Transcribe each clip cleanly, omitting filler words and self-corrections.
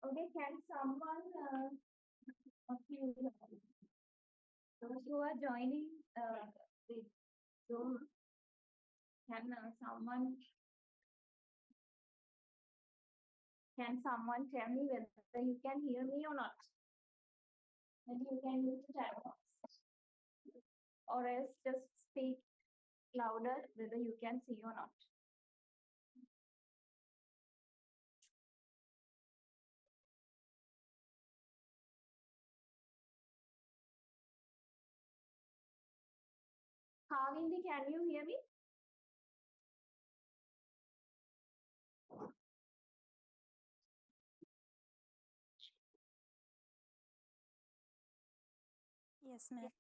Okay, can someone of you, those who are joining the Zoom, can someone tell me whether you can hear me or not? And you can use the chat box, or else just speak louder whether you can see or not. Kavindi, can you hear me? Yes, ma'am.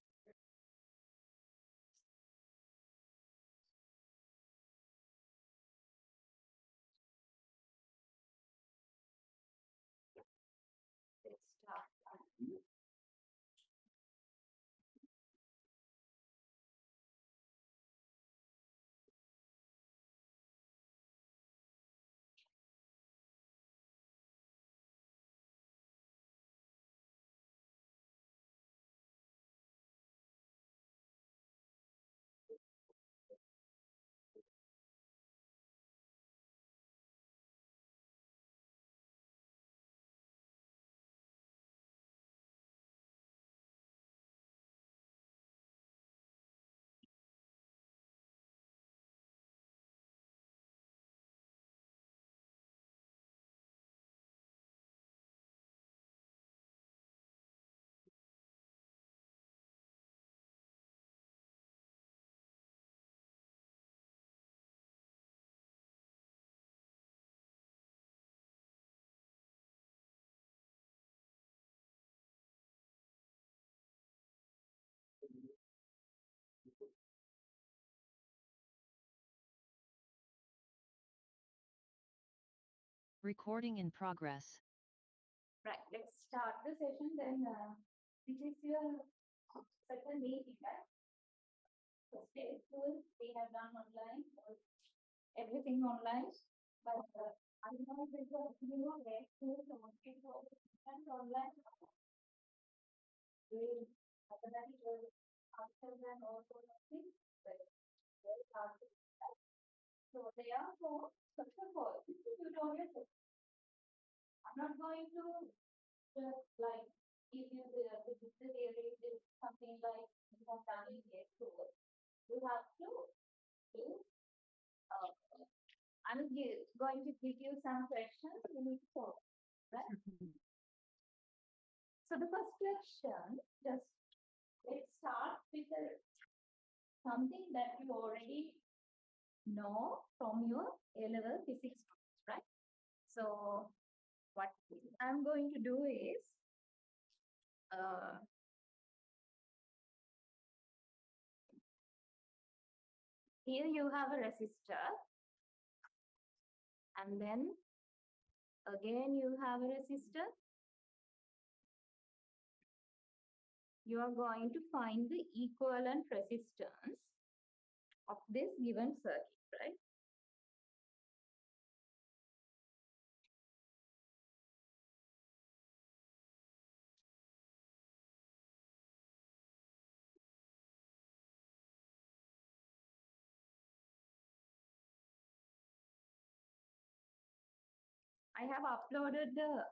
Let's start. Recording in progress. Right, let's start the session then. This is your second meeting, right? First day school, we have done online, everything online. But I don't know if it's you know where school so it was online. We after that it was after that also nothing. But very hard to decide. So they are for first of all, this is tutorial. I'm not going to just like give you the theory is something like you have done in your school. You have to do. Uh, I'm going to give you some questions you need to solve, right? So the first question, just let's start with something that you already know from your A-level physics, right? So what I'm going to do is here you have a resistor, and then again you have a resistor. You are going to find the equivalent resistance of this given circuit, right? I have uploaded the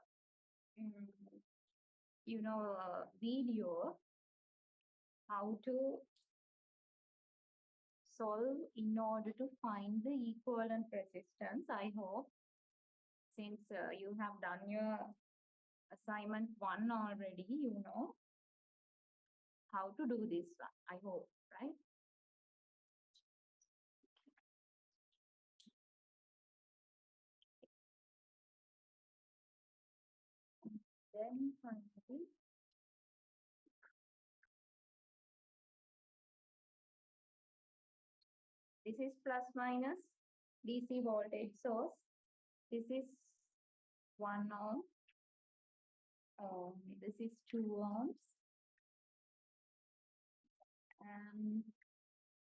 video how to solve in order to find the equivalent resistance. I hope since you have done your assignment 1 already, you know how to do this one, I hope, right? Then finally, this is plus minus DC voltage source. This is 1 ohm. This is 2 ohms. And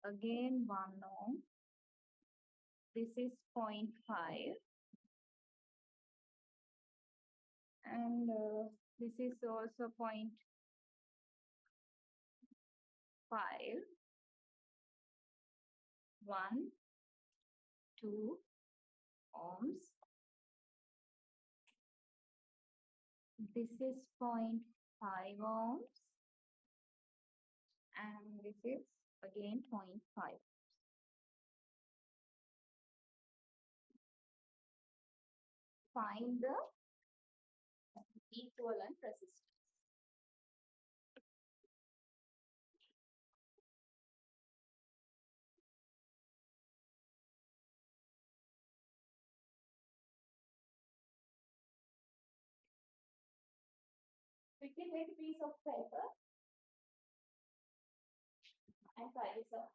again 1 ohm. This is 0.5. And this is also 0.5, 1, 2 ohms. This is 0.5 ohms, and this is again 0.5. Find the equivalent resistance. Quickly take a piece of paper and try this out.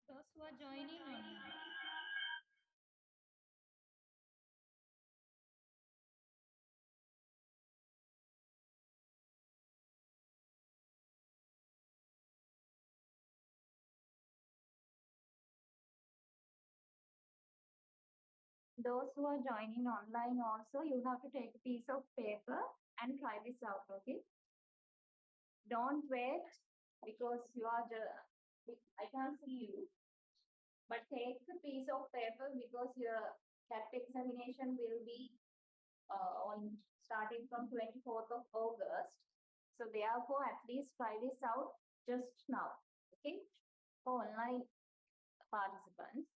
Those who are joining online. Those who are joining online also, you have to take a piece of paper and try this out, okay? Don't wait because you are I can't see you. But take a piece of paper because your CAT examination will be on starting from 24th of August. So therefore, at least try this out just now, okay? For online participants.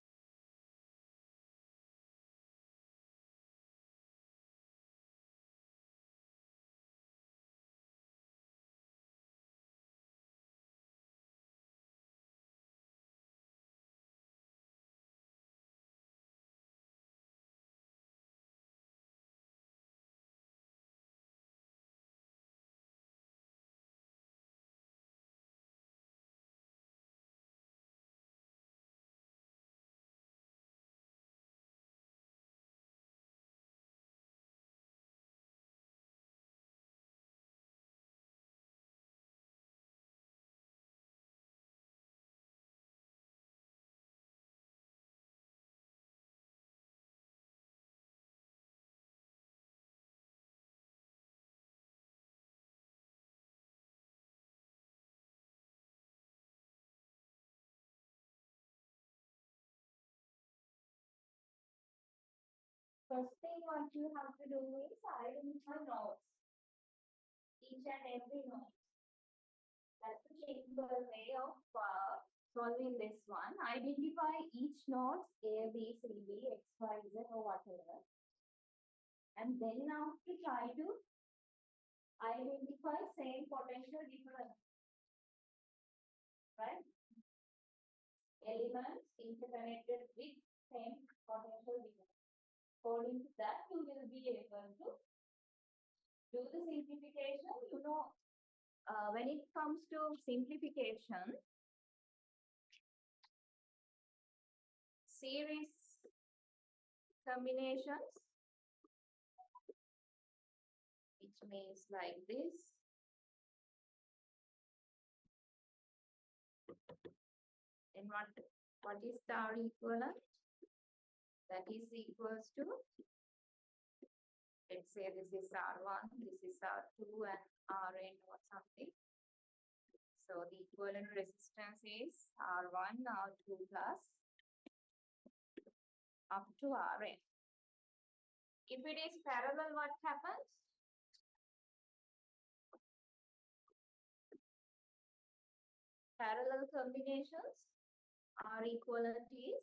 First thing what you have to do is identify nodes. Each and every node. That's the simple way of solving this one. Identify each node A, B, C, D, X, Y, Z or whatever. And then now to try to identify same potential difference. Right? Elements interconnected with same potential difference. According to that, you will be able to do the simplification. When it comes to simplification, series combinations, which means like this. And what is the R equivalent? That is equals to, let's say this is R1, this is R2 and Rn or something. So the equivalent resistance is R1, R2 plus up to Rn. If it is parallel, what happens? Parallel combinations, R equivalent is,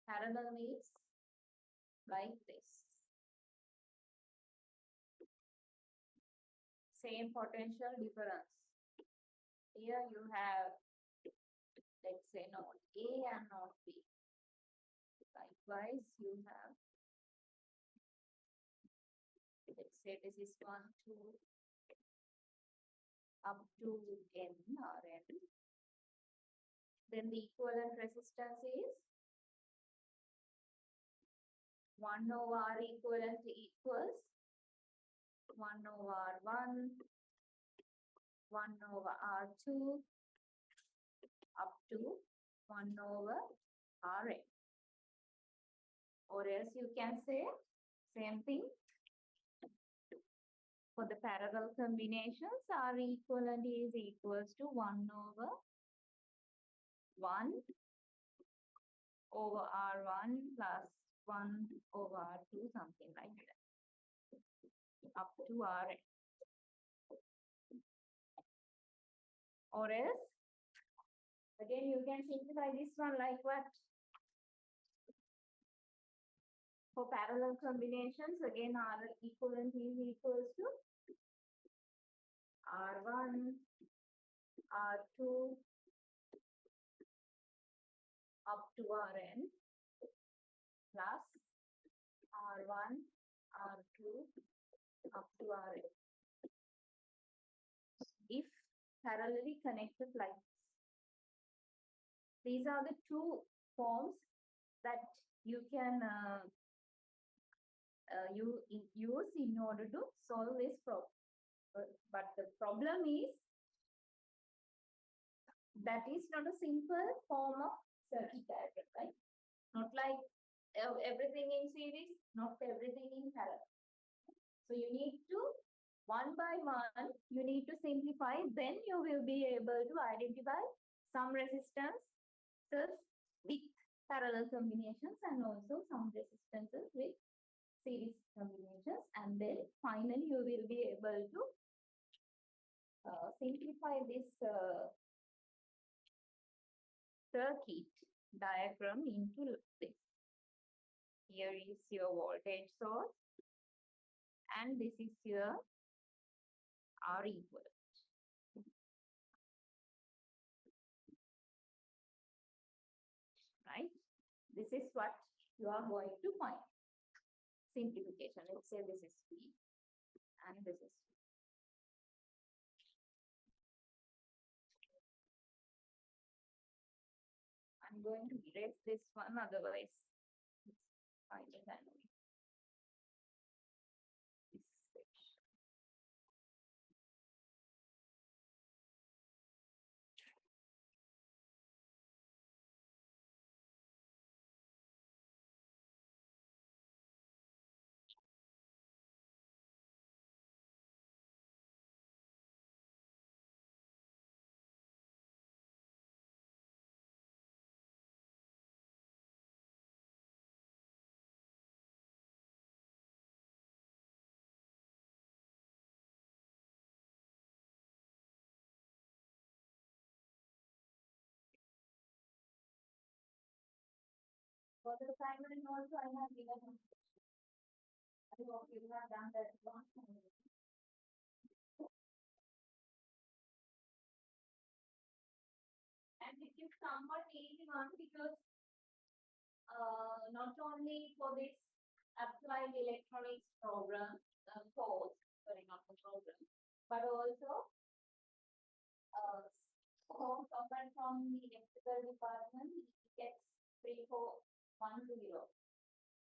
parallel means like this. Same potential difference. Here you have, let's say, node A and node B. Likewise, you have, let's say this is 1, 2, up to N Rn. Then the equivalent resistance is 1 over R equivalent equals 1 over R1, 1 over R2, up to 1 over Rn. Or else you can say same thing for the parallel combinations. R equivalent is equals to 1 over 1 over R1 plus 1 over R2, something like that, up to Rn. Or else, again, you can simplify this one like what? For parallel combinations, again, R equivalent is equals to R1, R2, up to Rn, plus R1, R2, up to Rn. If parallelly connected like this. These are the two forms that you can use in order to solve this problem. But the problem is that is not a simple form of circuit diagram, right? Not like everything in series, not everything in parallel. So you need to, one by one, you need to simplify, then you will be able to identify some resistances with parallel combinations and also some resistances with series combinations, and then finally you will be able to simplify this circuit diagram into this. Here is your voltage source and this is your R equivalent. Right? This is what you are going to find. Simplification. Let's say this is P and this is P. I'm going to erase this one, otherwise it's finding anyway. This section. For the primary also I have given a I hope you have done that one. And it is somewhat easy one because not only only for this applied electronics program course, sorry, not the program, but also course offered from the electrical department, it gets 3410.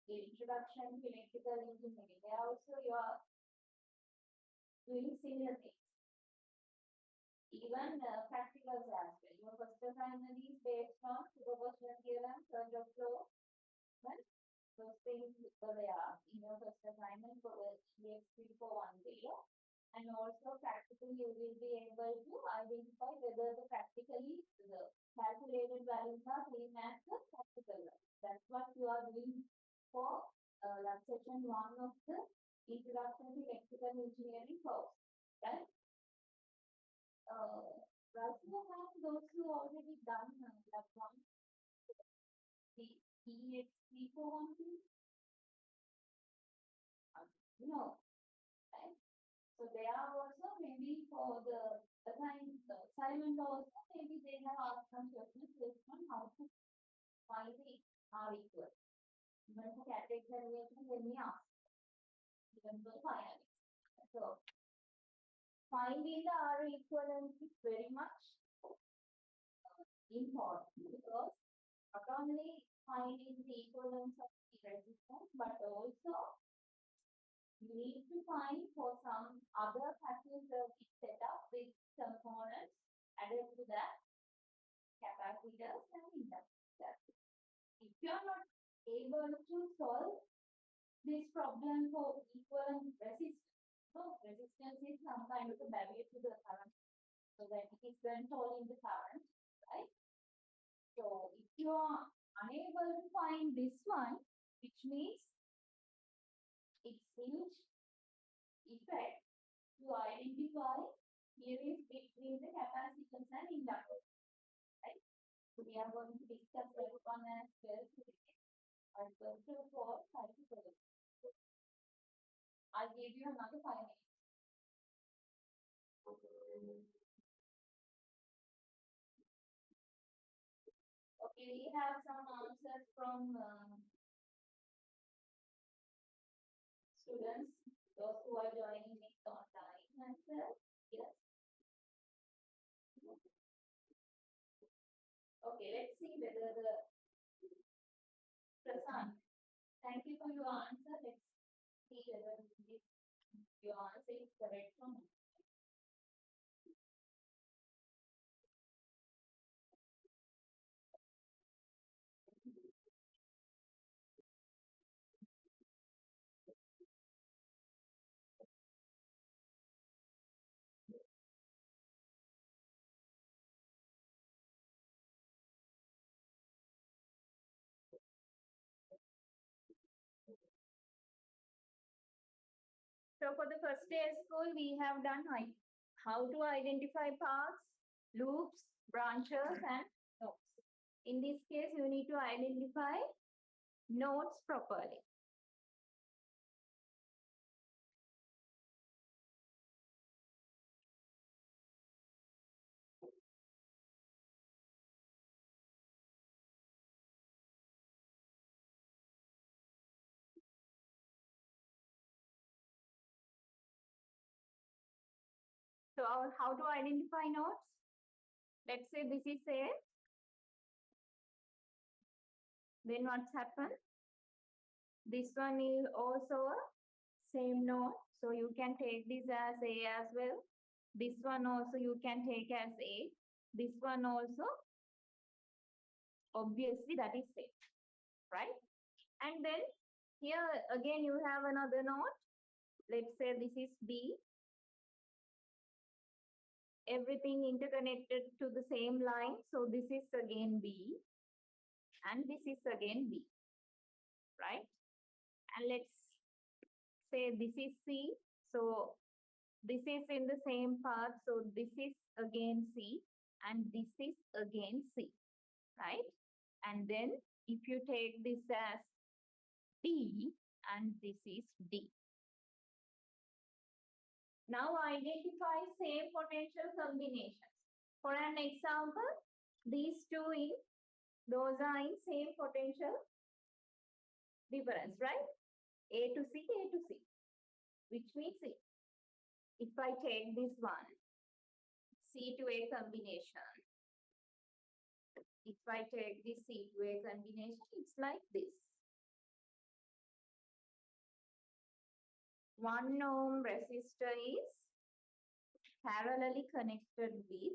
The introduction to electrical engineering. There also you are doing similar things. Even practicals as well. Your first assignment is based on superposition theorem, third of law, but those things they are in your first assignment for the EX3410. And also practically you will be able to identify whether the practically the calculated values are same as the practical values. That's what you are doing for section 1 of the Introduction to Electrical Engineering course, right? Right now, those who already done that one, the EX3412, no, right? So they are also maybe for the assignment also, maybe they have asked some questions based on how to find the R equal. Even for cat examination, they may ask, even for finance. So finding the R equivalent is very much important because not only finding the equivalence of the resistance, but also you need to find for some other passive circuit setup with components added to that capacitors and inductors. If you are not able to solve this problem for equivalent resistance, so resistance is some kind of a barrier to the current, so that it is controlling the current, right? So if you are unable to find this one, which means its huge effect to identify here is between the capacitors and inductors, right? So we are going to discuss that one as well today. I'll give you another 5 minutes. Okay, we have some answers from students, those who are joining it online as well. Yes. Okay, let's see whether the Prasan. Thank you for your answer. Let's see whether your answer is correct or not. So for the first day of school, we have done how to identify paths, loops, branches, and nodes. In this case, you need to identify nodes properly. So how to identify nodes? Let's say this is A. Then what's happened? This one is also a same node. So you can take this as A as well. This one also you can take as A. This one also, obviously that is A, right? And then here again you have another node. Let's say this is B. Everything interconnected to the same line. So this is again B. And this is again B, right? And let's say this is C. So this is in the same path. So this is again C. And this is again C, right? And then if you take this as D and this is D. Now identify same potential combinations. For an example, these two those are in same potential difference, right? A to C, A to C, which means if I take this one, C to A combination, if I take this C to A combination, it's like this. 1 ohm resistor is parallelly connected with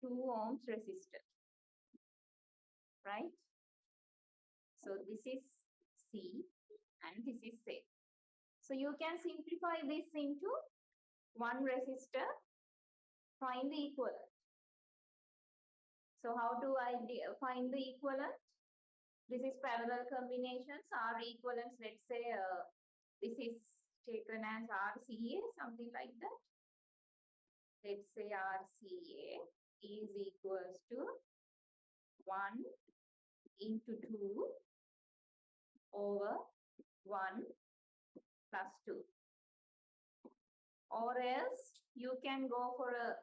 2 ohms resistor, right? So this is C and this is A. So you can simplify this into one resistor, find the equivalent. So how do I find the equivalent? This is parallel combinations. R equivalents, let's say this is taken as RCA, something like that. Let's say RCA is equals to 1 into 2 over 1 plus 2. Or else you can go for a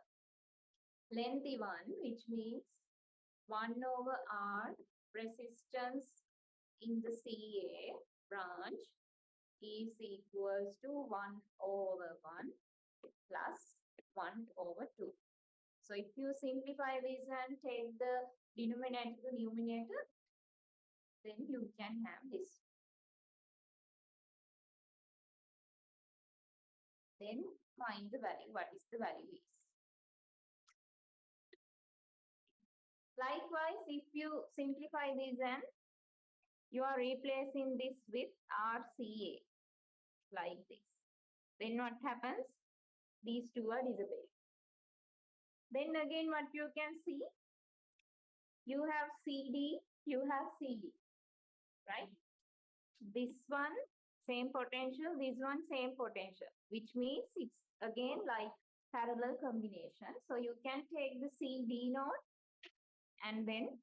lengthy one, which means 1 over R resistance in the CA branch is equals to 1 over 1 plus 1 over 2. So if you simplify this and take the denominator to the numerator, then you can have this. Then find the value. What is the value is? Likewise, if you simplify this and you are replacing this with RCA like this, then what happens? These two are disappearing. Then again, what you can see, you have CD, you have CD, right? This one, same potential, this one, same potential, which means it's again like parallel combination. So you can take the CD node and then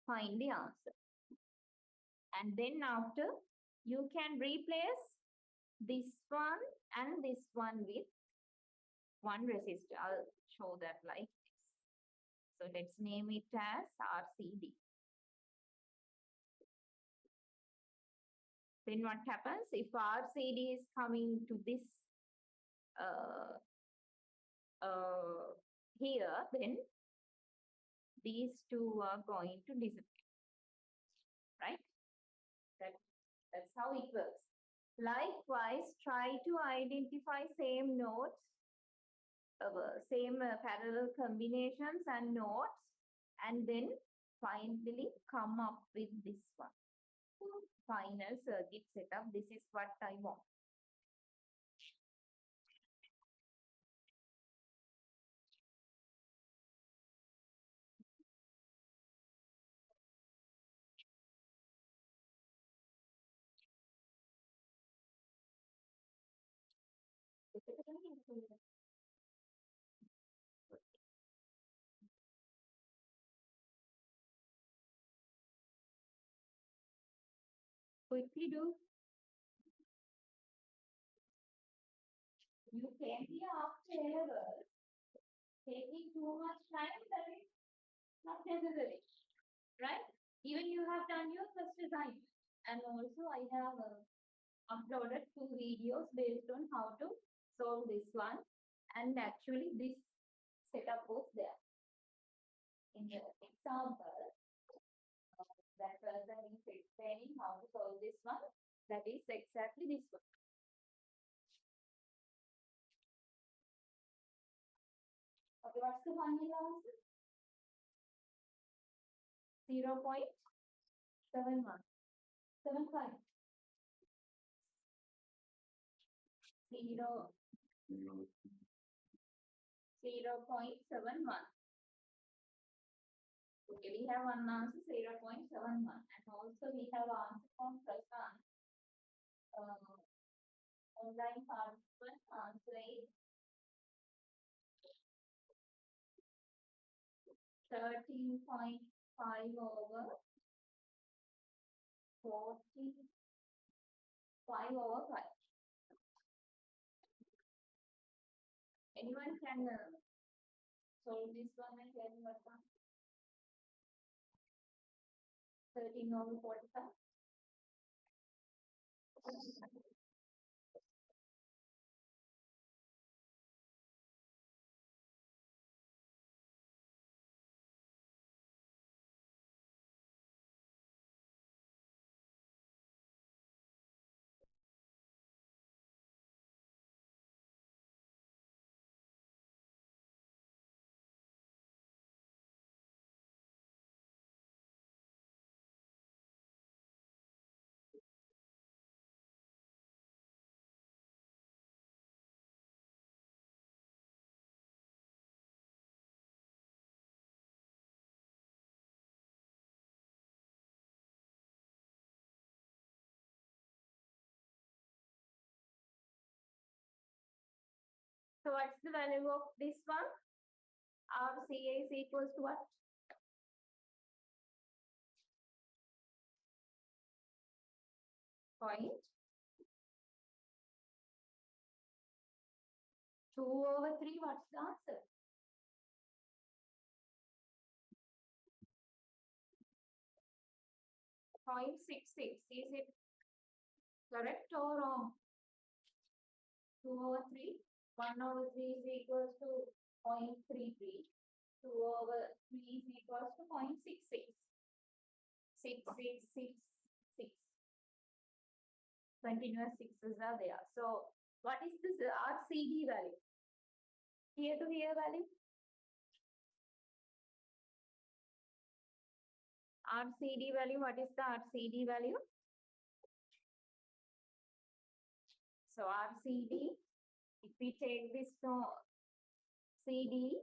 find the answer. And then after, you can replace this one and this one with one resistor. I'll show that like this. So let's name it as RCD. Then what happens if RCD is coming to this here, then these two are going to disappear, right? That's how it works. Likewise, try to identify same nodes, same parallel combinations and nodes, and then finally come up with this one. Final circuit setup. This is what I want. Quickly do. You came here after ever. Taking too much time, that is not necessary, right? Even you have done your first assignment. And also I have uploaded 2 videos based on how to solve this one. And actually this setup was there. In the example, that person is explaining how to solve this one. That is exactly this one. Okay, what's the final answer? 0.71. 75. 0.71. Okay, we have one answer 0.71, and also we have answer from Prasan. Online participant answer is 13.5 over 45 over 5. Anyone can solve this one and tell me what one? 13.5 13 over 45. So what's the value of this one? RCA is equals to what? Point 2 over 3. What's the answer? Point 66. Is it correct or wrong? 2 over 3. 1 over 3 is equals to 0.33. 2 over 3 is equals to 0.66. 6666. Continuous sixes are there. So what is this RCD value? Here to here value? RCD value, what is the RCD value? So RCD, if we take this CD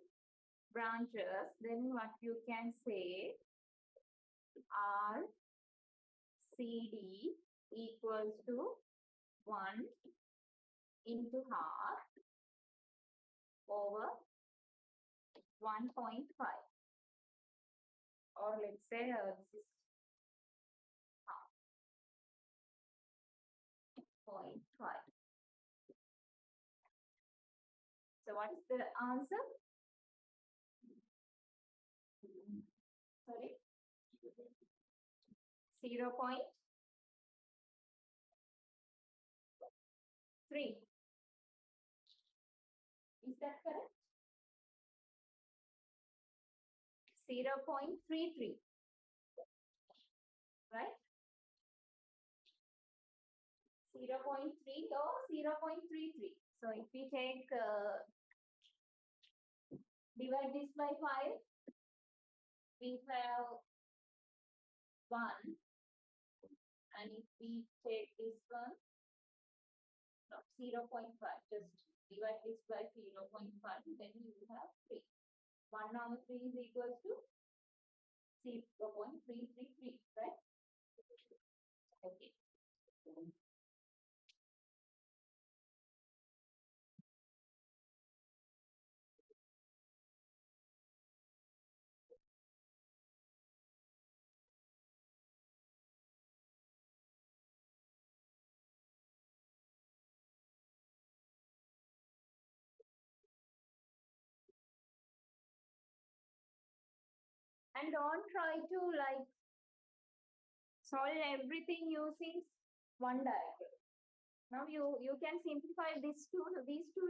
branches, then what you can say, RCD equals to 1 into half over 1.5. Or let's say this is half, 0.5. So what is the answer? Sorry? 0.3. Is that correct? 0.33. Right? 0.3 or 0.33. So if we take, divide this by 5, we have 1. And if we take this one, no, 0.5, just divide this by 0.5, then you have 3. 1 over 3 is equals to 0.333, right? Okay. And don't try to like solve everything using one diagram. Now you can simplify these two,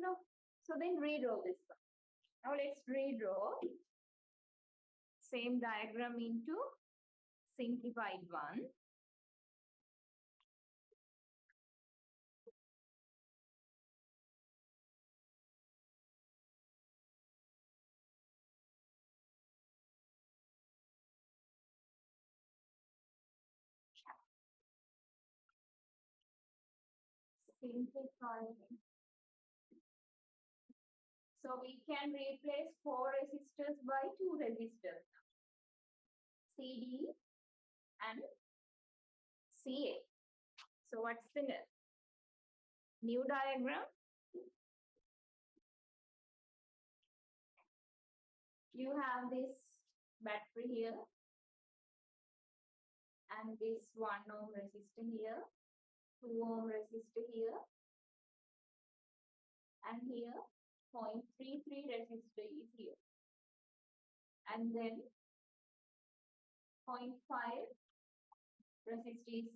no? So then redraw this one. Now let's redraw same diagram into simplified one. Simplify. So we can replace 4 resistors by 2 resistors. CD and CA. So what's the new diagram? You have this battery here and this 1 ohm resistor here, 2 ohm resistor here, and here 0.33 resistor is here, and then 0.5 resist is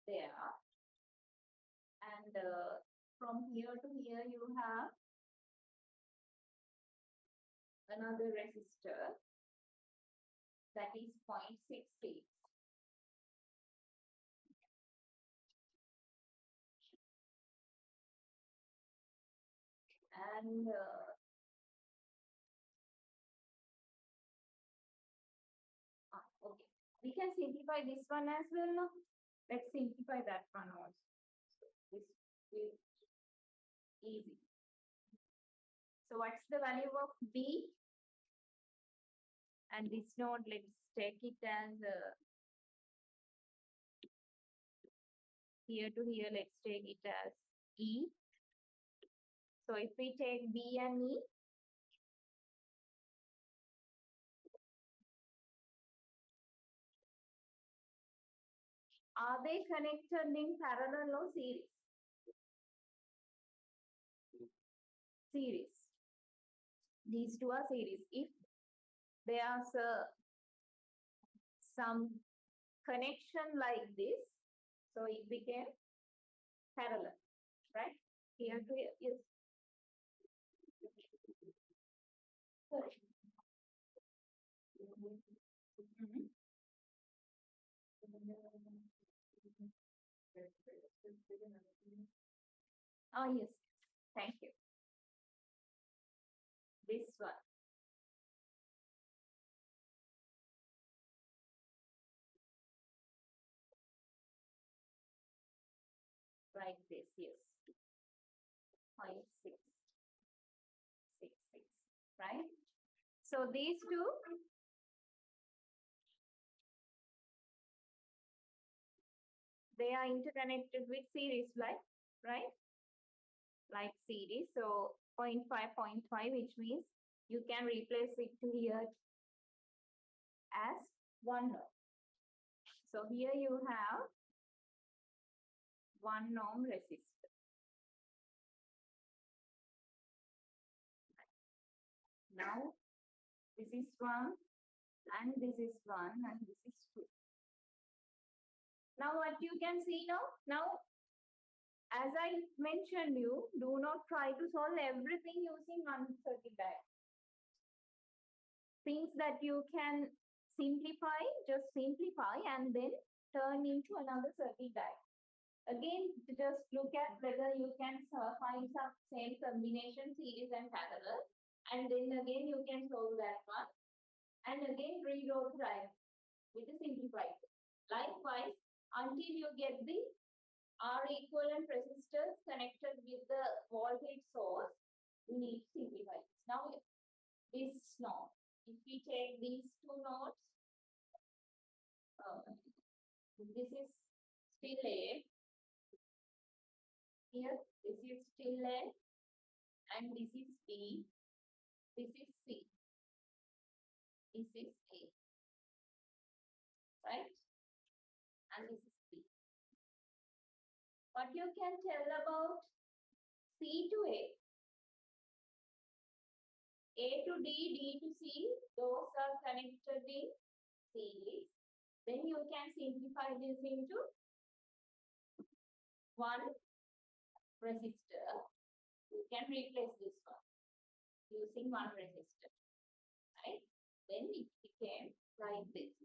there, and from here to here you have another resistor that is 0.66. And okay, we can simplify this one as well now. Let's simplify that one also. So this is easy. So what's the value of B? And this node, let's take it as here to here, let's take it as E. So if we take B and E, are they connected in parallel or series? Series. These two are series. If there's some connection like this, so it became parallel, right? Here to here, yes. Sorry. Mhm. Oh, yes. Thank you. This one. Like this, yes. 0.666, right? So these two, they are interconnected with series, right? Like series. So 0.5, 0.5, which means you can replace it to here as 1 ohm. So here you have 1 ohm resistor. Now this is 1 and this is 1 and this is 2. Now what you can see now, as I mentioned you, do not try to solve everything using one circuit diagram. Things that you can simplify, just simplify and then turn into another circuit diagram. Again, just look at whether you can find some same combination, series and parallel, and then again you can solve that one, and again redraw the diagram with the simplified. Likewise, until you get the R equivalent resistors connected with the voltage source, you need to simplify this. Now, this node, if we take these two nodes, this is still A. Here, this is still A, and this is B. This is C. This is A, right? And this is B. What you can tell about C to A to D, D to C, those are connected in series. Then you can simplify this into one resistor. You can replace this one using one resistor, right? Then it became like this.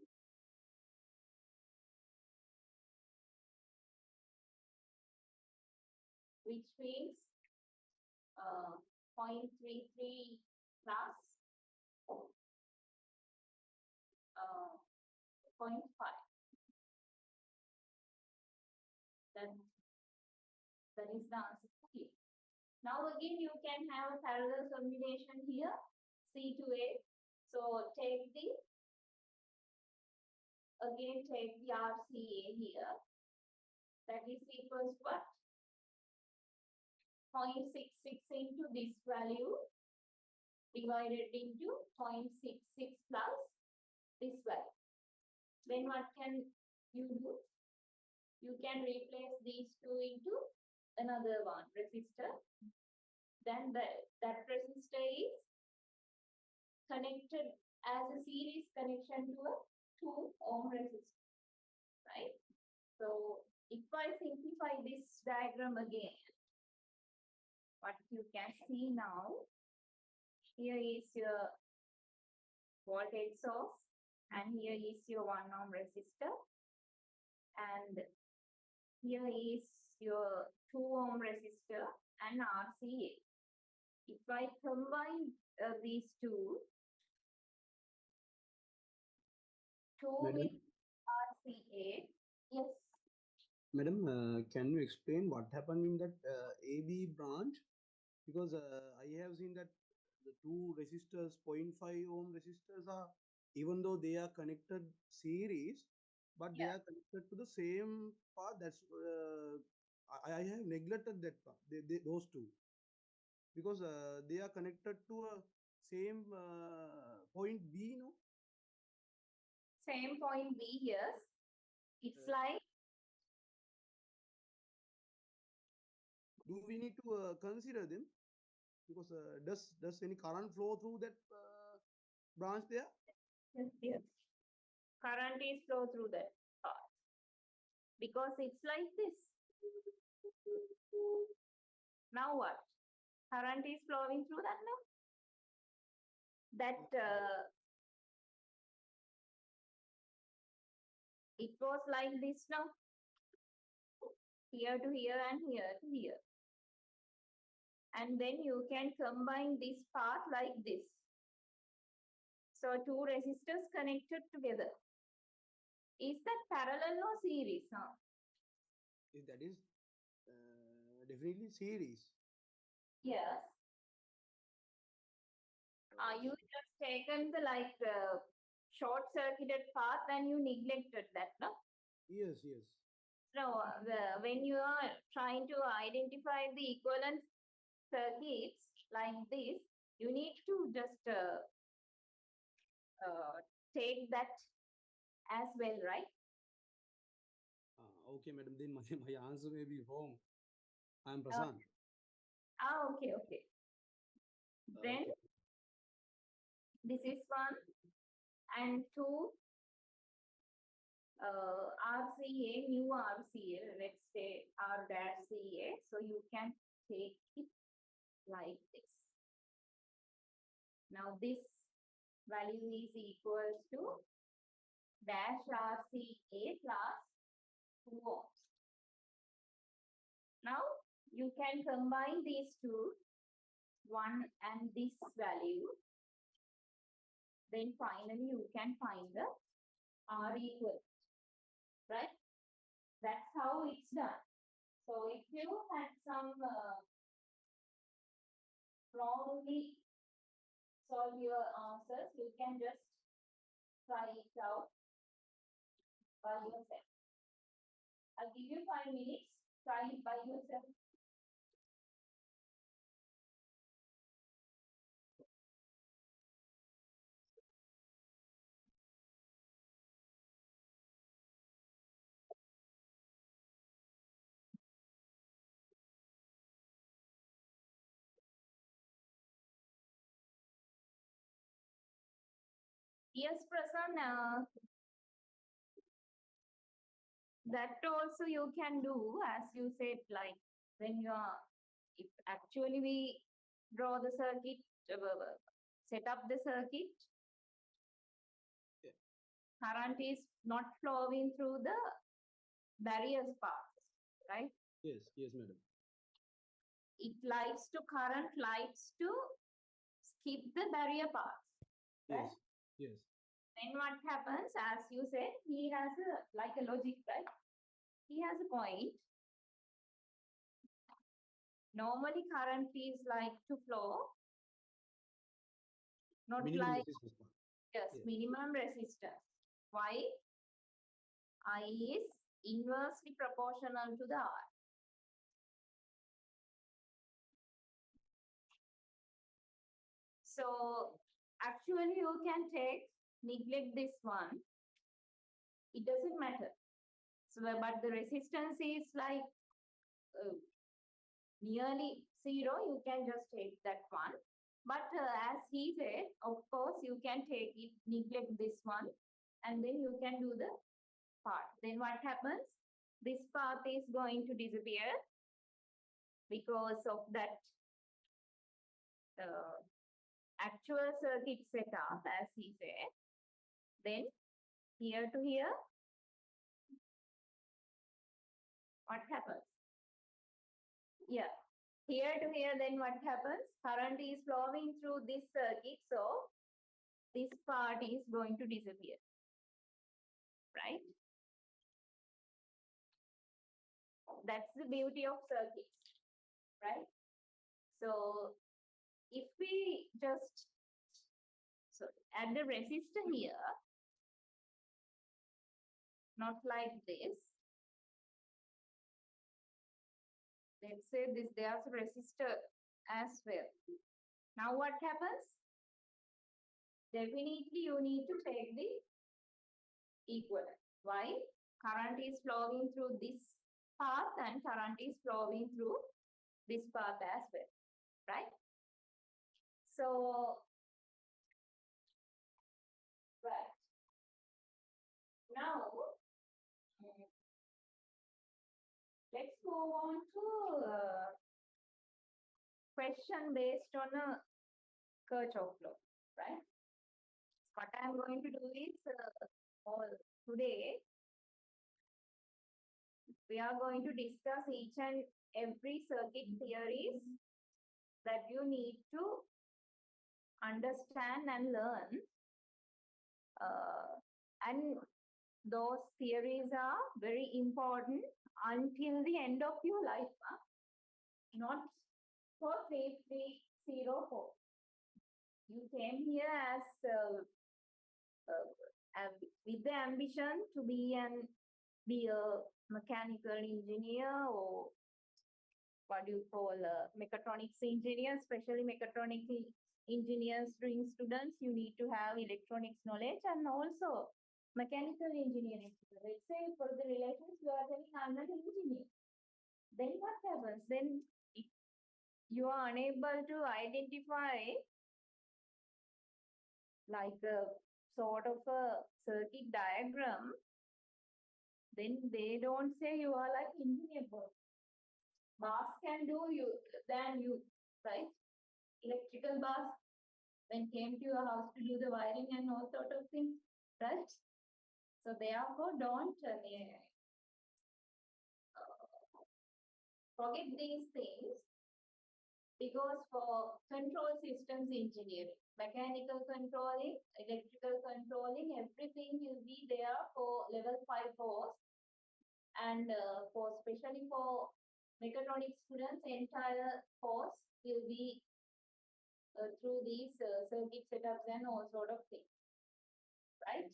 Which means 0.33 plus 0.5. That is the answer here. Now again you can have a parallel combination here, C to A. So take the RCA here. That is equals what? 0.66 into this value divided into 0.66 plus this value. Then what can you do? You can replace these two into another one resistor. Then that resistor is connected as a series connection to a 2 ohm resistor, right? So if I simplify this diagram again, what you can see now, here is your voltage source and here is your 1 ohm resistor and here is your 2 ohm resistor and RCA. If I combine these two Madam, with RCA, yes, Madam, can you explain what happened in that AB branch? Because I have seen that the two resistors, 0.5 ohm resistors are, even though they are connected series, but they yeah, are connected to the same path. That's I have neglected that part. Those two, because they are connected to a same point B. No, same point B, yes. It's uh, like, do we need to consider them? Because does any current flow through that branch there? yes, yes, current is flow through that path because it's like this. Now what? Current is flowing through that now? That it was like this now, here to here and here to here. And then you can combine this path like this. So two resistors connected together. Is that parallel or series? Huh? That is definitely series. Yes. You just taken the like short circuited path and you neglected that, no? Yes, yes. No, when you are trying to identify the equivalent circuits like this, you need to just take that as well, right? Okay, madam. Then my answer may be wrong. I am Uh, Prasan. okay, okay. Then Okay. this is 1 and 2 RCA, new RCA, let's say R dash CA. So you can take it like this. Now this value is equals to dash RCA plus 2 ohms. Now you can combine these two, 1 and this value. Then finally you can find the R equal, right? That's how it's done. So if you had some wrongly solve your answers, you can just try it out by yourself. I'll give you 5 minutes. Try it by yourself. Yes, Prasanna, that also you can do, as you said, like when you are, if actually we draw the circuit, set up the circuit, Yeah. current is not flowing through the barriers path, right? Yes, yes, madam. It likes to, current likes to skip the barrier path, right? Yes, yes. Then what happens, as you said, he has a, like a logic, right? He has a point. Normally current is like to flow, not Minimum like, resistance part. yes, Yeah. minimum resistance. Why? I is inversely proportional to the R. So actually you can neglect this one. It doesn't matter. So, but the resistance is like nearly 0. You can just take that one. But as he said, of course, you can take it, neglect this one, and then you can do the part. Then what happens? this path is going to disappear because of that actual circuit setup, as he said. Then here to here, what happens? Yeah, here to here, then what happens? Current is flowing through this circuit, so this part is going to disappear, right? That's the beauty of circuits, right? So if we just add the resistor here, not like this. Let's say this, there's a resistor as well. Now what happens? Definitely you need to take the equivalent. Why? Current is flowing through this path and current is flowing through this path as well, right? So, right. Now, let's go on to question based on a Kirchhoff law, right? What I'm going to do is today we are going to discuss each and every circuit theories that you need to understand and learn. And those theories are very important until the end of your life, not for 3304. You came here as with the ambition to be a mechanical engineer, or what do you call mechatronics engineer, especially mechatronics engineers doing students, you need to have electronics knowledge and also mechanical engineering. Let's say for the relations you are telling I'm not an engineer. Then what happens? Then you are unable to identify like a sort of a circuit diagram. Then they don't say you are like engineer. Boss can do than you, right? Electrical boss when came to your house to do the wiring and all sort of things, right? So therefore, don't forget these things, because for control systems engineering, mechanical controlling, electrical controlling, everything will be there for level 5 course, and for especially for mechatronics students, entire course will be through these circuit setups and all sort of things, right?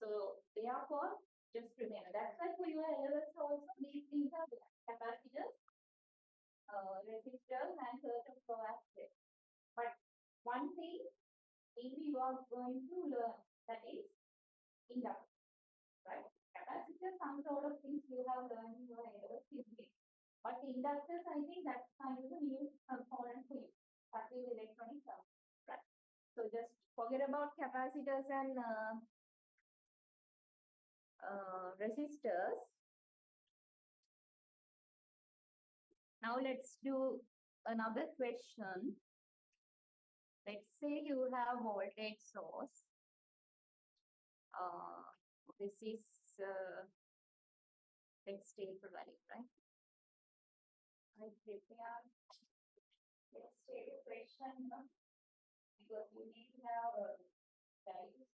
So therefore, just remember, that's why for your levels also these things are there. Capacitors, resistors and certain flow aspects. But one thing maybe you are going to learn, that is inductor, right? Capacitors, some sort of things you have learned in your levels is big. But inductors, I think that's kind of a new component for you. That is electronic stuff, right? So just forget about capacitors and resistors. Now let's do another question. Let's say you have voltage source. This is let's take the value, right? I prepare. Let's take a question because you need to have values.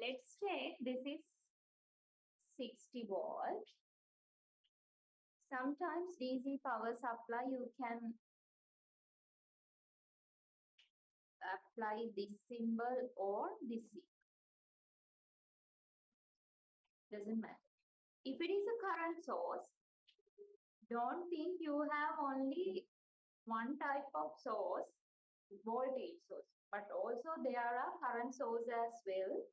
Let's take this is 60 volt. Sometimes DC power supply you can apply this symbol or this symbol. Doesn't matter. If it is a current source, don't think you have only one type of source, voltage source, but also there are current source as well.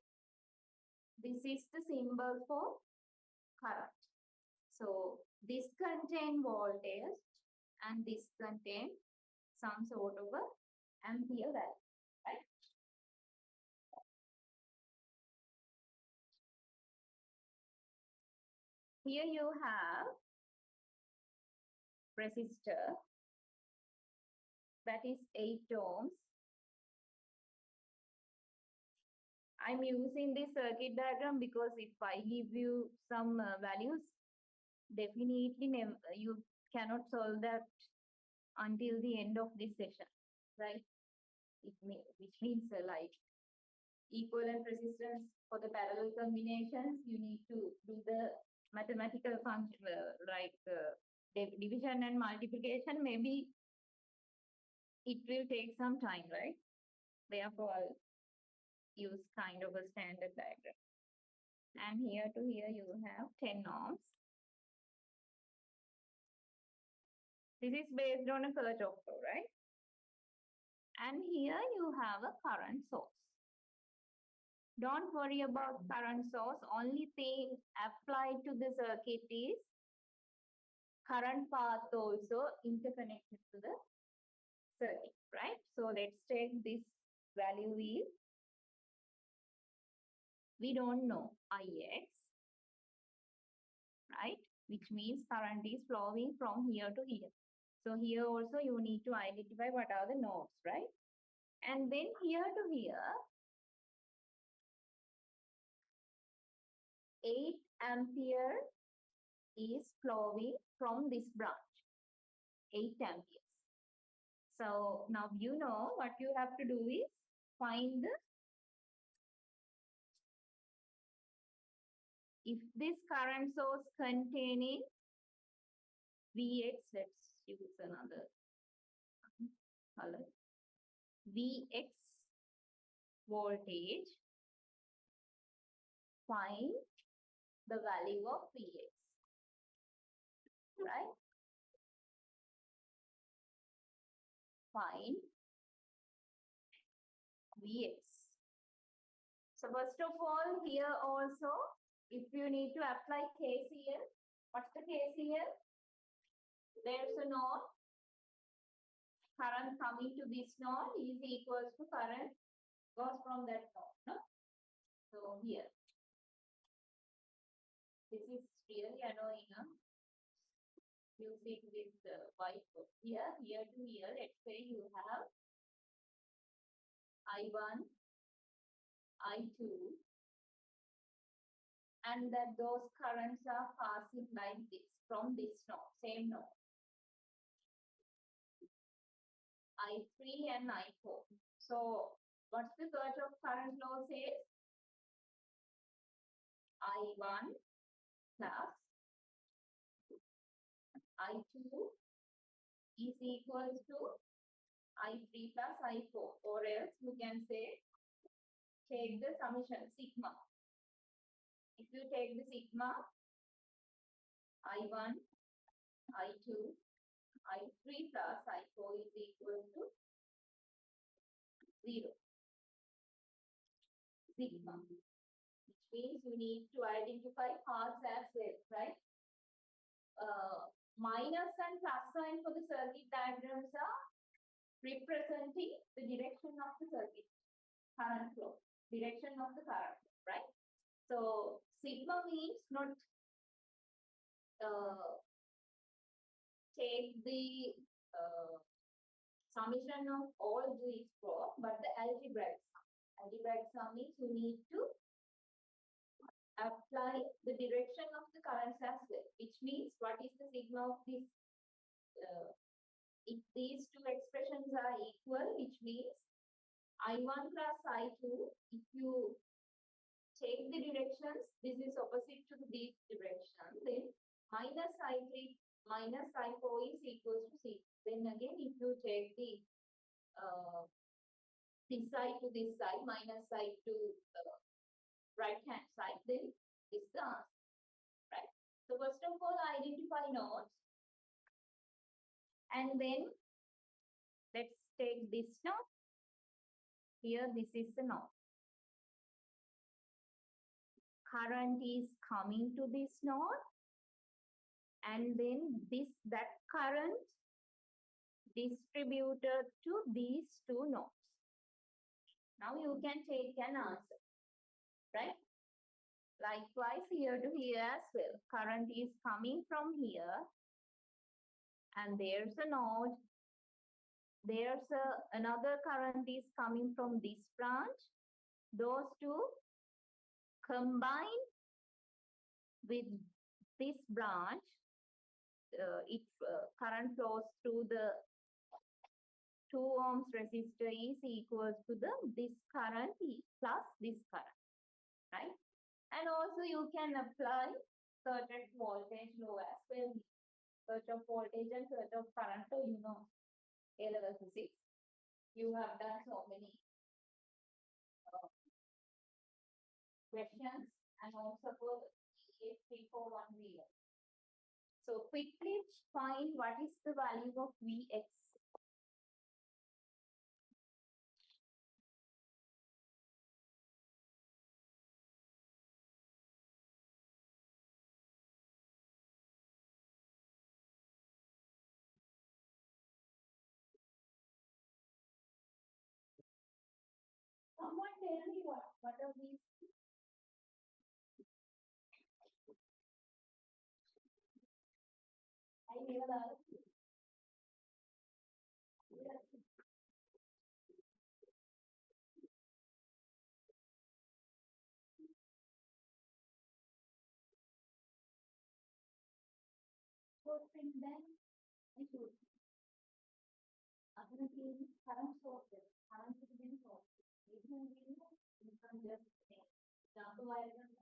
This is the symbol for current. So This contain voltage and this contain some sort of a ampere value, right? Here you have resistor that is 8 ohms. I'm using this circuit diagram because if I give you some values, definitely you cannot solve that until the end of this session, right? Which means like equivalent resistance for the parallel combinations, you need to do the mathematical function like division and multiplication. Maybe it will take some time, right? Therefore, I'll use kind of a standard diagram. And here to here you have 10 ohms. This is based on a Kirchhoff law, right? And here you have a current source. Don't worry about current source. Only thing applied to the circuit is current path also interconnected to the circuit, right? So let's take this value is, we don't know Ix, right? Which means current is flowing from here to here. So here also you need to identify what are the nodes, right? And then here to here, 8 ampere is flowing from this branch, 8 amperes. So now you know what you have to do is find the, if this current source containing Vx, let's use another color, Vx voltage, find the value of Vx, right? Find Vx. So first of all, here also, if you need to apply KCL, what's the KCL? There's a node, current coming to this node is equals to current goes from that node, no? So here, this is really annoying, huh? Using this whiteboard. Here to here, let's say you have I1, I2, and that those currents are passing like this from this node, same node. I3 and I4. So what's the Kirchhoff current law says? I1 plus I2 is equals to I3 plus I4, or else you can say take the summation sigma. If you take the sigma I1, I2, I3 plus I4 is equal to 0. Sigma. Which means you need to identify paths as well, right? Minus and plus sign for the circuit diagrams are representing the direction of the circuit, current flow, direction of the current, right? So sigma means not take the summation of all these four, but the algebraic sum. Algebraic sum means you need to apply the direction of the currents as well, which means what is the sigma of this? If these two expressions are equal, which means I1 plus I2, if you take the directions, this is opposite to this direction, then minus I3 minus I4 is equals to 6. Then again, if you take the this side to this side, minus side to right hand side, then this is the answer, right? So first of all, identify nodes, and then let's take this node. Here, this is the node. Current is coming to this node, and then that current distributed to these two nodes. Now you can take an answer, right? Likewise here to here as well. Current is coming from here, and there's a node. There's another current is coming from this branch. Those two combine with this branch. Current flows through the 2 ohms resistor is equal to this current plus this current, right? And also you can apply certain voltage law as well. Certain voltage and certain current, so you know, A-level physics. You have done so many questions and also for 8341 So quickly find what is the value of Vx. Someone tell me what are these? I never asked. Then I should. Other things, current sources, current within sources. Even you can just say, example, I remember.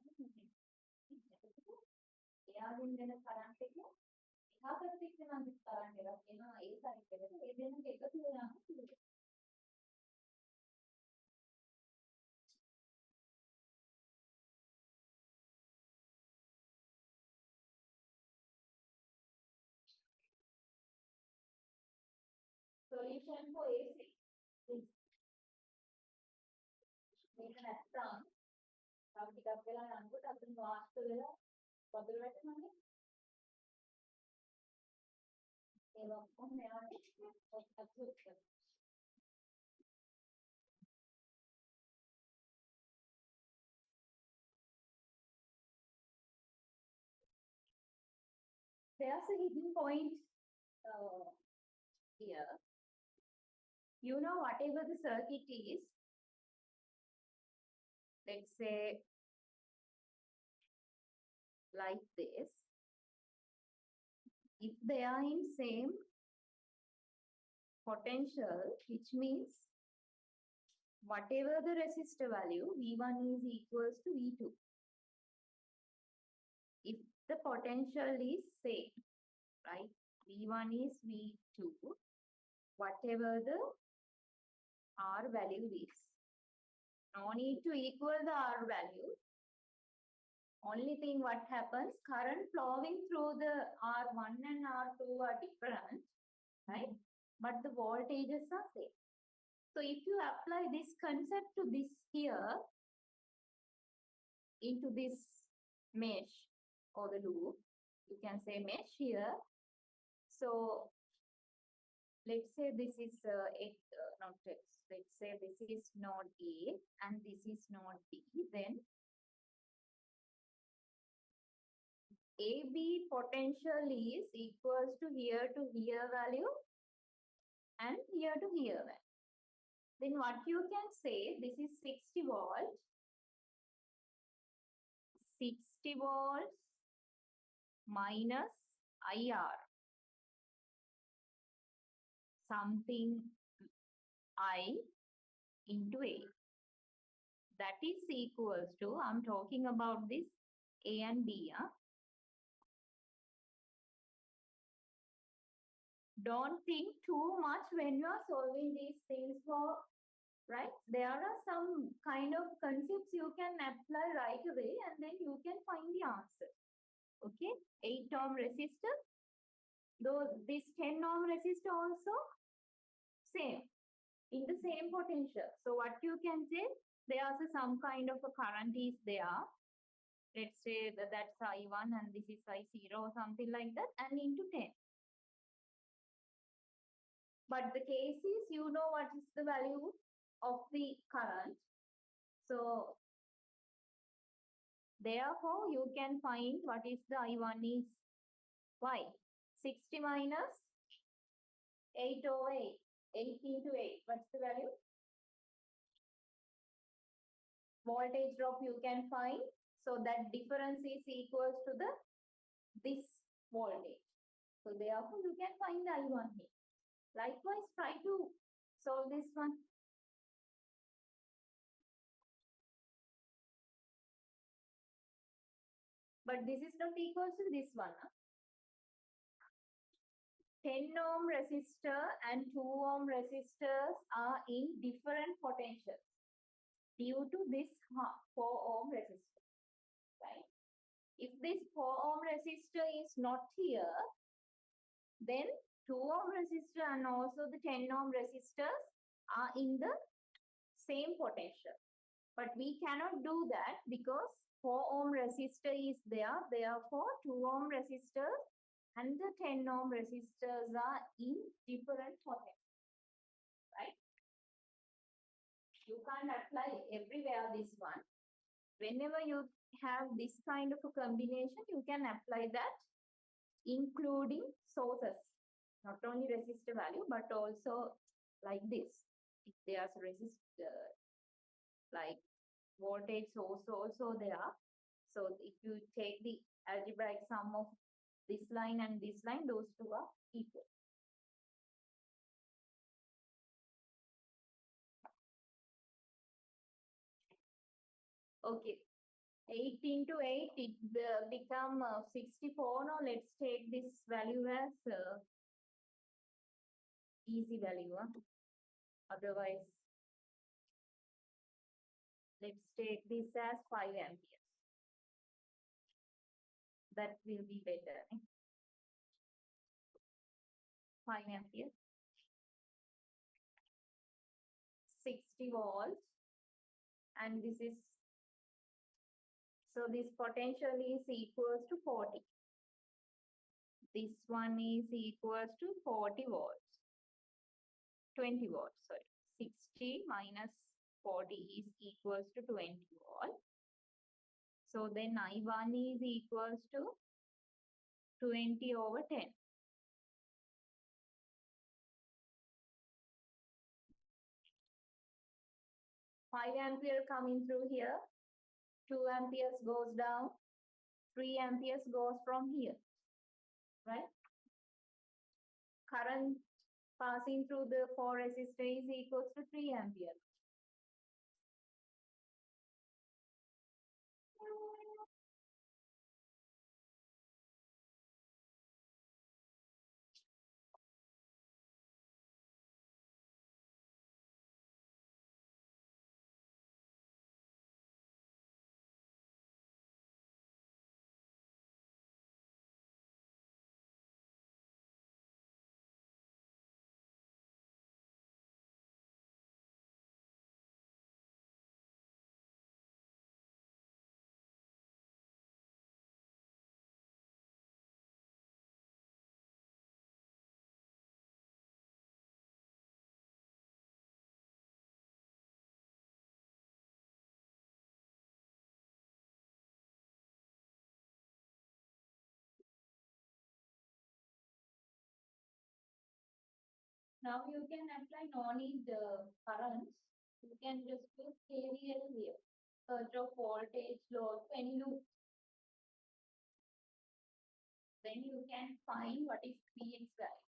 එයාගෙන් වෙන current එක එහා පැත්තේ යන අනිත් current එකක් එනවා ඒ side එකට ඒ දෙන්නට එකතු වෙනවා කියලා. Solution for AC. Please. මේක නැත්තම් තව ටිකක් වෙලා යනකොට අපිට වාස්තු වෙලා බබල් වැටෙනවානේ. ඒක ඔක්කොම මෙයාට අත්‍යවශ්‍යයි. There's a hidden point here. You know, whatever the circuit is, let's say like this, if they are in same potential, which means whatever the resistor value, V1 is equals to V2. If the potential is same, right? V1 is V2, whatever the R value is. No need to equal the R value. Only thing what happens, current flowing through the R1 and R2 are different, right? But the voltages are same. So if you apply this concept to this here, into this mesh or the loop, you can say mesh here. So let's say this is not X. Let's say this is node A and this is node B. Then AB potential is equals to here value and here to here value. Then what you can say, this is 60 volts. 60 volts minus IR. Something I into A. That is equals to, I'm talking about this A and B. Don't think too much when you are solving these things for, right? There are some kind of concepts you can apply right away and then you can find the answer. Okay, 8 ohm resistor. Though this 10 ohm resistor also same, in the same potential. So what you can say, there's some kind of a current is there. let's say that that's I1 and this is I0 or something like that, and into 10. But the case is, you know what is the value of the current. So therefore, you can find what is the I1 is y. 60 minus 8 over 8. 8 into 8. What's the value? Voltage drop you can find. So that difference is equals to this voltage. So therefore, you can find the I1 here. Likewise, try to solve this one. But this is not equal to this one. 10 ohm resistor and 2 ohm resistors are in different potentials due to this 4 ohm resistor, right? If this 4 ohm resistor is not here, then 2 ohm resistor and also the 10 ohm resistors are in the same potential. But we cannot do that because 4 ohm resistor is there. Therefore, 2 ohm resistors and the 10 ohm resistors are in different potentials, right? You can't apply everywhere this one. Whenever you have this kind of a combination, you can apply that including sources, not only resistor value, but also like this. If there's resistor, like voltage source also there. So if you take the algebraic sum of this line and this line, those two are equal. Okay, 8 into 8, it become 64. Now let's take this value as easy value. Otherwise, let's take this as 5 amperes. That will be better. 5 amperes. 60 volts. And this is, so this potential is equals to 40. This one is equals to 40 volts. 20 volts, sorry. 60 minus 40 is equals to 20 volts. So then I1 is equals to 20 over 10. 5 ampere coming through here. 2 amperes goes down. 3 amperes goes from here. Right? Current passing through the 4 resistor is equals to 3 ampere. Now you can apply no-need currents. You can just put KVL here. Search of voltage, load, any loop. Then you can find what is Vx value.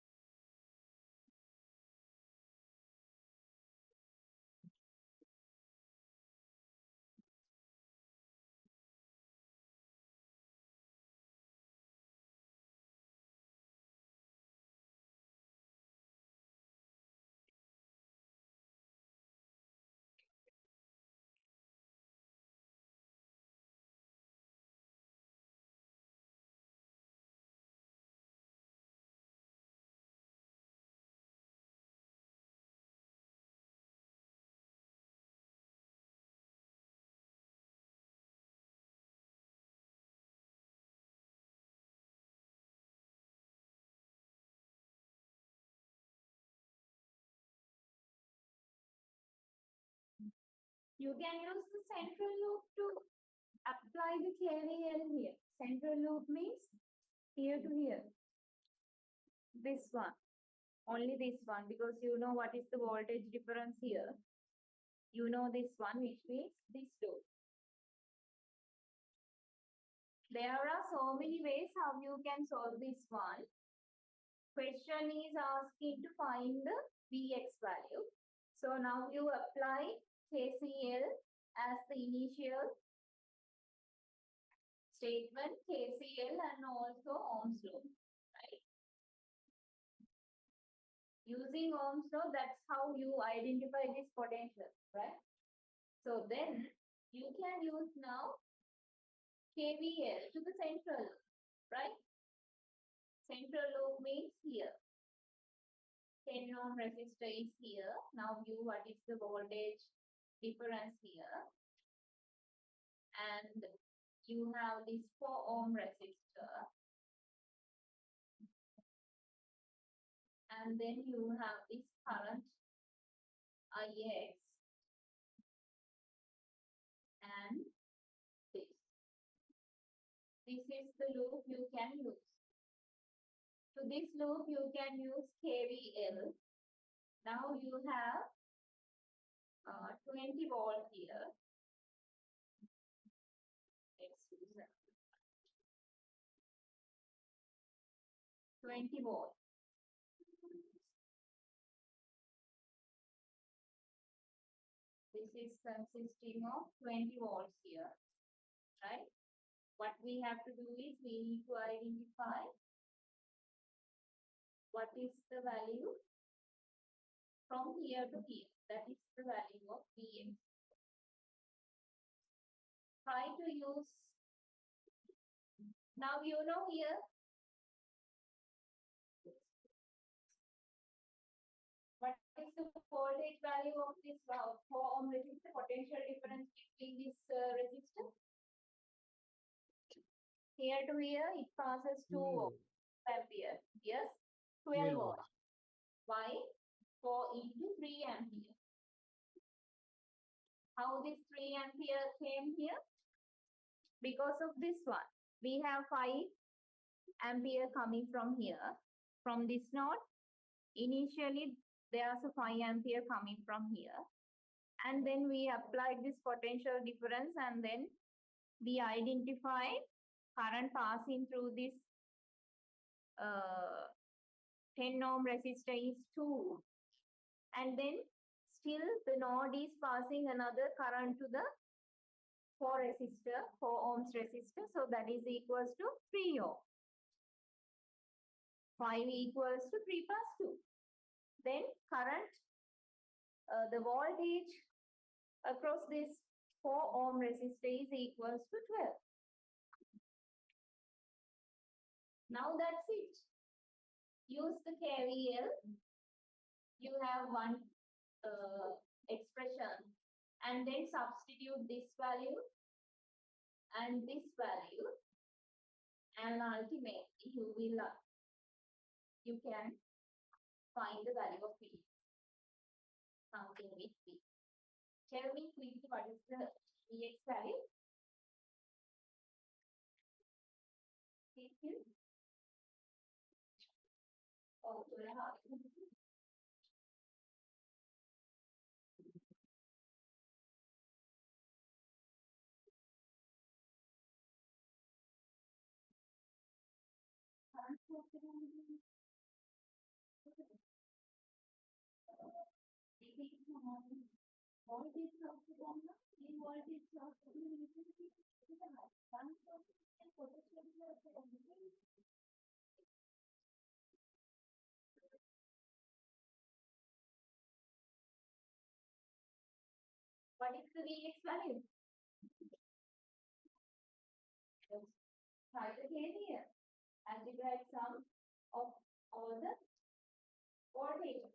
You can use the central loop to apply the KVL here. Central loop means here to here. This one. Only this one, because you know what is the voltage difference here. You know this one, which means this loop. There are so many ways how you can solve this one. Question is asking to find the Vx value. So now you apply KCL as the initial statement, KCL and also Ohm's law, right? Using Ohm's law, that's how you identify this potential, right? So then you can use now KVL to the central loop, right? Central loop means here. 10 ohm resistor is here. Now view what is the voltage difference here. And you have this 4 ohm resistor. And then you have this current Ix and this. This is the loop you can use. To this loop you can use KVL. Now you have 20 volt here. Let's use that. 20 volt. This is consisting of 20 volts here, right? What we have to do is we need to identify what is the value from here to here. That is the value of Vx. Try to use, now you know here, what is the voltage value of this 4 ohm resistor, potential difference between this resistor? Here to here, it passes 2 ampere. Yes, 12 volt. Why? 4 into 3 ampere. How this 3 ampere came here? Because of this one. We have 5 ampere coming from here. From this node, initially there's a 5 ampere coming from here. And then we applied this potential difference and then we identified current passing through this 10 ohm resistor is 2. And then still the node is passing another current to the 4 resistor, 4 ohms resistor. So that is equals to 3 ohm. 5 equals to 3 plus 2. Then current, the voltage across this 4 ohm resistor is equals to 12. Now that's it. Use the KVL. You have one expression and then substitute this value and this value, and ultimately you can find the value of V. Something with V. Tell me quickly what is the Vx value? Oh, what is the Vx value? Just try the KVL and divide sum of all the voltages.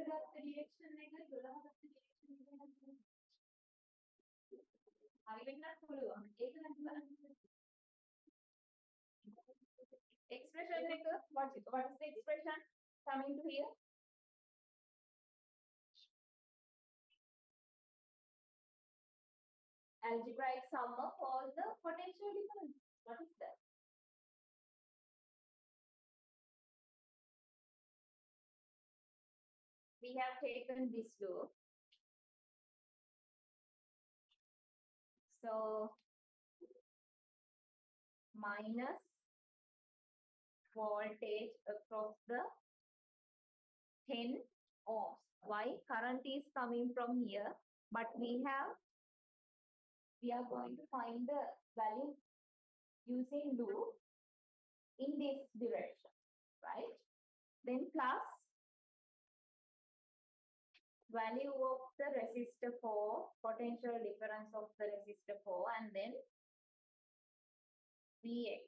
reaction එක 12th reaction එක හරි වෙන්නත් පුළුවන්. ඒක නම් බලන්න. Expression එක what is the expression coming to here? Algebraic sum of all the potential differences. What is that? We have taken this loop. So minus voltage across the 10 ohms. Why? Current is coming from here, but we are going to find the value using loop in this direction, right? Then plus value of the resistor 4, potential difference of the resistor 4, and then Vx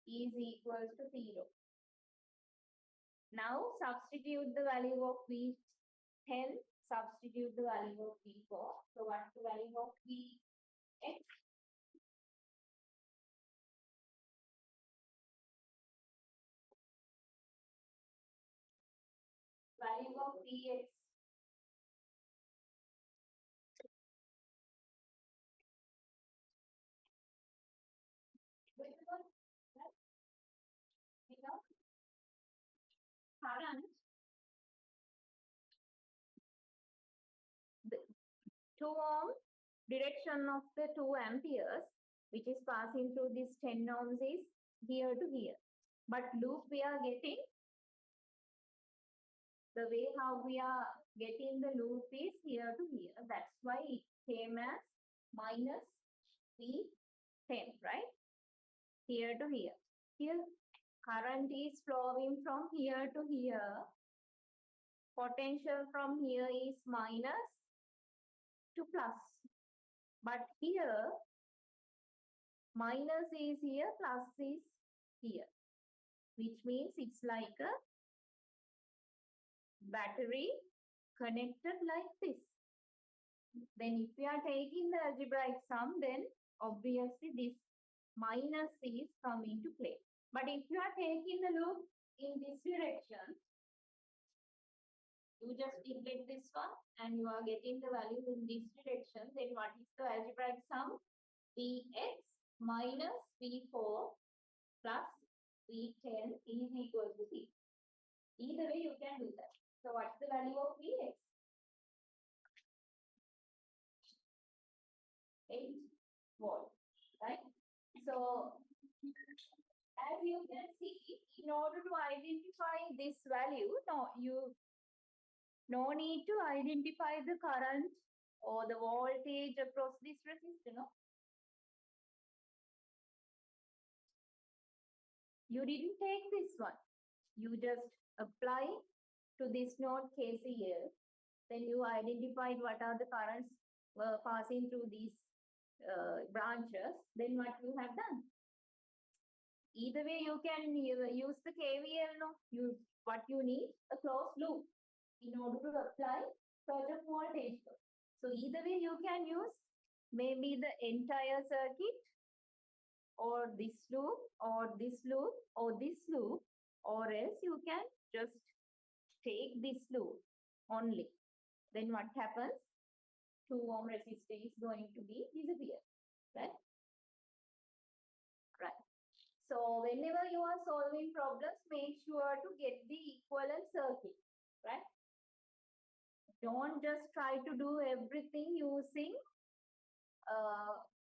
is equals to 0. Now substitute the value of V10, substitute the value of V4. So what's the value of Vx? Value of Vx. Current, the 2 ohm direction of the 2 amperes, which is passing through this 10 ohms, is here to here. But loop we are getting, the way how we are getting the loop is here to here. That's why it came as minus V10, right? Here to here. Here, current is flowing from here to here. Potential from here is minus to plus. But here, minus is here, plus is here. Which means it's like a battery connected like this. Then if we are taking the algebraic sum, then obviously this minus is coming to play. But if you are taking the loop in this direction, you just neglect this one and you are getting the value in this direction, then what is the algebraic sum? Vx minus V4 plus V10 is equal to 0. Either way you can do that. So what's the value of Vx? 8 volt, right? So as you can see, in order to identify this value, no need to identify the current or the voltage across this resistor, no? You didn't take this one. You just apply to this node KCL. Then you identified what are the currents passing through these branches. Then what you have done? Either way, you can use the KVL, no? What you need, a closed loop in order to apply Kirchhoff voltage law. So either way, you can use maybe the entire circuit or this loop or this loop or this loop, or else you can just take this loop only. Then what happens? 2 ohm resistor is going to be disappear, right? Right. So whenever you are solving problems, make sure to get the equivalent circuit, right? Don't just try to do everything using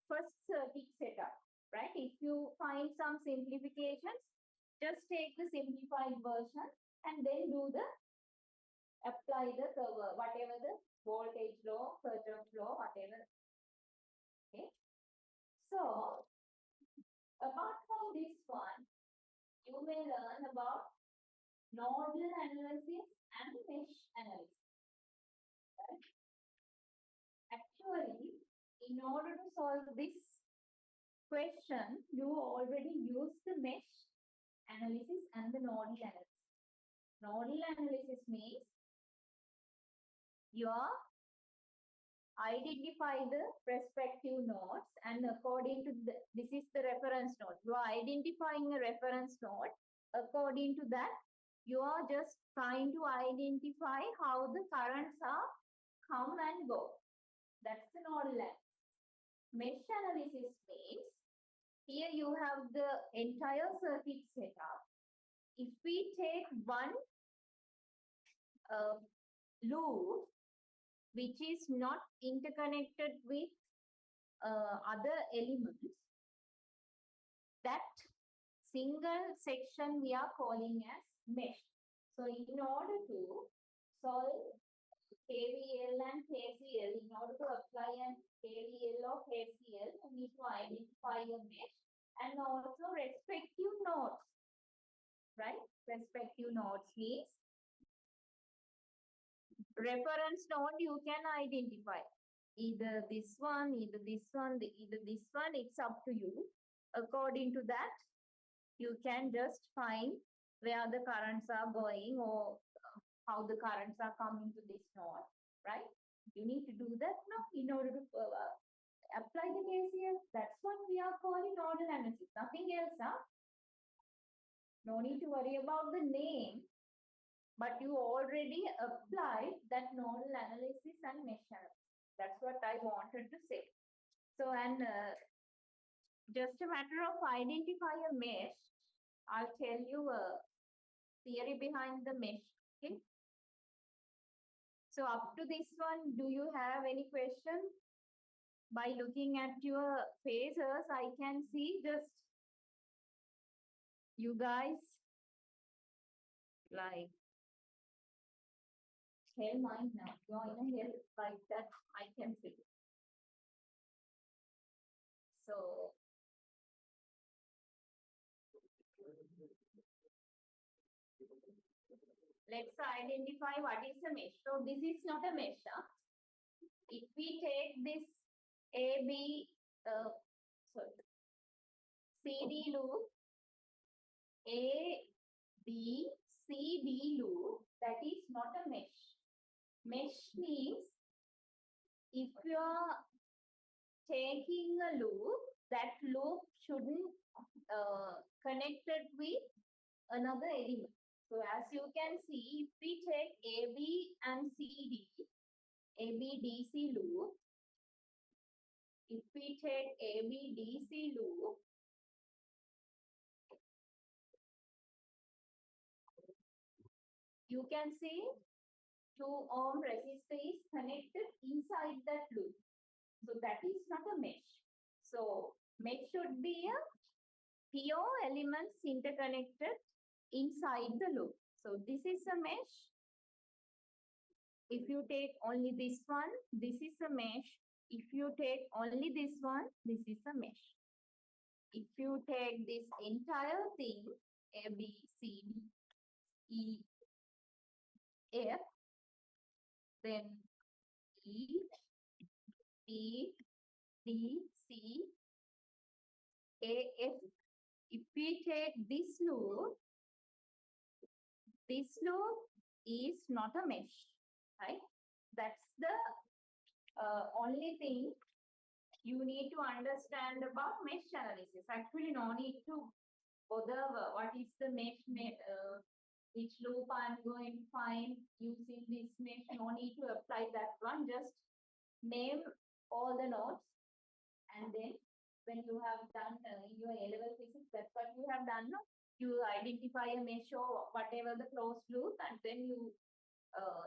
first circuit setup, right? If you find some simplifications, just take the simplified version and then apply the whatever the voltage law, Kirchhoff law, whatever. Okay. So apart from this one, you may learn about nodal analysis and mesh analysis. Right? Actually, in order to solve this question, you already used the mesh analysis and the nodal analysis. Nodal analysis means you are identify the respective nodes, and according to this is the reference node. You are identifying a reference node. According to that, you are just trying to identify how the currents are come and go. That's the nodal analysis. Mesh analysis means here you have the entire circuit setup. If we take one loop which is not interconnected with other elements, that single section we are calling as mesh. So in order to solve KVL and KCL, in order to apply an KVL or KCL, you need to identify a mesh and also respective nodes, right? Respective nodes means reference node you can identify. Either this one, either this one, either this one, it's up to you. According to that, you can just find where the currents are going or how the currents are coming to this node, right? You need to do that now in order to apply the KCL. That's what we are calling nodal analysis. Nothing else, huh? No need to worry about the name, but you already applied that nodal analysis and mesh analysis. That's what I wanted to say. So, and just a matter of identify a mesh, I'll tell you a theory behind the mesh. Okay. So up to this one, do you have any question? By looking at your faces, I can see just you guys like hell mind now. You're in a hell like that, I can see. So let's identify what is a mesh. So this is not a mesh. Huh? If we take this AB, CD loop, A, B, C, D loop, that is not a mesh. Mesh means if you are taking a loop, that loop shouldn't connected with another element. So as you can see, if we take AB and CD, AB-DC loop, if we take AB-DC loop, you can see 2 ohm resistor is connected inside that loop. So that is not a mesh. So mesh should be a pure elements interconnected inside the loop. So this is a mesh. If you take only this one, this is a mesh. If you take only this one, this is a mesh. If you take this entire thing, A, B, C, D, E, F, then E, B, D, C, A, F. If we take this loop is not a mesh, right? That's the only thing you need to understand about mesh analysis. Actually, no need to bother what is the mesh, which loop I'm going to find using this mesh. No need to apply that one. Just name all the nodes, and then when you have done your A-level physics, that's what you have done. No? You identify a mesh or whatever the closed loop, and then you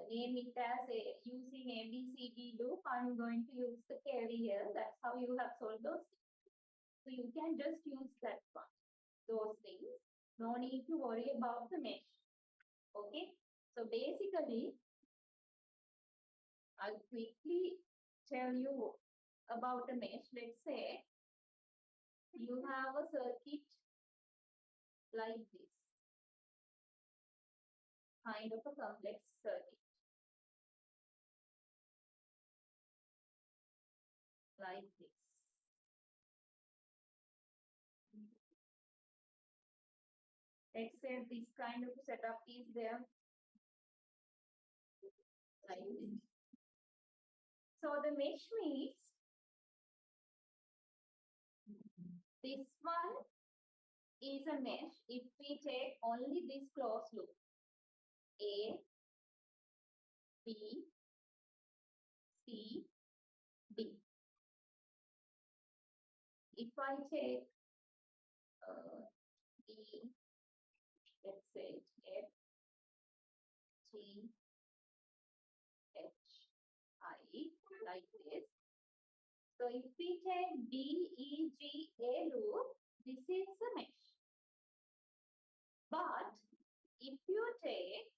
name it as using ABCD loop. I'm going to use the KVL. That's how you have solved those things. So you can just use that one, those things. No need to worry about the mesh. Okay. So basically, I'll quickly tell you about a mesh. Let's say you have a circuit like this, kind of a complex circuit like this. Let's say this kind of setup is there. like this. So the mesh means this one is a mesh if we take only this closed loop. A, B, C, D. If I take E, let's say F, G, H, I, like this. So if we take D, E, G, A loop, this is a mesh. But if you take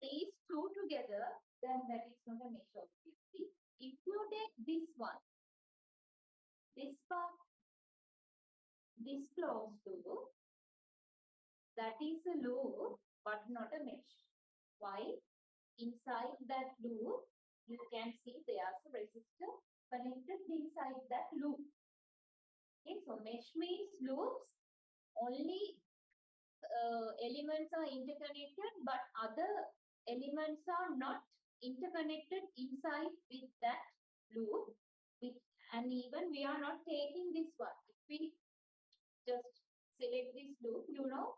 these two together, then that is not a mesh obviously. If you take this one, this part, this closed loop, that is a loop but not a mesh. Why? Inside that loop, you can see there's a resistor connected inside that loop. Okay, so mesh means loops, only elements are interconnected, but other elements are not interconnected inside with that loop. And even we are not taking this one. If we just select this loop, you know,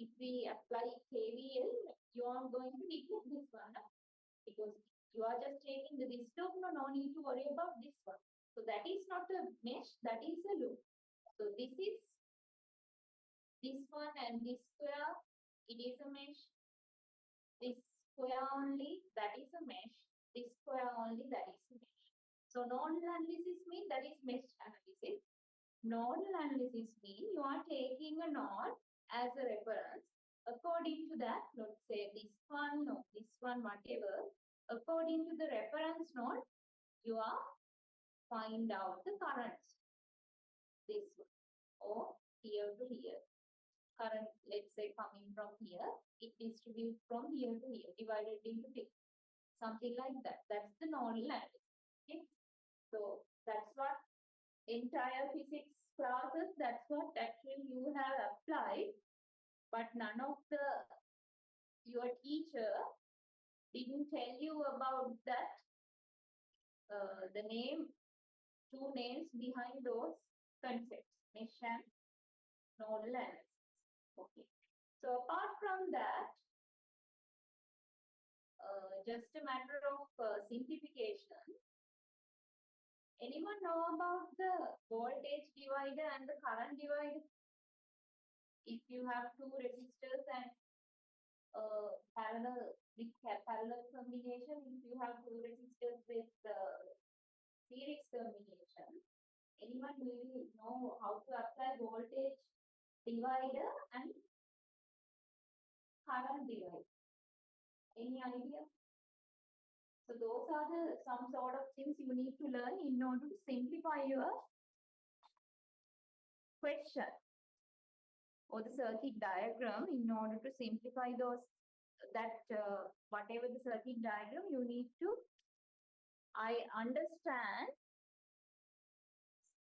if we apply KVL, you are going to neglect this one, no? Because you are just taking this loop, no need to worry about this one. So that is not a mesh, that is a loop. So this is this one and this square, it is a mesh. This square only, that is a mesh. This square only, that is a mesh. So nodal analysis means that is mesh analysis. Nodal analysis means you are taking a node as a reference. According to that, let's say this one, no, this one, whatever. According to the reference node, you are find out the currents. This one, or here to here. Current, let's say, coming from here, it distributes from here to here, divided into this. Something like that. That's the nodal analysis. Okay? So that's what entire physics classes, that's what actually you have applied, but none of your teacher didn't tell you about that, the name, two names behind those concepts, mesh and nodal analysis. Okay. So apart from that, just a matter of simplification. Anyone know about the voltage divider and the current divider? If you have two resistors and parallel with parallel combination, if you have two resistors with series combination, anyone will know how to apply voltage divider and current divider? Any idea? So those are the some sort of things you need to learn in order to simplify your question or the circuit diagram. In order to simplify those, whatever the circuit diagram, you need to understand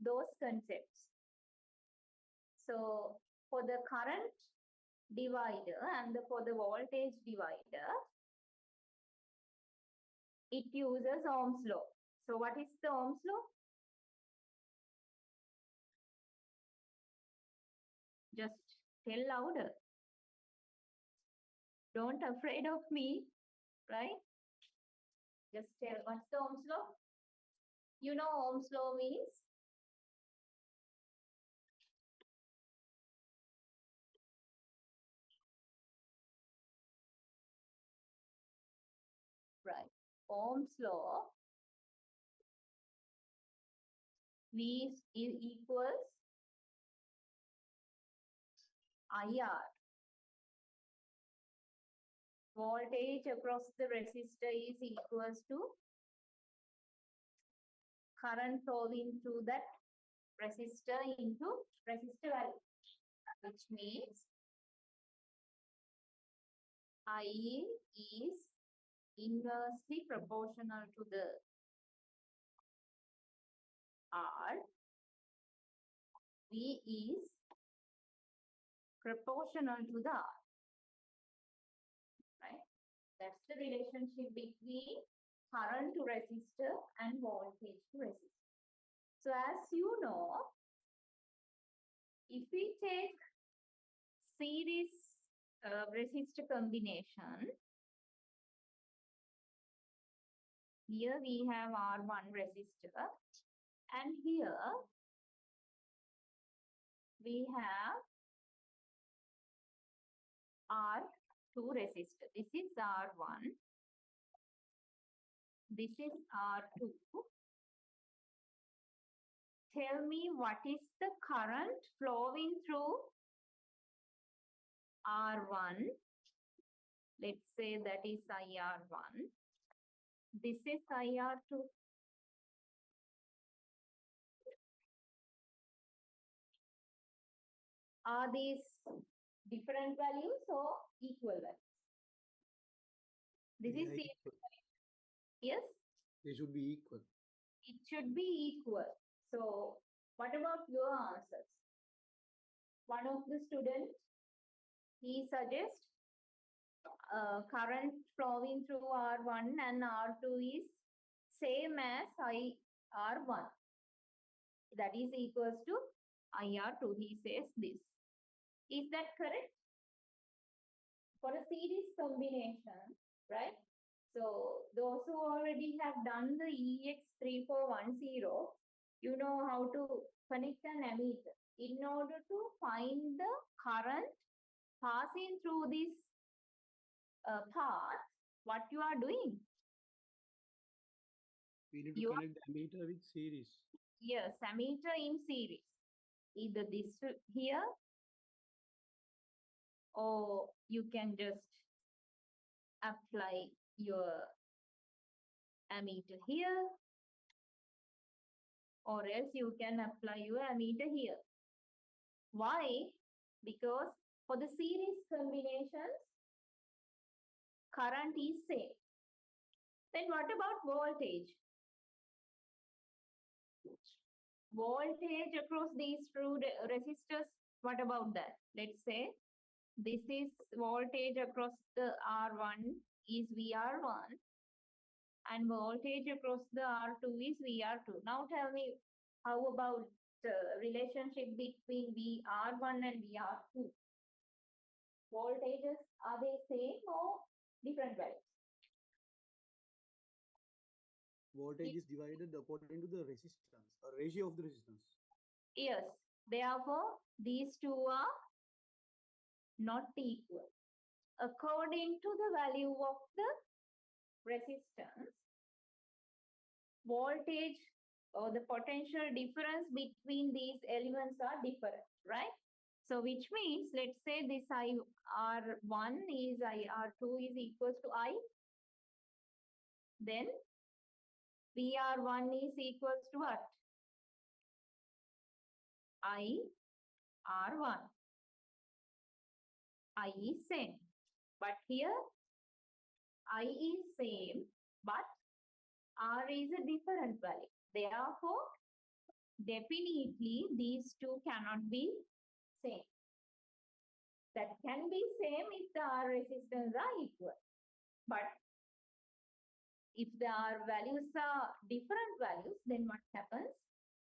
those concepts. So for the current divider and for the voltage divider, it uses Ohm's law. So what is the Ohm's law? Just tell louder. Don't afraid of me, right? Just tell, what's the Ohm's law? You know Ohm's law means? Right. Ohm's law, V is equals IR. Voltage across the resistor is equals to current flowing through that resistor into resistor value, which means I is inversely proportional to the R. V is proportional to the R. Right? the relationship between current to resistor and voltage to resistor. So as you know, if we take series resistor combination, here we have R1 resistor and here we have R2 resistor. This is R1. This is R2. Tell me what is the current flowing through R1. Let's say that is IR1. This is IR2. Are these different values or equal values? This is Equal. yes? They should be equal. It should be equal. So what about your answers? One of the students, he suggests current flowing through R1 and R2 is same as IR1. That is equals to IR2. He says this. Is that correct? For a series combination, right? So those who already have done the EX3410, you know how to connect an ammeter. In order to find the current passing through this path, what you are doing? We need to connect the ammeter with series. Yes, ammeter in series. Either this here or you can just apply your ammeter here or else you can apply your ammeter here. Why? Because for the series combinations, current is same. Then what about voltage? Voltage across these two resistors, what about that? Let's say this is voltage across the R1 is VR1 and voltage across the R2 is VR2. Now tell me, how about the relationship between VR1 and VR2? Voltages, are they same or different values? Voltage is divided according to the resistance, or ratio of the resistance. Yes, therefore these two are not equal. According to the value of the resistance, voltage or the potential difference between these elements are different, right? So which means, let's say this IR1 is IR2 is equals to I. Then VR1 is equals to what? IR1. I is same. But here I is same, but R is a different value. Therefore, definitely these two cannot be same. That can be same if the R resistance are equal. But if the R values are different values, then what happens?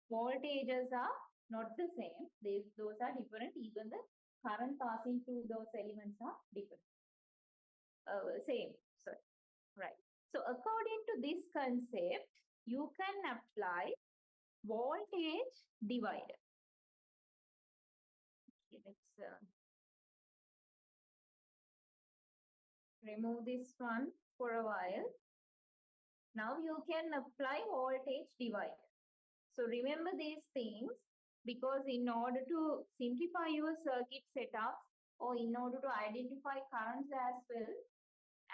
Voltages are not the same. Those are different. Even the current passing through those elements are different. Same. Sorry. Right. So according to this concept, you can apply voltage divider. Okay, let's remove this one for a while. Now you can apply voltage divider. So remember these things, because in order to simplify your circuit setup or in order to identify currents as well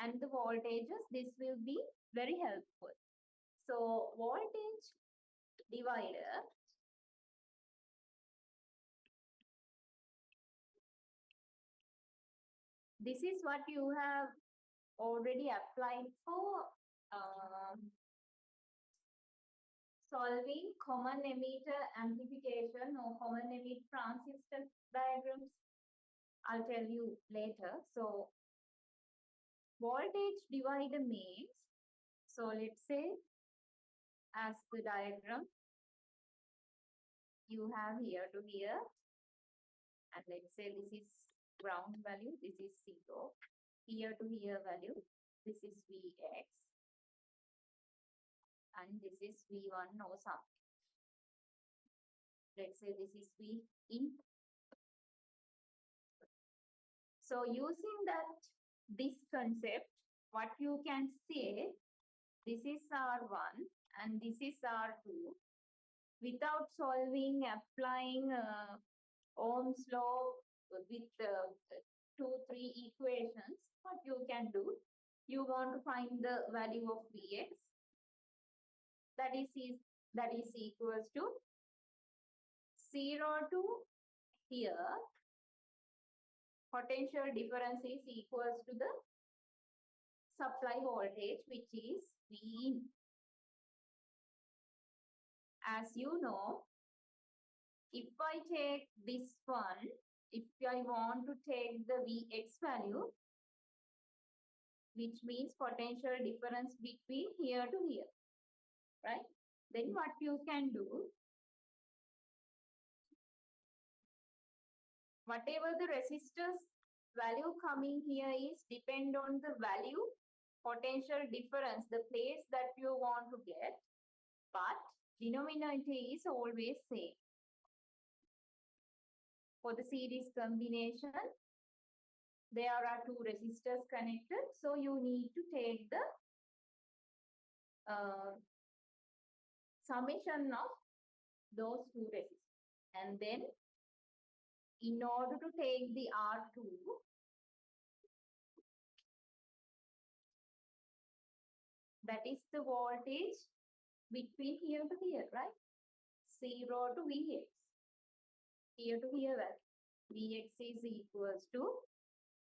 and the voltages, this will be very helpful. So voltage divider, this is what you have already applied for solving common emitter amplification or common emitter transistor diagrams. I'll tell you later. So voltage divider means, so let's say as the diagram you have here to here, and let's say this is ground value, this is 0, here to here value, this is Vx, and this is V1 or something. Let's say this is V in. So using this concept, what you can say, this is R1 and this is R2. Without solving, applying Ohm's law with 2-3 equations, what you can do, you want to find the value of Vx, that is equals to 0 to here, potential difference is equals to the supply voltage, which is V in. As you know, if I take this one, if I want to take the Vx value, which means potential difference between here to here, right? Then what you can do, whatever the resistors value coming here is depend on the value, potential difference, the place that you want to get, but denominator is always same. For the series combination, there are 2 resistors connected, so you need to take the summation of those 2 resistors. And then in order to take the R2, that is the voltage between here to here, right? 0 to Vx. Here to here, Vx is equals to,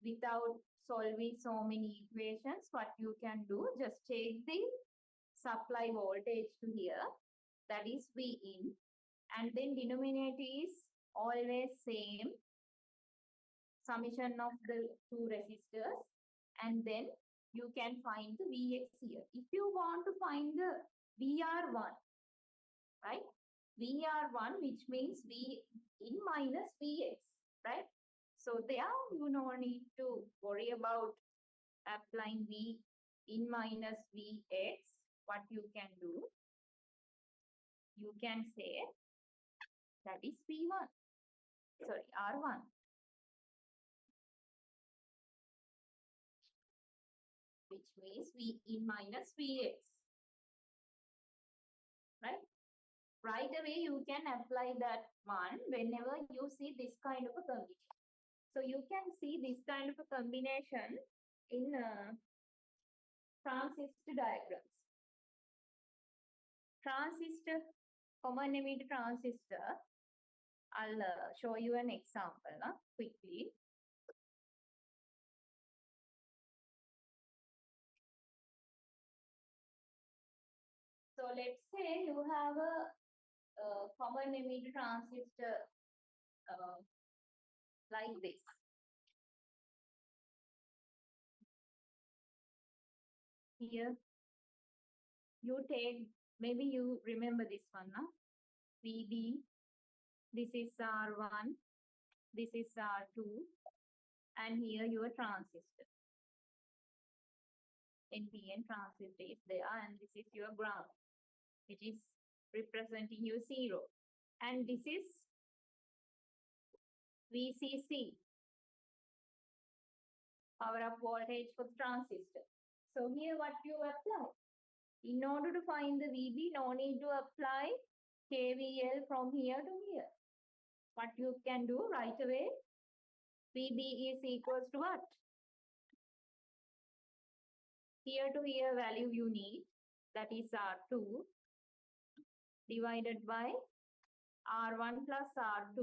without solving so many equations, what you can do, just take the supply voltage to here, that is V in, and then denominator is always same, summation of the 2 resistors, and then you can find the Vx here. If you want to find the VR1, right? VR1, which means V in minus Vx, right? So there you no need to worry about applying V in minus Vx. What you can do, you can say that is V1, sorry, R1. Which means V in minus Vx, right? Right away you can apply that one whenever you see this kind of a combination. So you can see this kind of a combination in transistor diagrams. Transistor, common emitter transistor, I'll show you an example quickly. So let's say you have a common emitter transistor like this. Here you take, maybe you remember this one, VB, this is R1, this is R2, and here your transistor. NPN transistor is there, and this is your ground, which is representing your 0. And this is VCC, power up voltage for the transistor. So here what you apply? In order to find the VB, no need to apply KVL from here to here. What you can do right away, VB is equals to what? Here to here value you need, that is R2 divided by R1 plus R2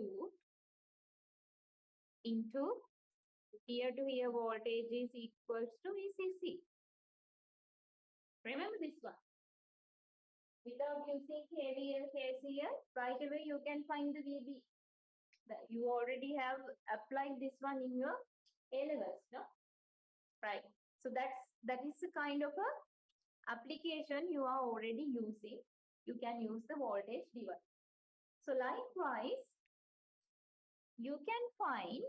into here to here voltage is equals to VCC. Remember this one. Without using KVL, KCL, right away you can find the VB. You already have applied this one in your A levels, no? Right. So that is a kind of a application you are already using. You can use the voltage divider. So likewise, you can find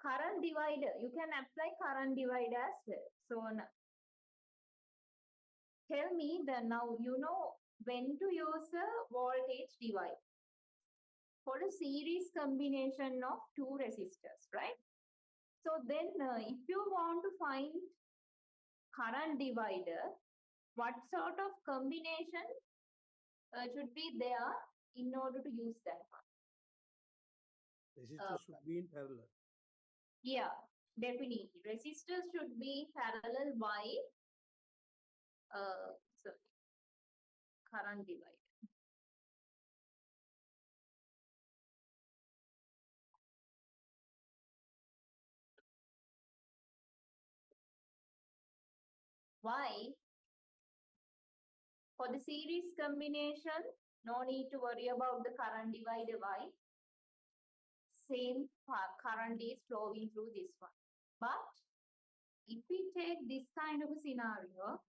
current divider. You can apply current divider as well. So tell me that now you know when to use a voltage divider for a series combination of two resistors, right? So then if you want to find current divider, what sort of combination should be there in order to use that one? Resistors should be in parallel. Yeah, definitely. Resistors should be parallel while sorry, current divider. Why? For the series combination, no need to worry about the current divider. Why? Same current is flowing through this one. But if we take this kind of a scenario,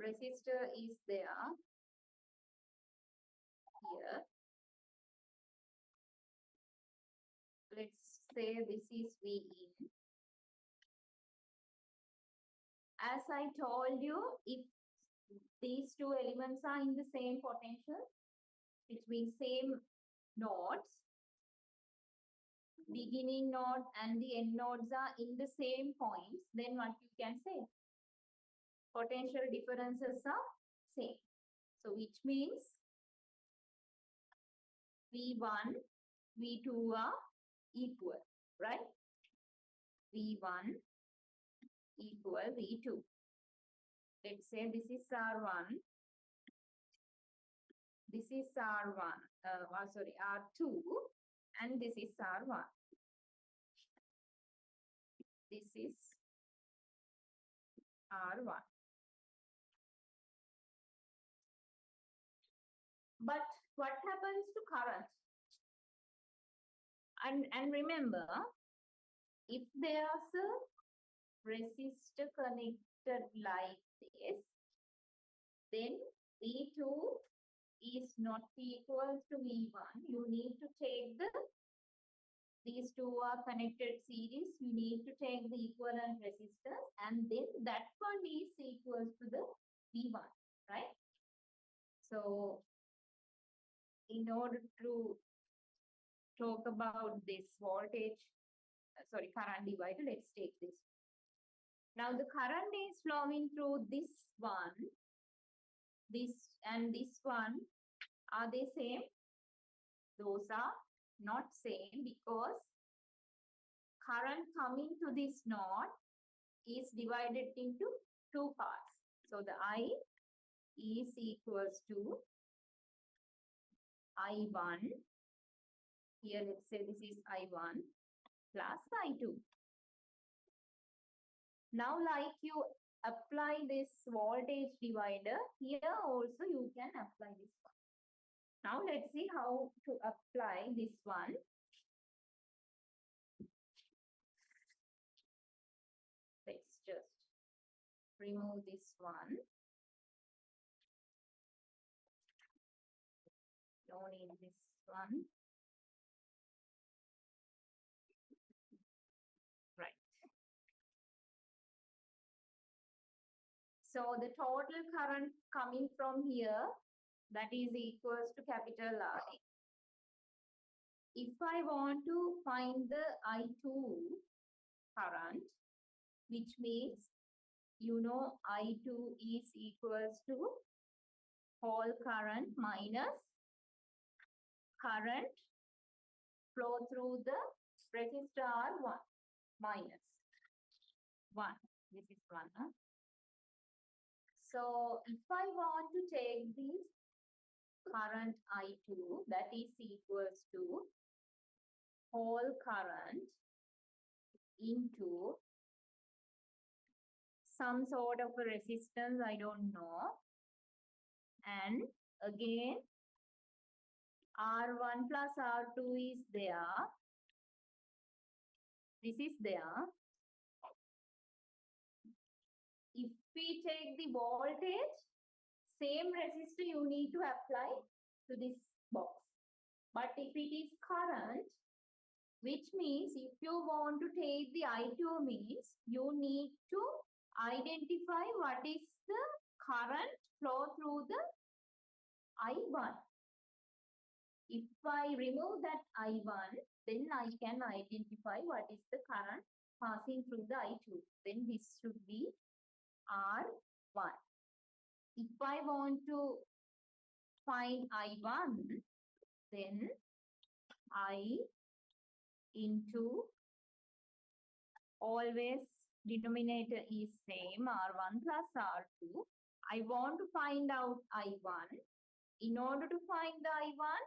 resistor is there here. Let's say this is V in. As I told you, if these two elements are in the same potential, which means same nodes, beginning node and the end nodes are in the same points, then what you can say? Potential differences are same. So which means V1, V2 are equal, right? V1 equal V2. Let's say this is R1, this is R1, sorry, R2, and this is R1. This is R1. But what happens to current? And remember, if there's a resistor connected like this, then V2 is not equal to V1. You need to take these two are connected series. You need to take the equivalent resistors, and then that one is equal to the V1, right? So in order to talk about this voltage, current divider, let's take this. Now the current is flowing through this one, this and this one. Are they same? Those are not same because current coming to this node is divided into two parts. So the I is equals to I1. Here let's say this is I1 plus I2. Now like you apply this voltage divider, here also you can apply this one. Now let's see how to apply this one. Let's just remove this one. Don't need this one. Right. So the total current coming from here, that is equals to capital I. If I want to find the I2 current, which means you know I2 is equals to whole current minus current flow through the resistor R1 minus 1. This is 1. Huh? So if I want to take this current I2, that is equals to whole current into some sort of a resistance, I don't know. And again, R1 plus R2 is there. This is there. If we take the voltage, same resistor you need to apply to this box. But if it is current, which means if you want to take the I2 means you need to identify what is the current flow through the I1. If I remove that I1, then I can identify what is the current passing through the I2. Then this should be R1. If I want to find I1, then I into always denominator is same R1 plus R2. I want to find out I1. In order to find the I1,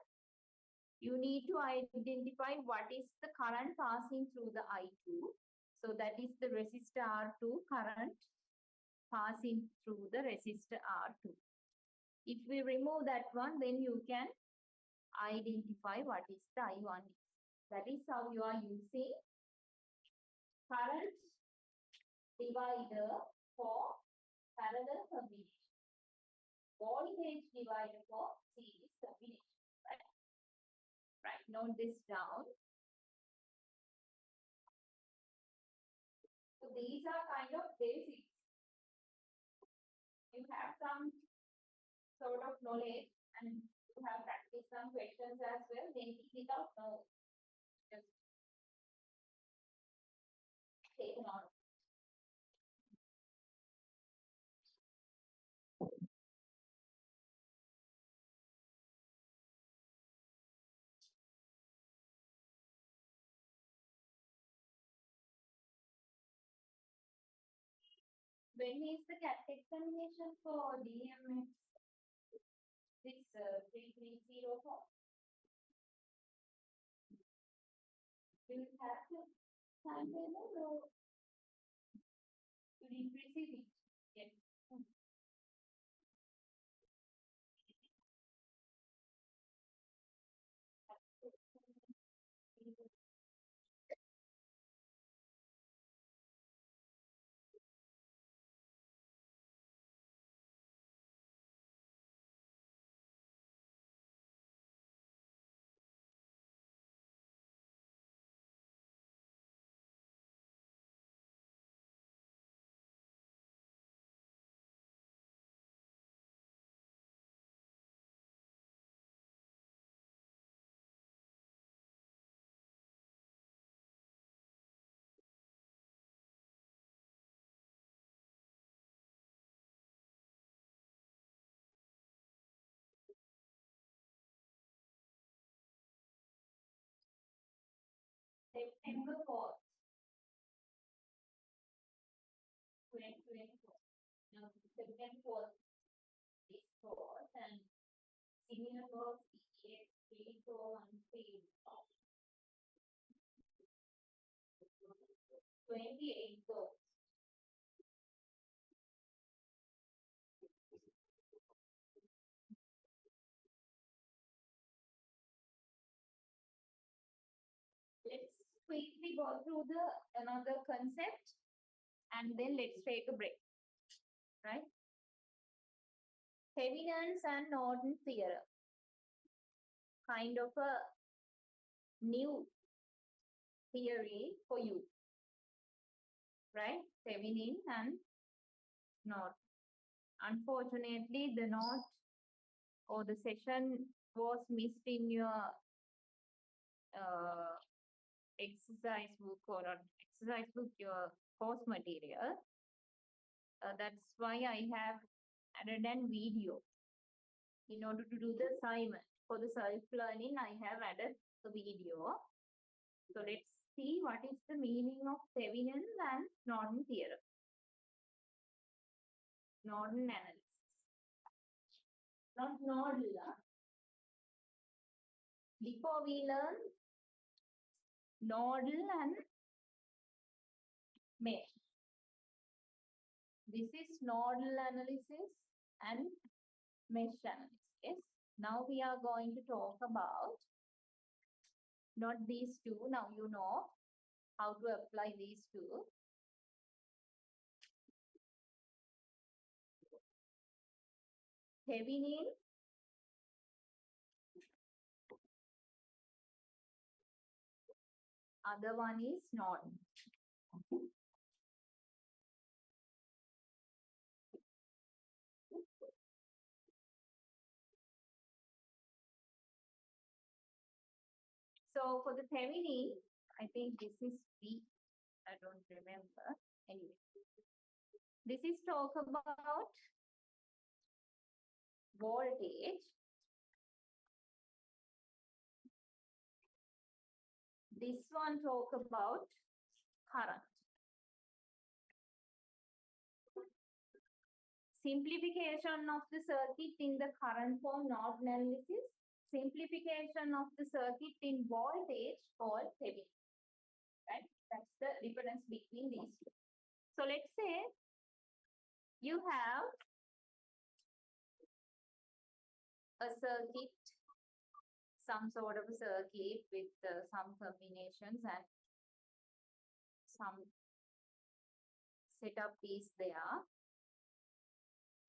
you need to identify what is the current passing through the I2. So that is the resistor R2 current passing through the resistor R2. If we remove that one, then you can identify what is the I1. That is how you are using current divider for parallel combination. Voltage divider for series combination. Right, note this down. So these are kind of basics. You have some sort of knowledge and you have practiced some questions as well, maybe without knowledge. Just take note. When is the cat examination for DMX3304? Do you have the timetable or you didn't receive it yet? September 4th, 2024. Now, September 4th is 4th and senior was EX3413. 28th of let's quickly go through the another concept and then let's take a break. Right? Thevenin's and Norton theorem. Kind of a new theory for you. Right? Thevenin and Norton. Unfortunately, the note or the session was missed in your exercise book or not exercise book, your course material. That's why I have added a video. In order to do the assignment for the self-learning, I have added a video. So let's see what is the meaning of Thevenin and Norton theorem. Norton analysis. Not nodal. Before we learn nodal and mesh. This is nodal analysis and mesh analysis. Now we are going to talk about not these two. Now you know how to apply these two. Thevenin, other one is Norton. So for the Thevenin, I think this is B. I don't remember. Anyway, this is talk about voltage. This one talk about current. Simplification of the circuit in the current form, node analysis. Simplification of the circuit in voltage for Thevenin. Right? That's the difference between these two. So let's say you have a circuit, some sort of a circuit with some combinations and some setup is there,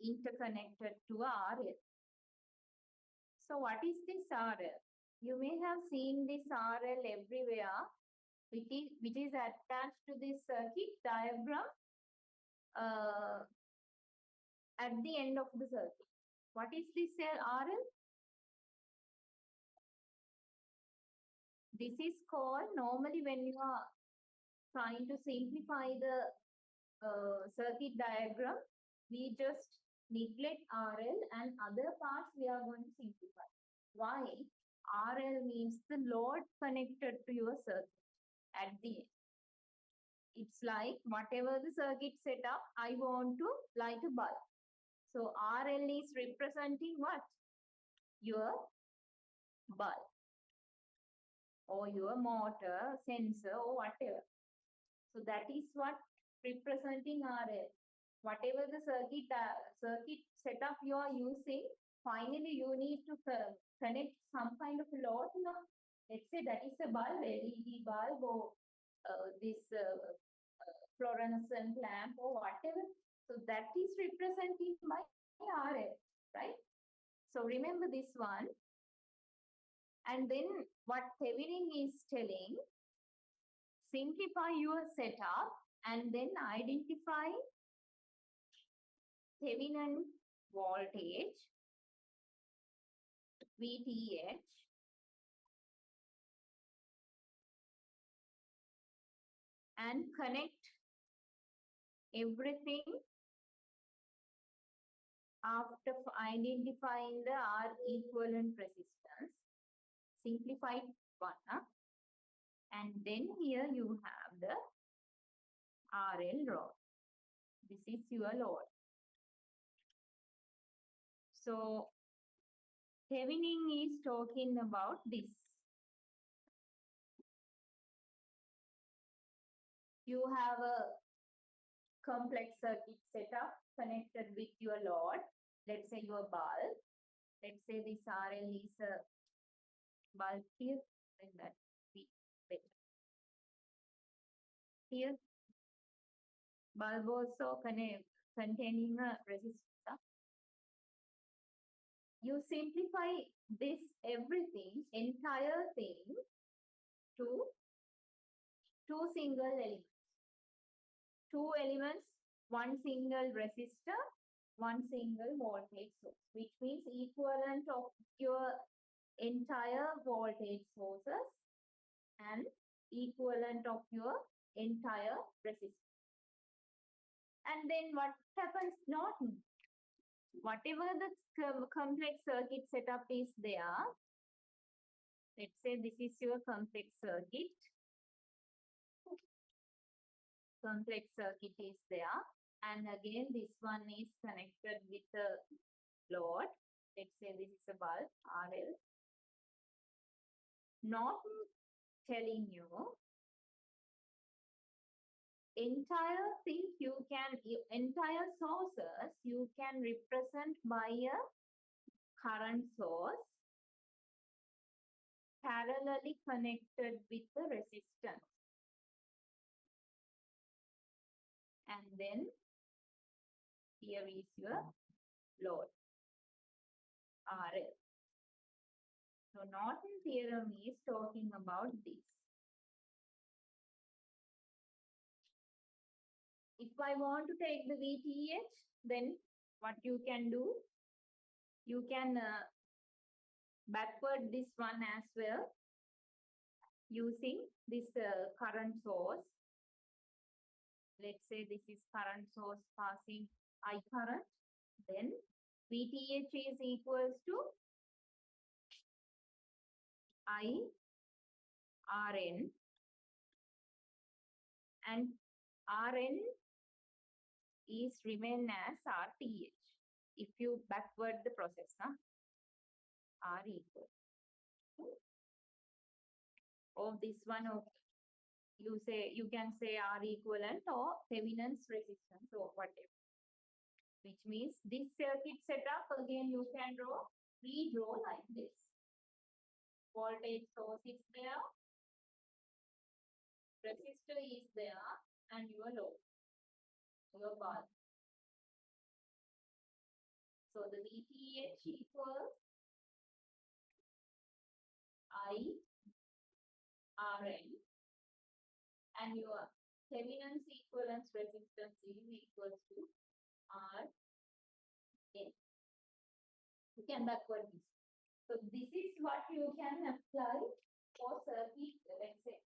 interconnected to RL. So what is this RL? You may have seen this RL everywhere, which is attached to this circuit diagram at the end of the circuit. What is this RL? This is called, normally when you are trying to simplify the circuit diagram, we just neglect RL and other parts we are going to simplify. Why? RL means the load connected to your circuit at the end. It's like whatever the circuit setup, I want to light a bulb. So RL is representing what? Your bulb or your motor, sensor or whatever. So that is what representing RL. Whatever the circuit setup you are using, finally you need to connect some kind of load. Let's say that is a bulb, LED bulb or this fluorescent lamp or whatever. So that is representing by RL, right? So remember this one. And then what Thevenin is telling, simplify your setup and then identify Thevenin voltage, VTH, and connect everything after identifying the R equivalent resistance. Simplified one. And then here you have the RL load. This is your load. So Thevenin is talking about this. You have a complex circuit setup connected with your load. Let's say your bulb. Let's say this RL is a bulb here, and that be better. Here, bulb also containing a resistor. You simplify this everything, entire thing, to two single elements. Two elements, one single resistor, one single voltage source, which means equivalent of your entire voltage sources and equivalent of your entire resistance. And then what happens? Norton. Whatever the complex circuit setup is there, let's say this is your complex circuit. Complex circuit is there. And again, this one is connected with the load. Let's say this is a bulb, RL. Norton telling you entire thing entire sources you can represent by a current source parallelly connected with the resistance. And then here is your load, RL. So Norton theorem is talking about this. If I want to take the VTH, then what you can do, you can backward this one as well using this current source. Let's say this is current source passing I current. Then VTH is equals to I RN, and RN is remain as RTH. If you backward the process, R equal. Or this one, or you can say R equivalent or Thevenin's resistance or whatever. Which means this circuit setup again you can redraw like this. Voltage source is there, resistor is there, and your load, your bulb. So the VTH equals I RN, and your Thevenin's equivalence resistance is equals to R N. You can backward this. So this is what you can apply for circuit. Let's say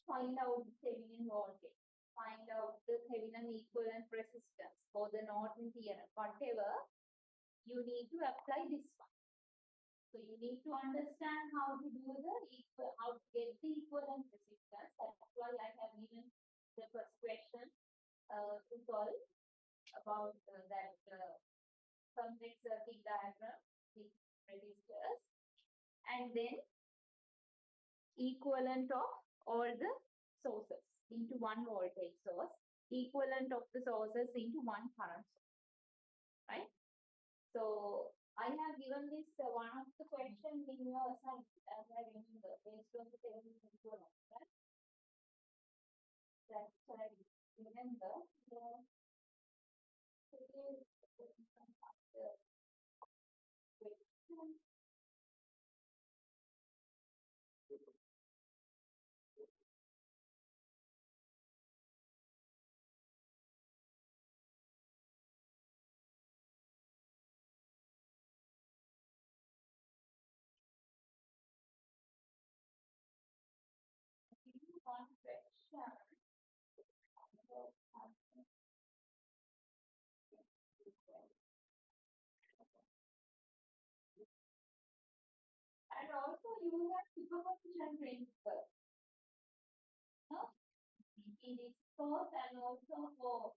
find out the Thevenin voltage, find out the Thevenin equivalent resistance for the Norton theorem. Whatever, you need to apply this one. So you need to understand how to do how to get the equivalent resistance. That's why I have given the first question to solve about that complex circuit diagram with resistors, and then equivalent of all the sources into one voltage source, equivalent of the sources into one current source, right? So I have given this one of the questions in your assignment, as I remember, based on the Thevenin equivalent, right? That's what I remember. One question. And also you have superposition principle. No? In this source and also for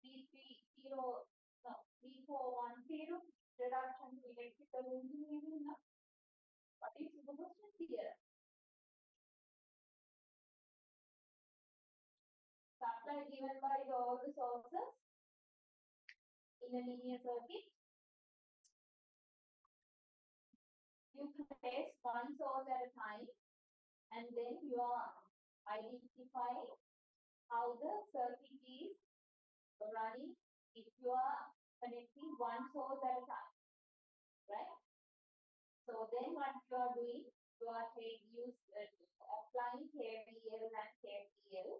3410 reduction to electrical engineering. No? What is superposition theorem? Supply given by all the sources in a linear circuit. You place one source at a time, and then you are identifying how the circuit is running if you are connecting one source at a time, right? So then what you are doing, you are applying KVL and KVL,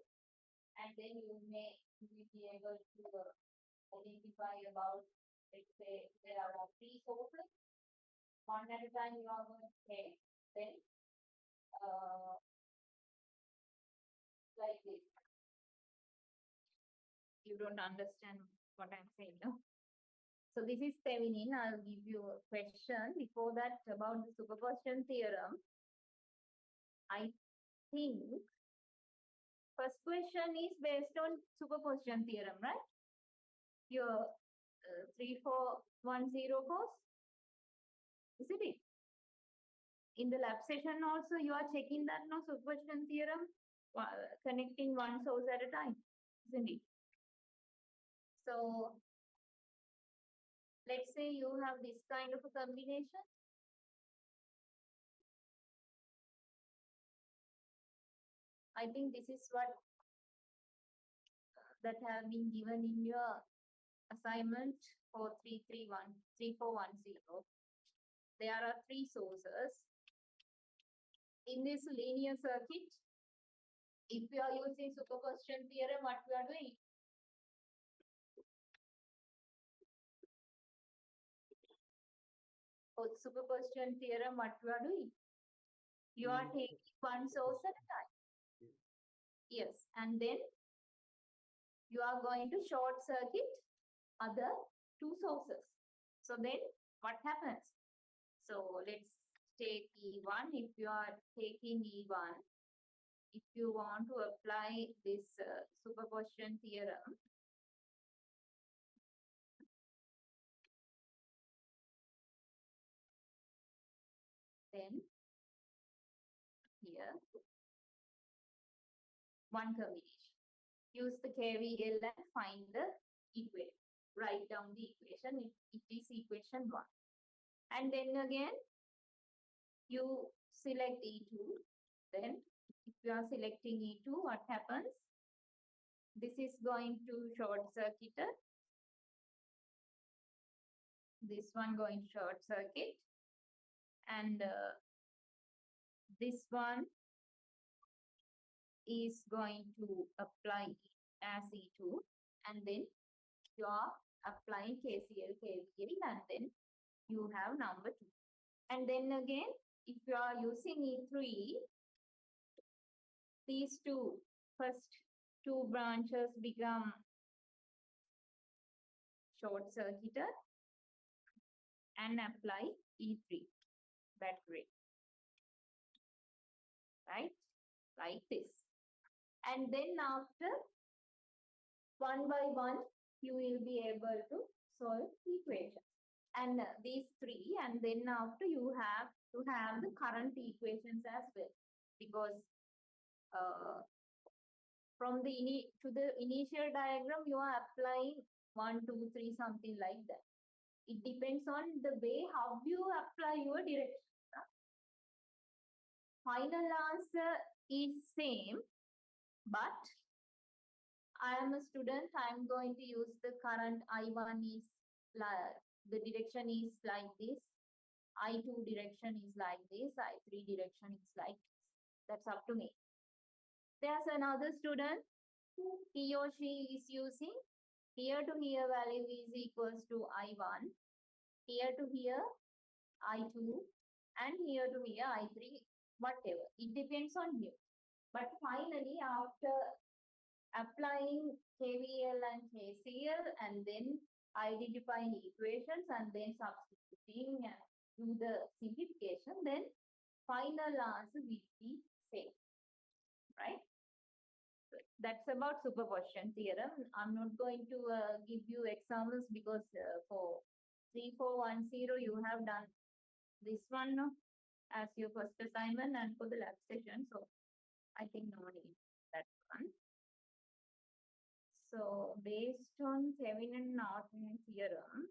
and then you may be able to identify about, let's say, there are three sources. One at a time you are going to take, then like this. You don't understand what I'm saying, no? So this is Thevenin. I'll give you a question before that about the superposition theorem. I think first question is based on superposition theorem, right? Your 3410 course, isn't it? In the lab session also you are checking that no superposition theorem, connecting one source at a time, isn't it? So Let's say you have this kind of a combination. I think this is what that have been given in your assignment for 3410. There are three sources. In this linear circuit, if you are using superposition theorem, what we are doing? For superposition theorem, what you are doing? You are taking one source at a time. Yes, and then you are going to short circuit other two sources. So then what happens? So let's take E1. If you are taking E1, if you want to apply this superposition theorem, then here one combination. Use the KVL and find the equation. Write down the equation. It is equation 1. And then again, you select E2. Then if you are selecting E2, what happens? This is going to short circuit. This one going to short circuit. And this one is going to apply as E2. And then you are applying KCL, KVL, and then you have number 2. And then again, if you are using E3, these first two branches become short circuited and apply E3, battery, right? Like this. And then after, one by one, you will be able to solve equation. And these three, and then after you have to have the current equations as well, because from the to the initial diagram you are applying 1, 2, 3, something like that. It depends on the way how you apply your direction. Final answer is same, but I am a student. I am going to use the current I1 is the direction is like this. I2 direction is like this. I3 direction is like this. That's up to me. There's another student. He or she is using here to here value is equals to I1. Here to here I2. And here to here I3. Whatever. It depends on you. But finally, after applying KVL and KCL and then identifying equations and then substituting and do the simplification, then final answer will be same, right? So that's about superposition theorem. I'm not going to give you examples because for 3410 you have done this one as your first assignment and for the lab session, so I think no need that one. So based on Thevenin and Norton theorem,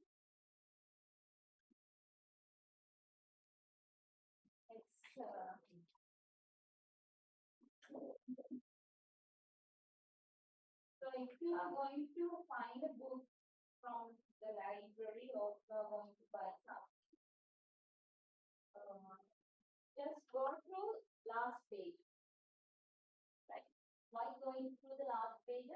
so if you are going to find a book from the library or you are going to buy something, just go through last page, right? Why going through the last page?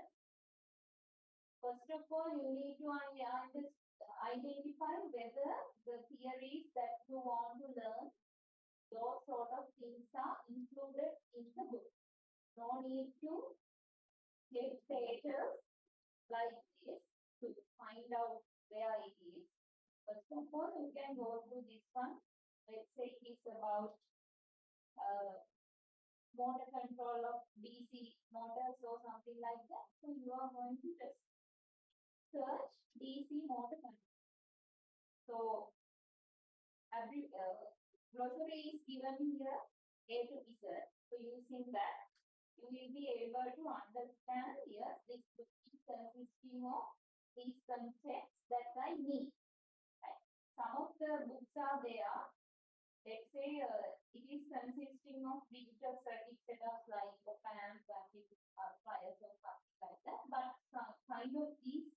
First of all, you need to identify whether the theories that you want to learn, those sort of things are included in the book. No need to get pages like this to find out where it is. First of all, you can go through this one. Let's say it's about motor control of DC motors or something like that. So you are going to just search DC motor control. So every glossary is given here, A to Z. So using that, you will be able to understand, yes, this book is consisting of these concepts that I need. some of the books are there. Let's say it is consisting of digital circuit setups like op-amps, amplifiers, or something like that. But some kind of these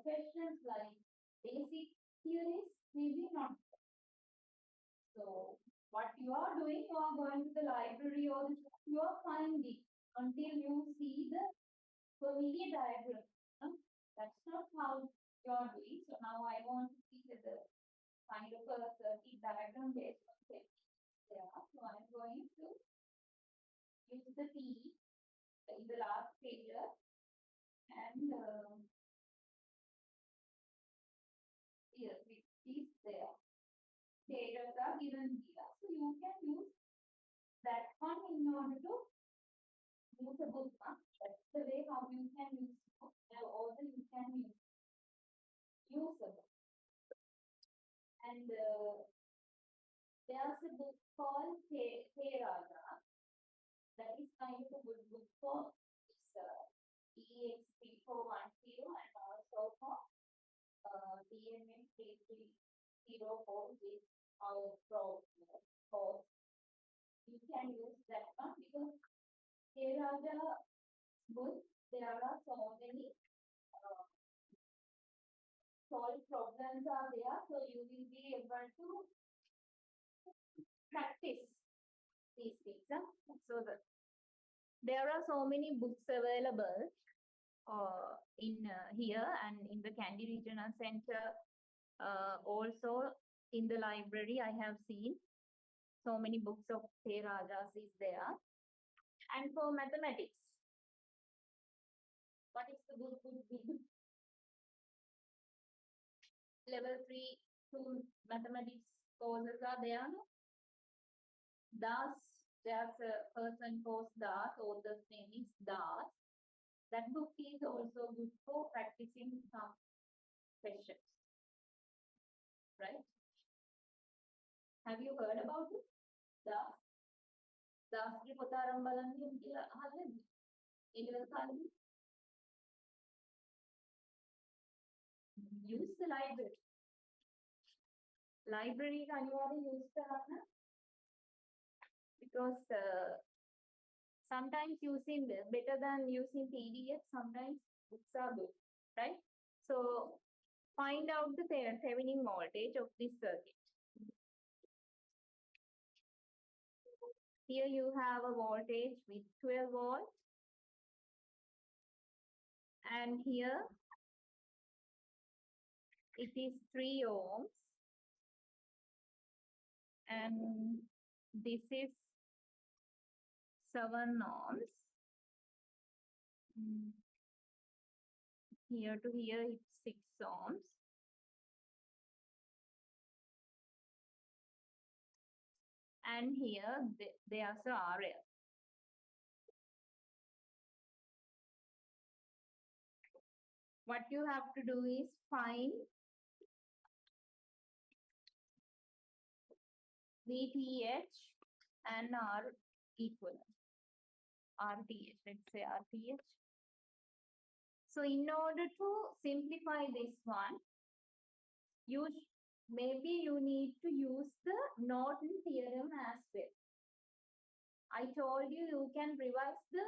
questions like basic theories, maybe not. So what you are doing, you are going to the library or you are finding until you see the familiar diagram. That's not how you are doing. So now I want to see the kind of a circuit diagram based on this. Yeah. So I'm going to use the T in the last figure and here it is there. Figures are given here. So you can use that one in order to use a bookmark. That's the way how you can use book. And also you can use a book. And there's a book called Raja. That is kind of a good book for DMX3304 and also for DMX3304, which is our course. You can use that one because Raja book, there are so many solved problems are there, so you will be able to practice these things. So there are so many books available in here and in the Kandy Regional Center. Also in the library, I have seen so many books of Rajas is there. And for mathematics, what is the book would be? Level 3 to mathematics courses are there. No? Das, there's a person called Das, author's name is Das. That book is also good for practicing some questions. Right? Have you heard about it? Das? Dasගේ පොත ආරම්භ බලන්න කියලා අහලා ඉතින් use the library. Library අනිවාර්යෙන් use කරන්න because sometimes using better than using PDF, sometimes books are good, right? So find out the Thevenin voltage of this circuit. Here you have a voltage with 12 volts and here it is 3 ohms and this is 7 ohms. Here to here it's 6 ohms. And here there's a RL. What you have to do is find VTH and R equivalent. RTH, let's say RTH. So in order to simplify this one, maybe you need to use the Norton theorem as well. I told you you can revise the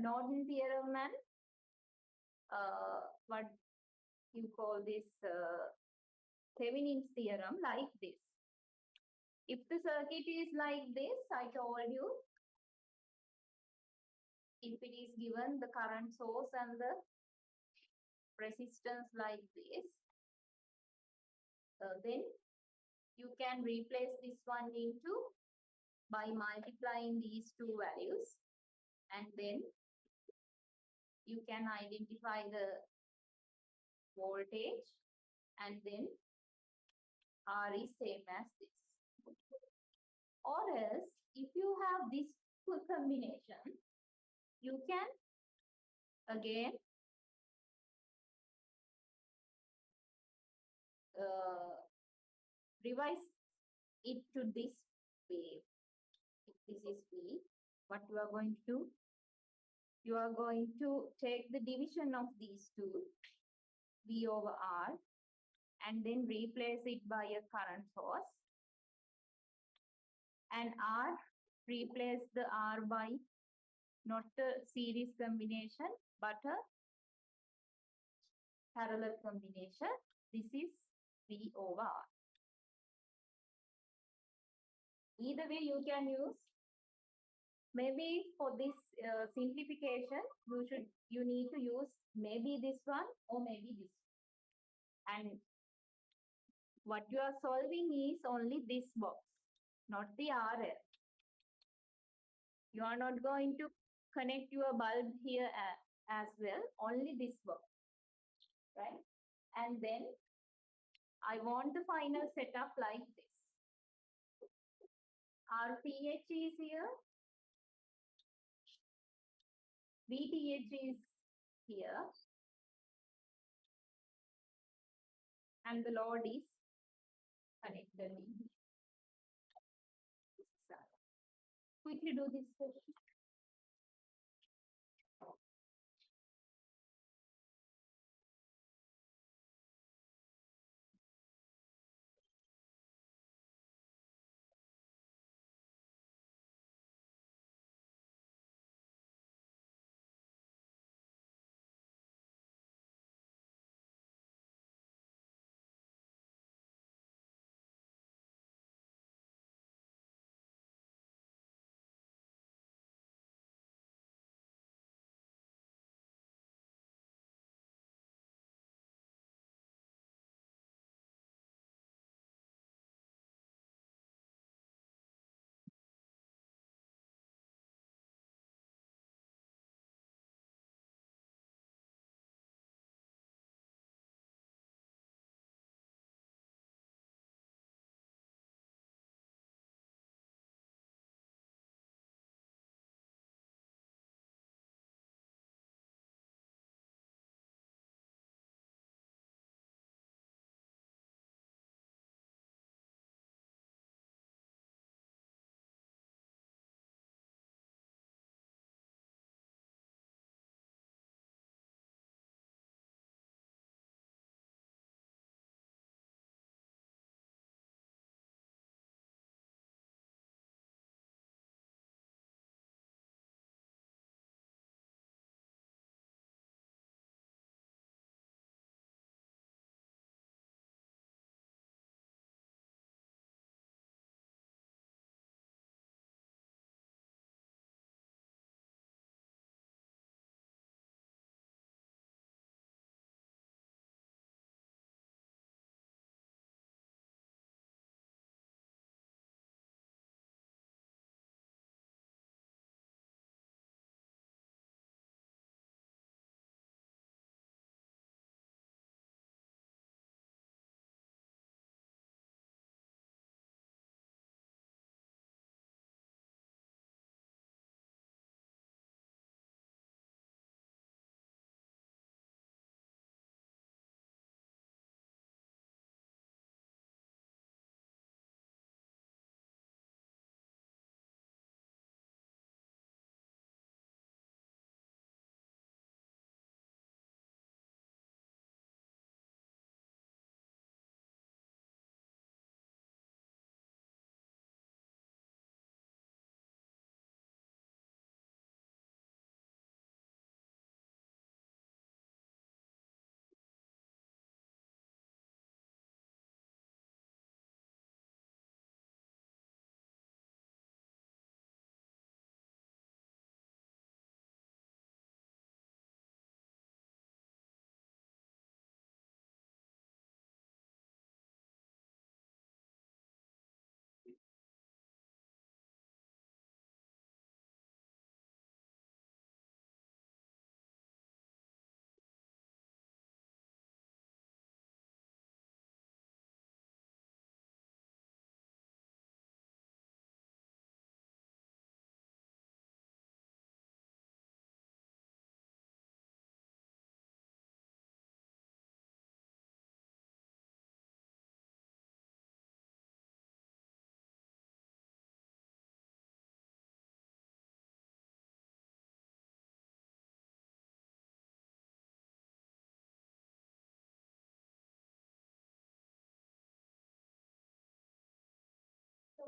Norton theorem and what you call this Thevenin's theorem like this. If the circuit is like this, I told you, if it is given the current source and the resistance like this, then you can replace this one into by multiplying these two values, and then you can identify the voltage, and then R is same as this. Or else, if you have this full combination, you can again revise it to this way. If this is V, what you are going to do? You are going to take the division of these two, V over R, and then replace it by a current source, and R, replace the R by not a series combination but a parallel combination. This is V over R. Either way you can use. Maybe for this simplification, you need to use maybe this one or maybe this one. And what you are solving is only this box, not the RL. You are not going to connect your bulb here as well, only this box, right? And then I want the final setup like this. RTH is here, VTH is here, and the load is connected in here. Quickly do this question.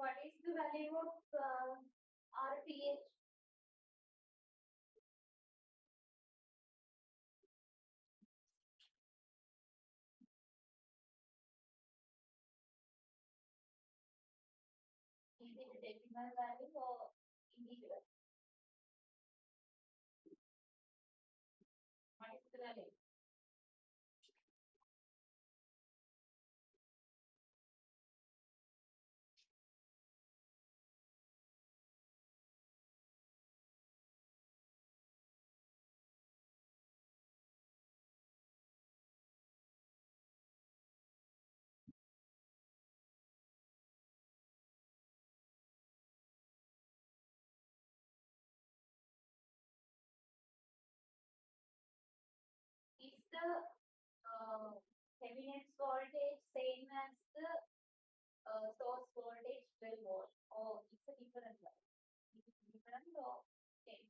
what is the value of RPH? Is it a decimal value or integer? What is the value? Is the cabinet's voltage same as the source voltage 12 volt, or it's a different one? Is it different or same?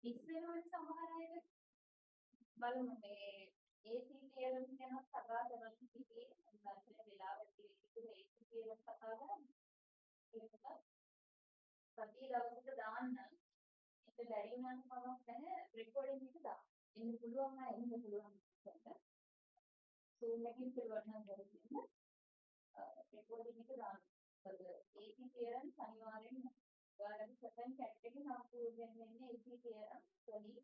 ඉස්සෙල්වල සමහර අය බලමු මේ AC තේරුම් ගැන කතා කරලා ඉතින් නැත්නම් වෙලාවට ඉතින් AC තේරුම් කතා කරන්නේ ඒක සතිය දවසක දාන්න ඒක බැරි වුණාම කමක් නැහැ රෙකෝඩින් එක දාන්න. එන්න පුළුවන් අය එන්න පුළුවන් කොට. Zoom එකකින් පුළුවන් නම් කරගන්න. රෙකෝඩින් එක දාන්න. ඒක AC තේරුම් අනිවාර්යෙන් ඔයාලගේ සෙකන්ඩ් චැට් එකේ සම්පූර්ණයෙන් වෙන්නේ AC තේරුම් වලින්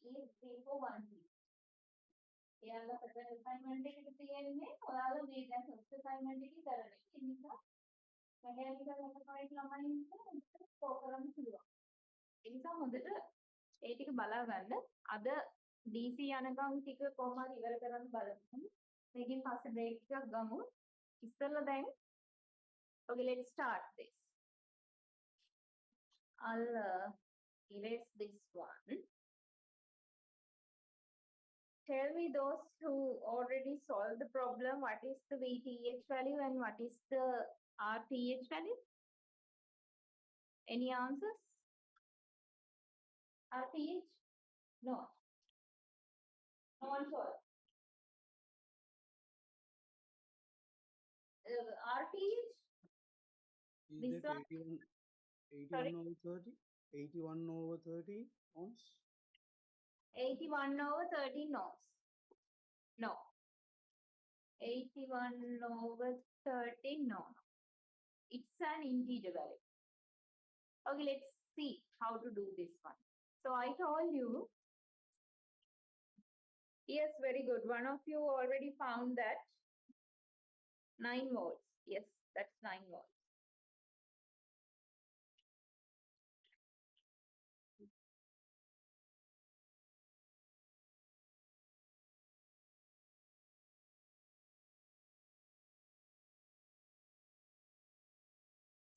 DMX3304. එයාලා සෙකන්ඩ් අසයින්මන්ට් එකක තියෙන්නේ ඔයාලා මේ දැන් ෆස්ට් අසයින්මන්ට් එකේ කරන්නේ. ඒ නිසා මැකැනිකල් මෙකැනොයිඩ් ළමයින්ට ස්කෝර් කරන්න පුළුවන්. ඒ නිසා හොඳට ඒ ටික බලා ගන්න. අද DC යනකම් ටික කොහොම හරි ඉවර කරන්න බලමු. මේකෙන් පස්සේ බ්‍රේක් එකක් ගමු. ඉස්සෙල්ලා දැන් okay, let's start this. I'll erase this one. Tell me those who already solved the problem, what is the VTH value and what is the RTH value? Any answers? RTH? No. No one solved. RTH? Is This that one? 81 over 30? 81 over 30 ohms? 81 over 30 no's. No. 81 over 30 no. It's an integer value. Okay, let's see how to do this one. So I told you. Yes, very good. One of you already found that 9 volts. Yes, that's 9 volts.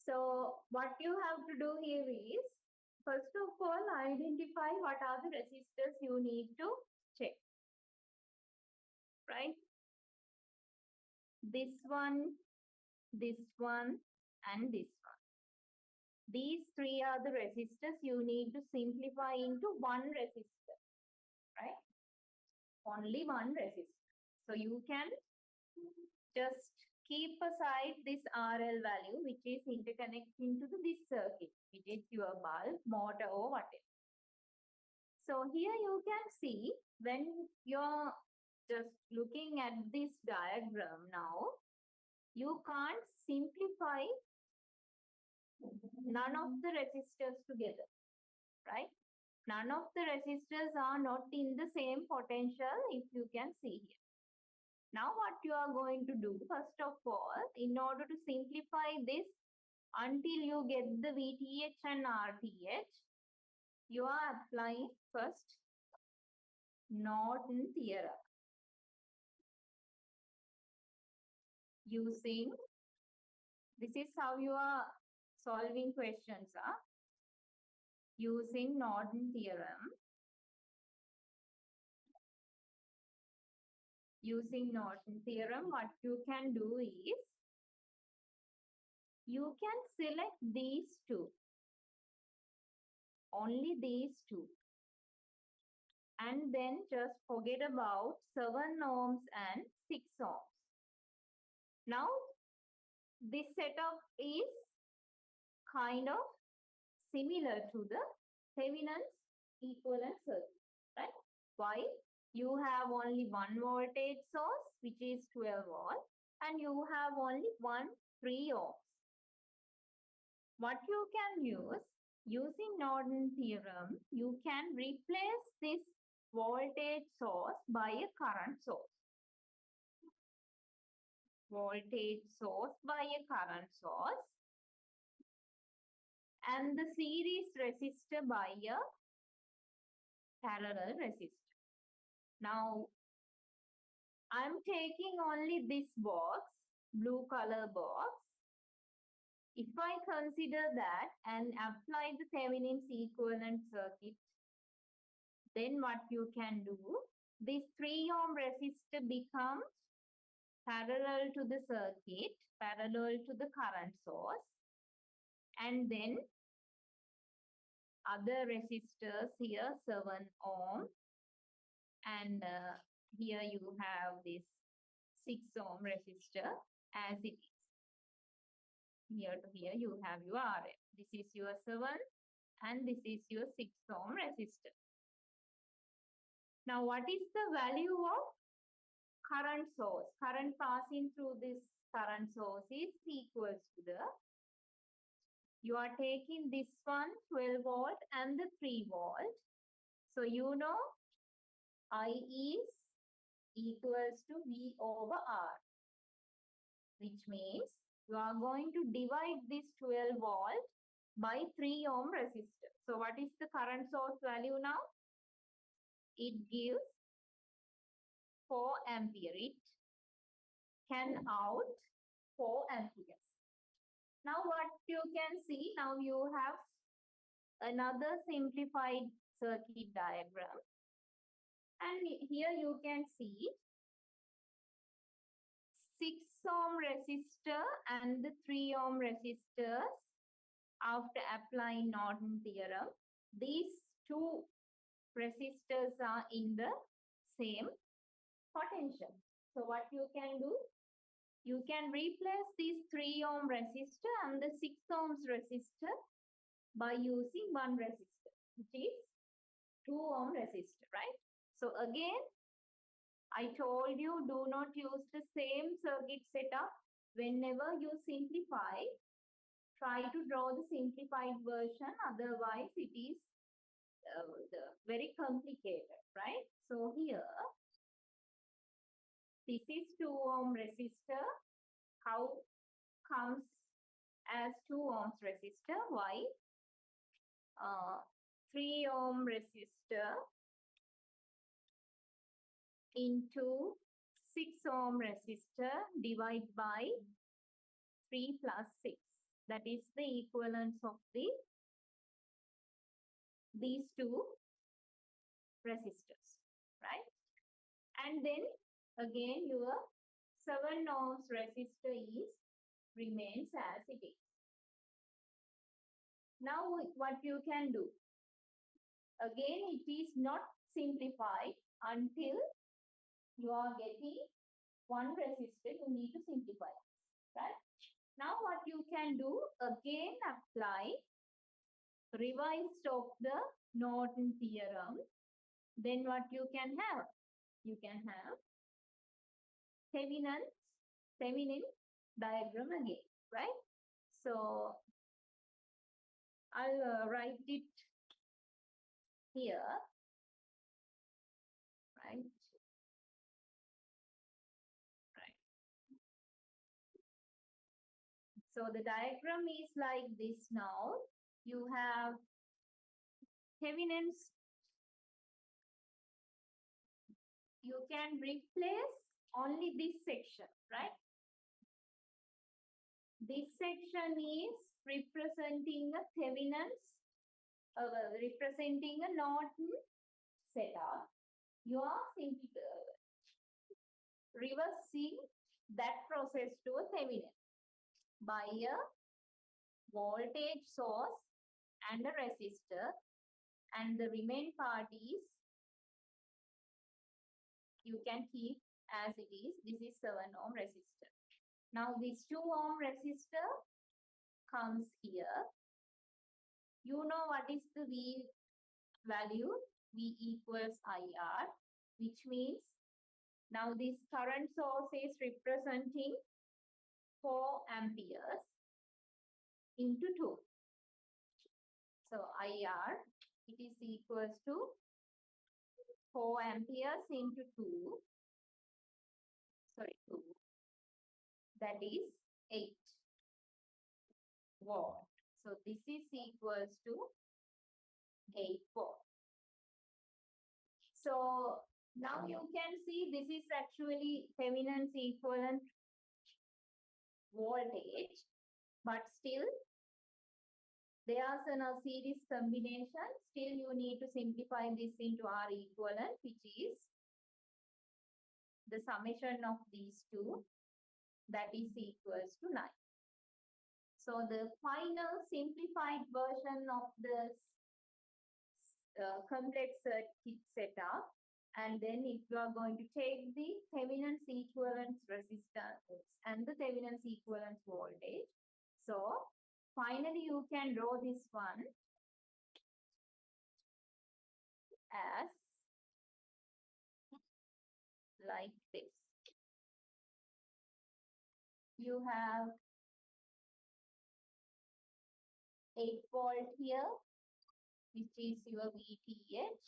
So what you have to do here is, first of all, identify what are the resistors you need to check. Right? This one, and this one. These three are the resistors you need to simplify into one resistor. Right? Only one resistor. So you can just keep aside this RL value, which is interconnecting to this circuit, which is your bulb, motor or whatever. So here you can see when you're just looking at this diagram now, you can't simplify none of the resistors together, right? None of the resistors are not in the same potential, if you can see here. Now what you are going to do, first of all, in order to simplify this until you get the VTH and RTH, you are applying first Norton theorem. Using, this is how you are solving questions. Using Norton theorem. Using Norton theorem, what you can do is, you can select these two. only these two. And then just forget about 7 ohms and 6 ohms. Now, this setup is kind of similar to the Thevenin's equivalent circuit, right? Why? You have only one voltage source, which is 12 volt, and you have only 3 ohms. What you can use, using Norton theorem, you can replace this voltage source by a current source. Voltage source by a current source, and the series resistor by a parallel resistor. Now, I'm taking only this box, blue color box. If I consider that and apply the Thevenin's equivalent circuit, then what you can do, this 3 ohm resistor becomes parallel to the circuit, parallel to the current source, and then other resistors here, 7 ohm, and here you have this 6 ohm resistor as it is. Here to here you have your RF. This is your 7 and this is your 6 ohm resistor. Now what is the value of current source? Current passing through this current source is equals to the, you are taking this one 12 volt and the 3 volt. So you know I is equals to V over R, which means you are going to divide this 12 volt by 3 ohm resistor. So what is the current source value now? It gives 4 ampere. It can out 4 amperes. Now what you can see, now you have another simplified circuit diagram. And here you can see 6 ohm resistor and the 3 ohm resistors after applying Norton theorem. These two resistors are in the same potential. So what you can do? You can replace this 3 ohm resistor and the 6 ohms resistor by using one resistor, which is 2 ohm resistor, right? So again, I told you do not use the same circuit setup. Whenever you simplify, try to draw the simplified version. Otherwise, it is very complicated, right? So here, this is 2 ohm resistor. How comes as 2 ohms resistor? Why? 3 ohm resistor into 6 ohm resistor divided by 3 plus 6. That is the equivalence of these two resistors, right? And then again your 7 ohms resistor remains as it is. Now what you can do? Again, it is not simplified until you are getting one resistor. You need to simplify, right? Now what you can do, again apply revised of the Norton theorem. Then what you can have? You can have Thevenin diagram again, right? So I'll write it here, right? So the diagram is like this now. You have Thevenin's. You can replace only this section, right? This section is representing a Thevenin's, representing a Norton setup. You are simply reversing that process to a Thevenin by a voltage source and a resistor. and the remaining part is you can keep as it is. This is 7 ohm resistor. Now this 2 ohm resistor comes here. You know what is the V value? V equals IR, which means now this current source is representing 4 amperes into 2. So IR, it is equals to 4 amperes into 2. Sorry, 2. That is 8 watt. So this is equals to 8 watt. So now you can see this is actually Thevenin's equivalent voltage, but still there are some series combination. Still you need to simplify this into R equivalent, which is the summation of these two, that is equals to 9. So the final simplified version of this complex circuit setup, and then if you are going to take the Thevenin's equivalent resistance and the Thevenin's equivalent voltage, so finally you can draw this one as like this. You have 8 volt here, which is your VTH.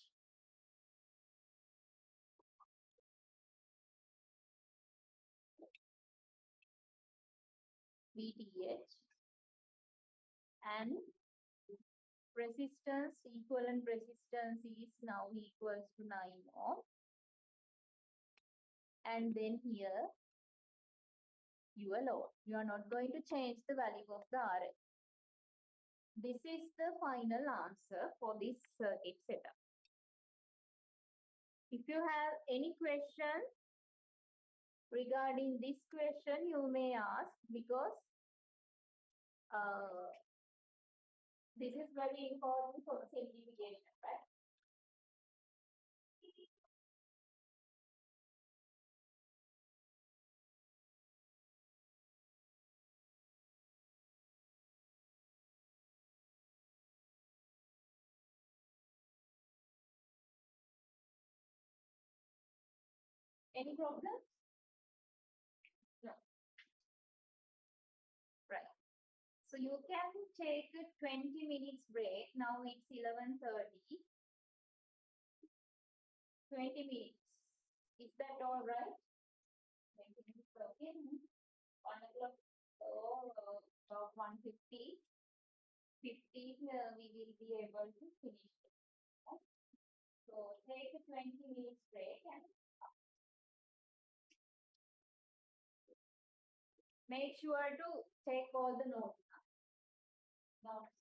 VTH and resistance, equivalent resistance is now equals to 9 ohm. And then here your load. You are not going to change the value of the RL. This is the final answer for this circuit setup. If you have any question regarding this question, you may ask, because this is very important for the simplification, right? Any problems? No. Right. So you can take a 20 minutes break. Now it's 11:30. 20 minutes. Is that all right? 20 minutes, okay. 1 o'clock or about 1:50. 15, we will be able to finish it. Okay? So take a 20 minutes break and make sure to take all the notes. Notes.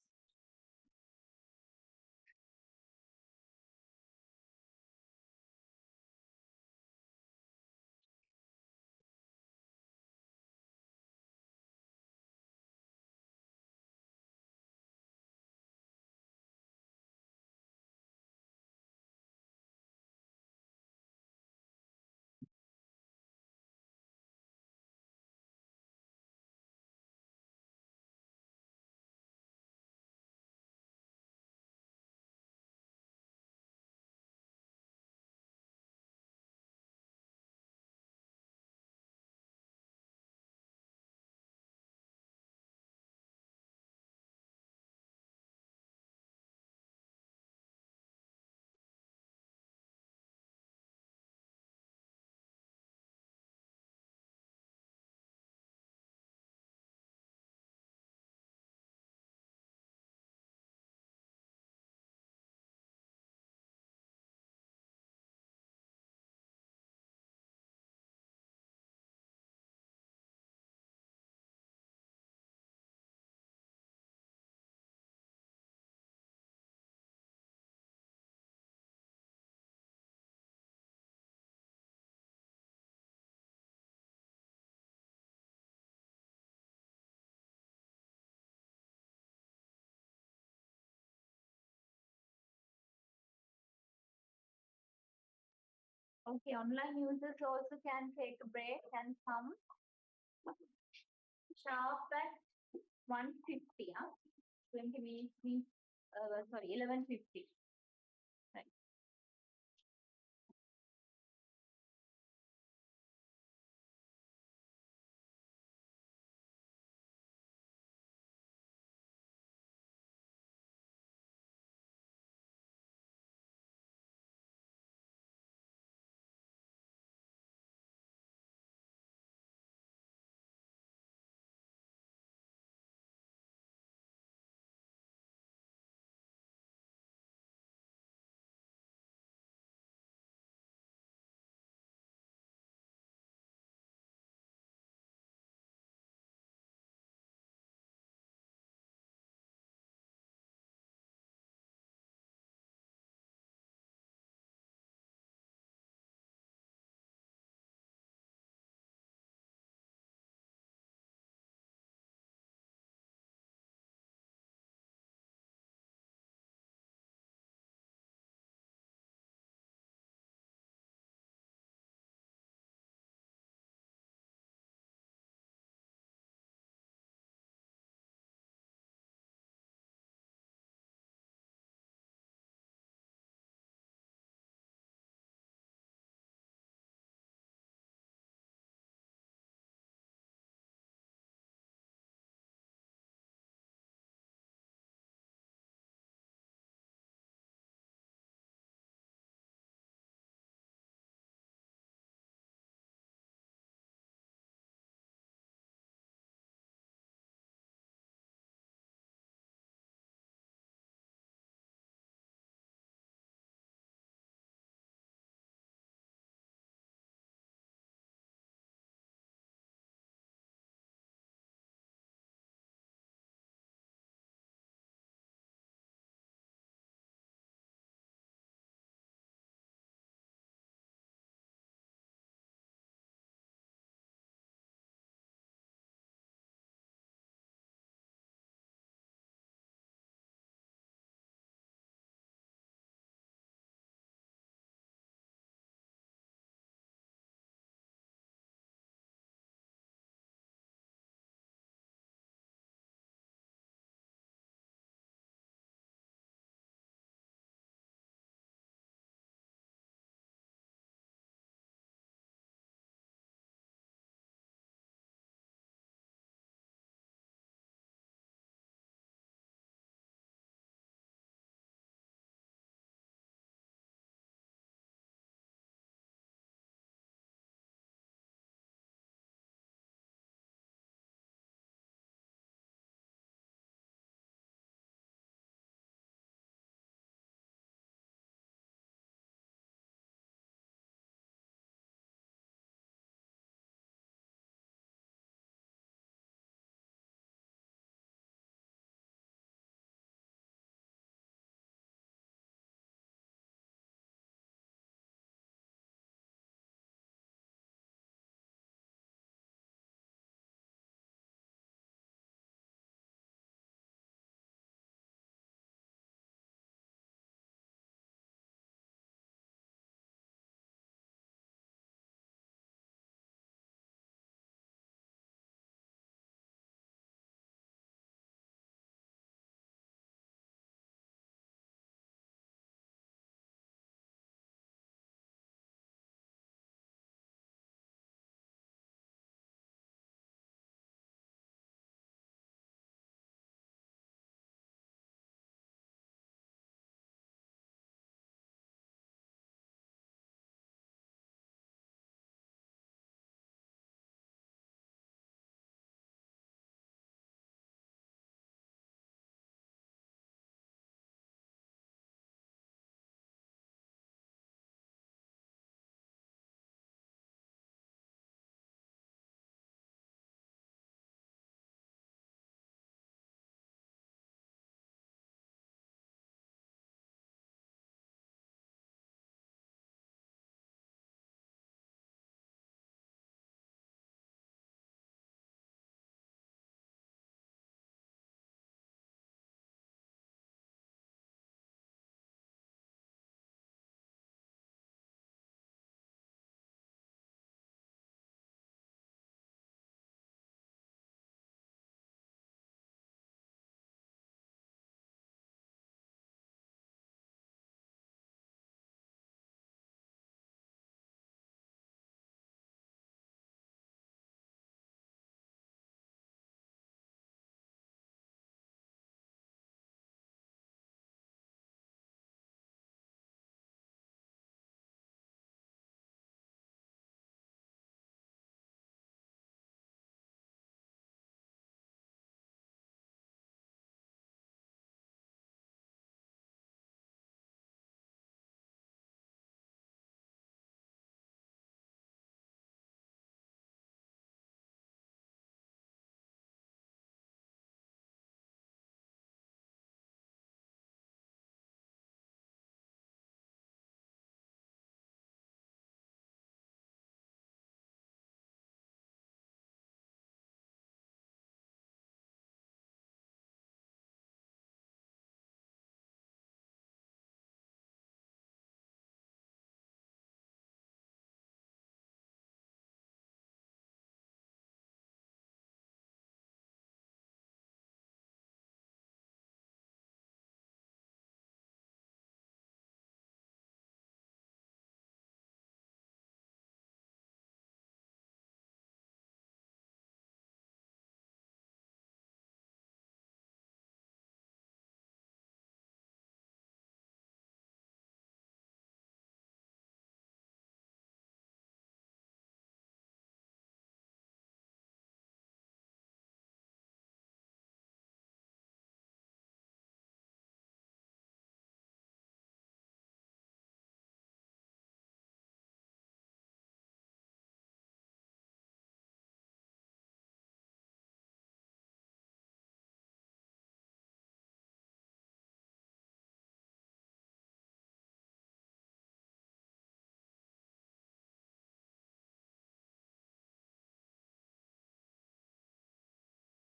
Okay, online users also can take a break and come sharp at 1:50. 20 minutes means, sorry, 11:50. Right.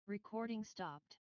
Recording stopped.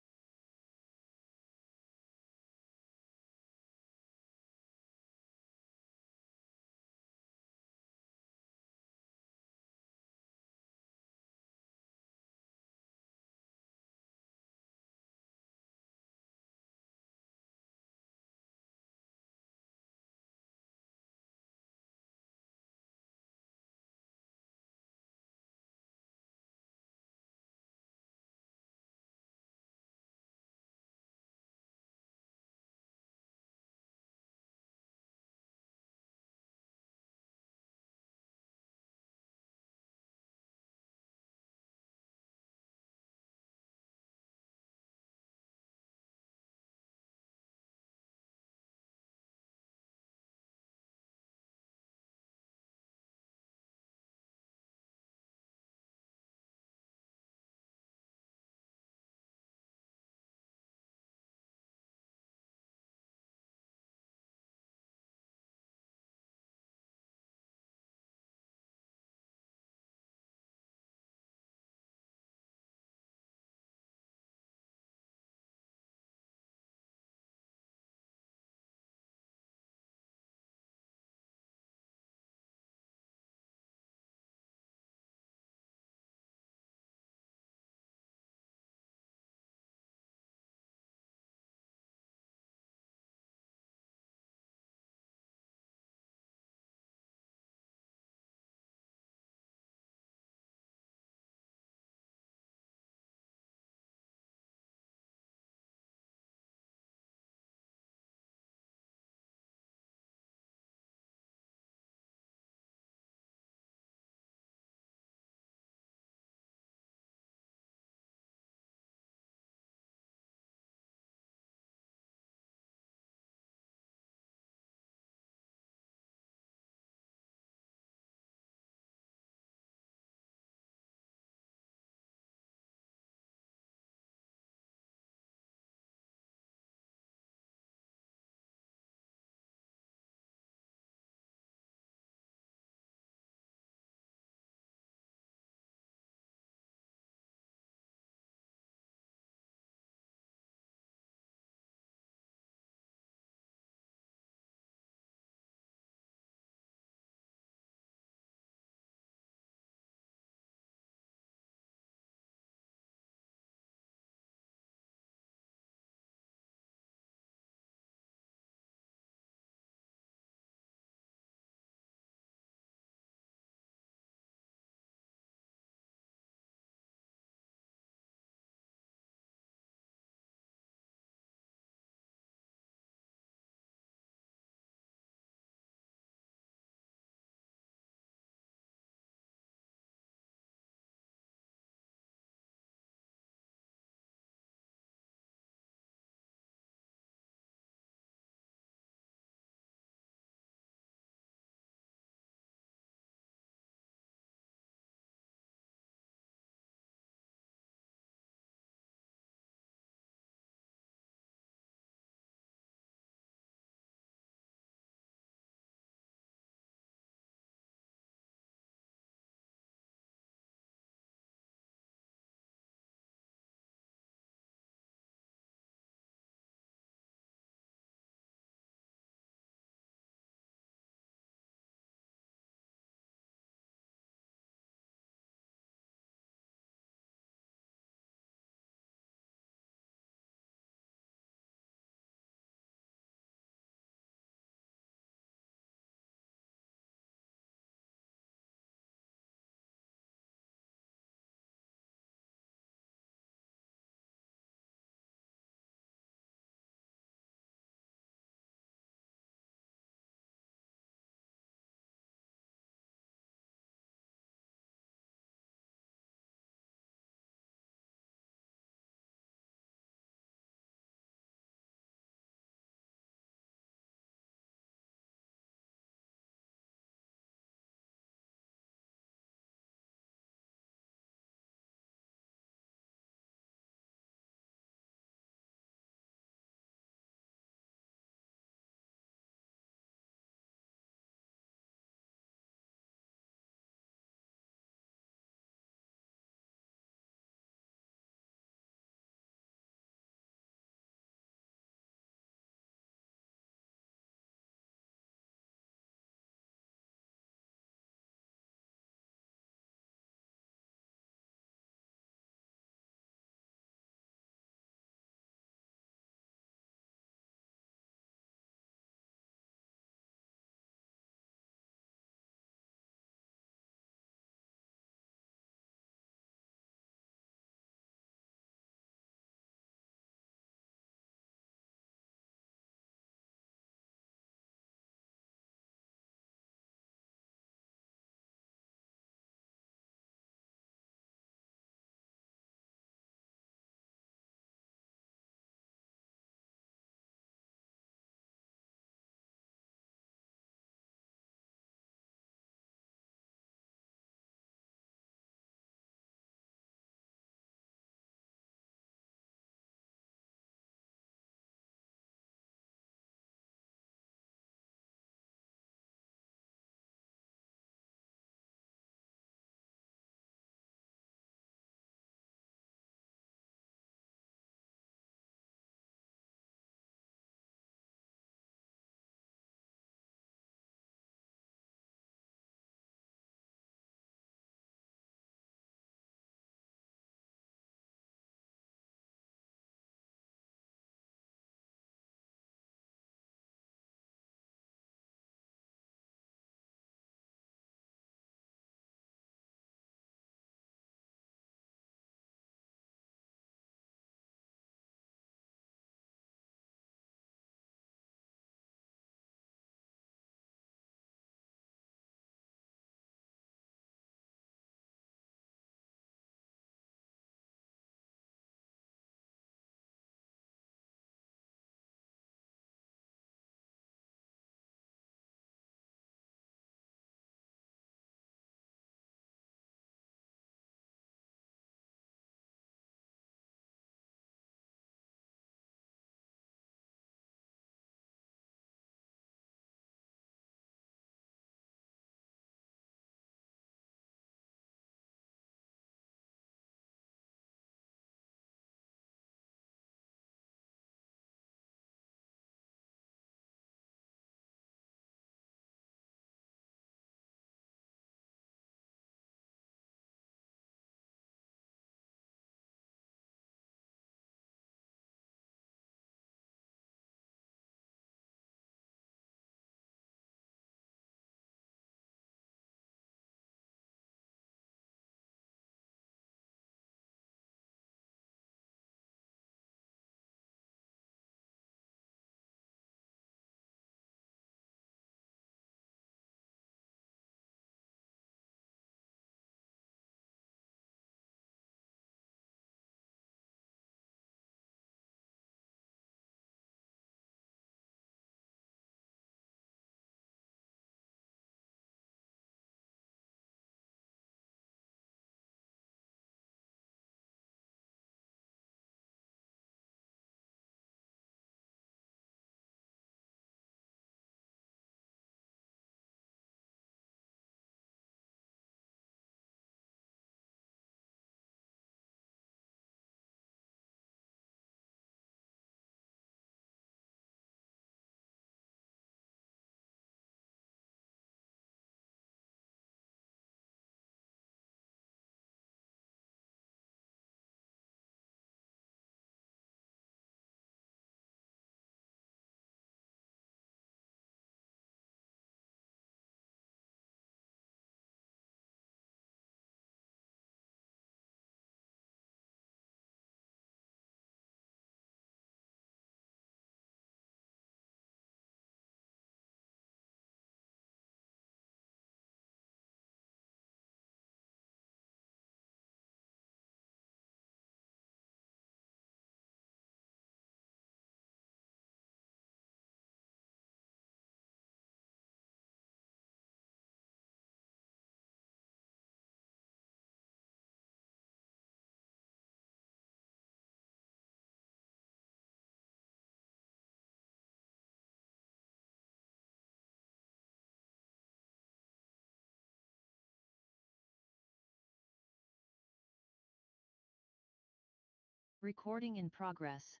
Recording in progress.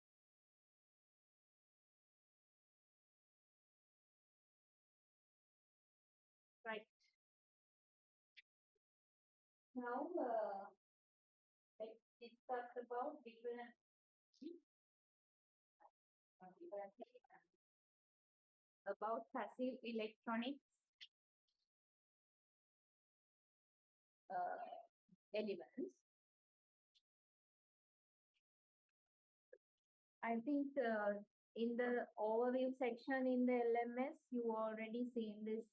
Right. Now, let's discuss about different about passive electronics elements. I think in the overview section in the LMS, you already seen this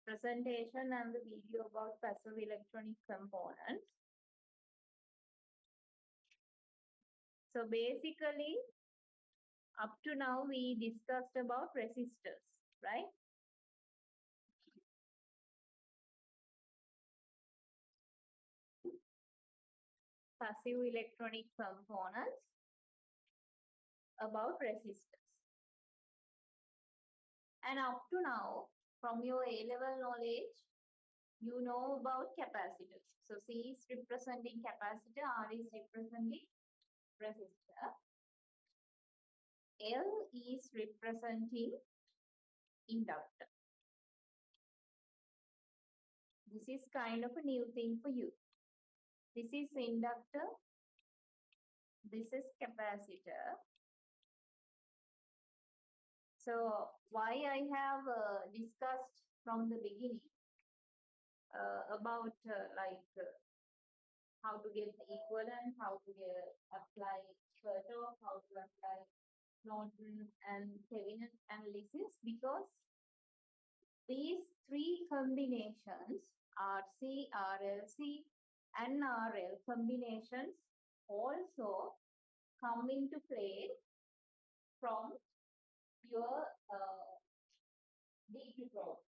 presentation and the video about passive electronic components. So basically, up to now, we discussed about resistors, right? Passive electronic components about resistors. And up to now, from your A-level knowledge, you know about capacitors. So C is representing capacitor, R is representing resistor. L is representing inductor. This is kind of a new thing for you. This is inductor. This is capacitor. So why I have discussed from the beginning about how to get the equivalent, how to apply Kirchhoff, how to apply Norton and Thevenin analysis, because these three combinations, RC, RLC and RL combinations also come into play from your degree program.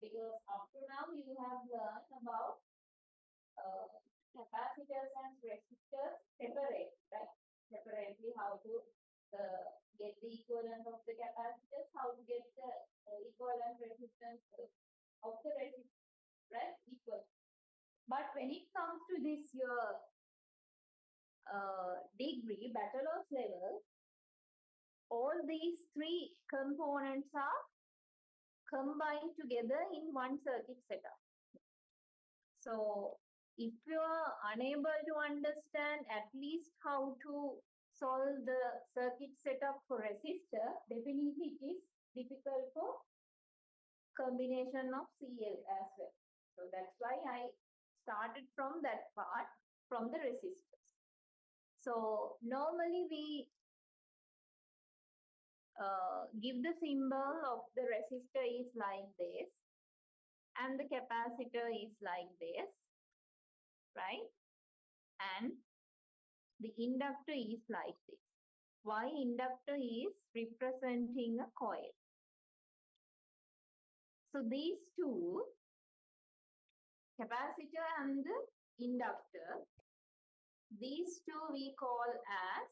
Because up to now you have learned about capacitors and resistors separate, right? Separately, how to get the equivalent of the capacitors, how to get the equivalent resistance of the resistors, right? Equal. But when it comes to this your degree, bachelor's level, all these three components are combined together in one circuit setup. So if you are unable to understand at least how to solve the circuit setup for resistor, definitely it is difficult for combination of CL as well. So that's why I started from that part, from the resistors. So normally we give the symbol of the resistor is like this and the capacitor is like this, right? And the inductor is like this. Why inductor is representing a coil? So these two, capacitor and the inductor, these two we call as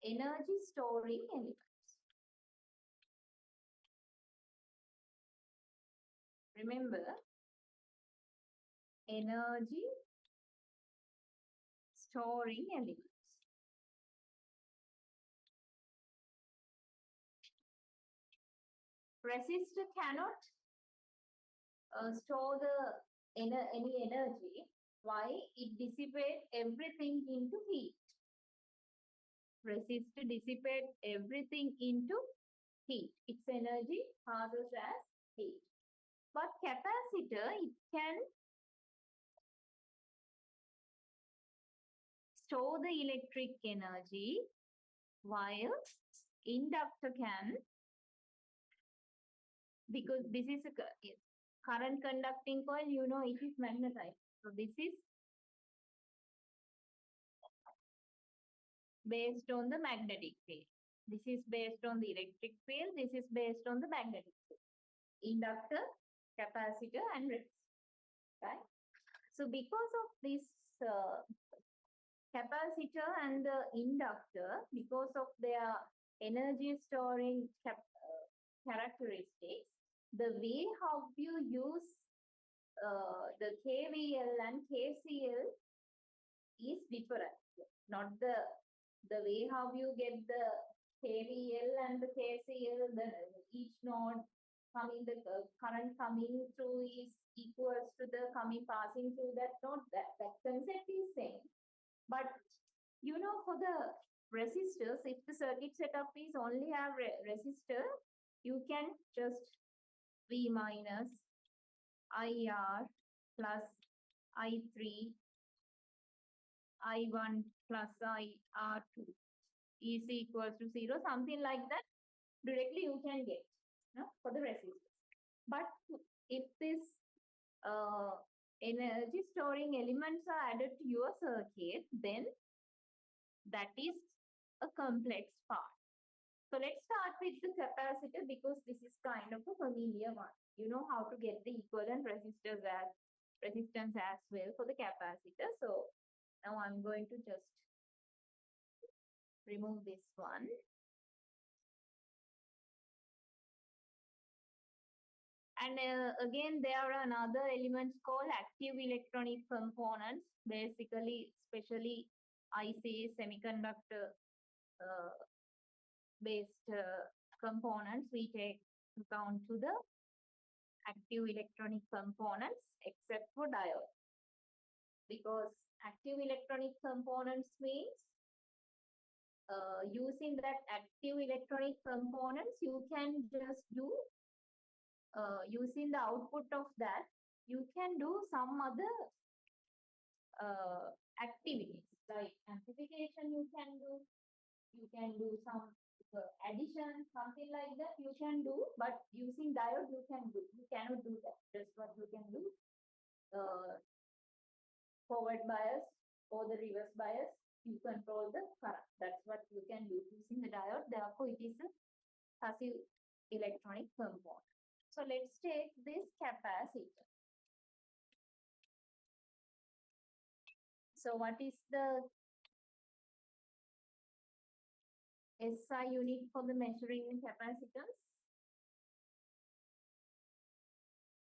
energy storing elements. Remember, energy storing elements. Resistor cannot store any energy. Why? It dissipates everything into heat. Resistor dissipates everything into heat. Its energy passes as heat. But capacitor, it can store the electric energy, while inductor can, because this is a current conducting coil, you know it is magnetized. So this is based on the magnetic field. This is based on the electric field. This is based on the magnetic field. Inductor, capacitor and resistor, right? So because of this capacitor and the inductor, because of their energy storing characteristics, the way how you use the KVL and KCL is different. Not the way how you get the KVL and the KCL, the each node coming, the current coming through is equals to the coming passing through that node. That concept is same. But you know, for the resistors, if the circuit setup is only have resistor, you can just V minus IR plus I3 I1 plus IR2 is equals to 0, something like that. Directly you can get, no, for the resistors. But if this energy storing elements are added to your circuit, then that is a complex part. So let's start with the capacitor, because this is kind of a familiar one. You know how to get the equivalent resistance as well for the capacitor. So now I'm going to just remove this one. And again, there are another elements called active electronic components. Basically, especially IC semiconductor based components, we take account to the active electronic components except for diode. Because active electronic components means using that active electronic components, you can just do using the output of that, you can do some other activities like amplification. You can do some addition, something like that you can do, but using diode you cannot do that. That's what you can do. Forward bias or the reverse bias, you control the current. That's what you can do using the diode. Therefore, it is a passive electronic component. So let's take this capacitor. So what is the SI unit for the measuring capacitance?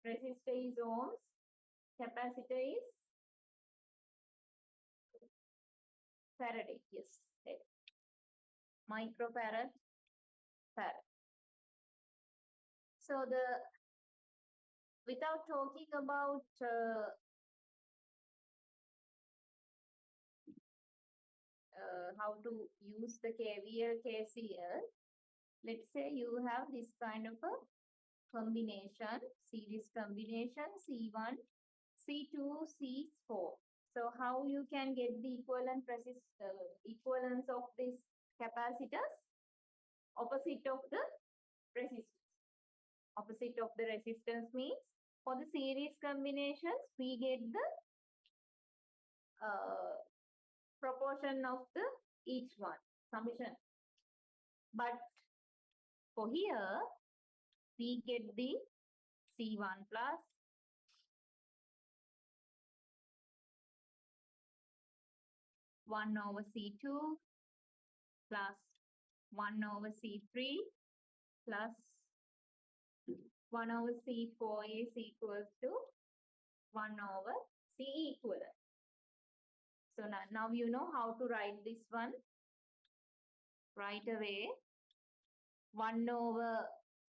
Resistor is ohms, capacitor is Faraday. Yes, microfarad, farad. So without talking about how to use the KVL, KCL, let's say you have this kind of a combination, series combination, C1, C2, C4. So how you can get the equivalence of this capacitors? Opposite of the resistance. Opposite of the resistance means for the series combinations, we get the proportion of the each one, summation. But for here, we get the C1 plus one over C2 plus 1 over C3 plus 1 over C4 is equals to 1 over C equivalent. So now you know how to write this one right away. 1 over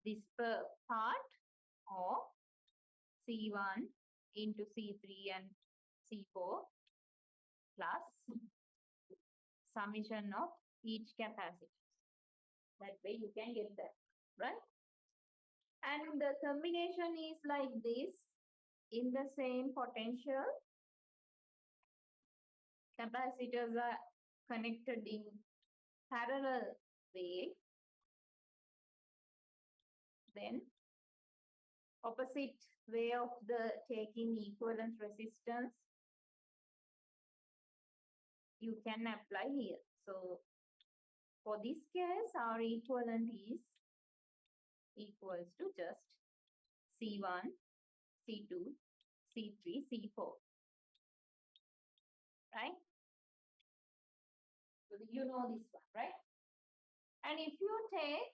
this part, or C1 into C3 and C4 plus summation of each capacitance. That way you can get that, right? And the combination is like this in the same potential. Capacitors are connected in parallel way. Then opposite way of the taking equivalent resistance you can apply here. So for this case, our equivalent is equals to just C1, C2, C3, C4. Right? So you know this one, right? And if you take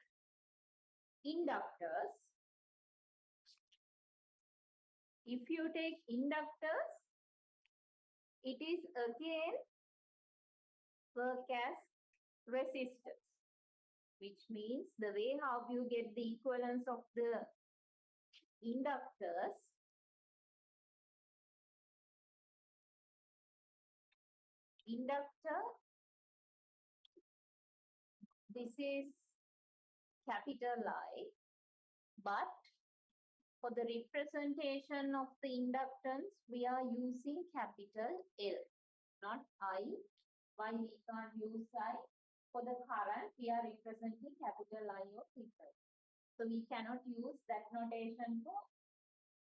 inductors, it is again work as resistors, which means the way how you get the equivalence of the inductors, inductor, this is capital I, but for the representation of the inductance, we are using capital L, not I. Why we can't use I? For the current, we are representing capital I of difference. So we cannot use that notation for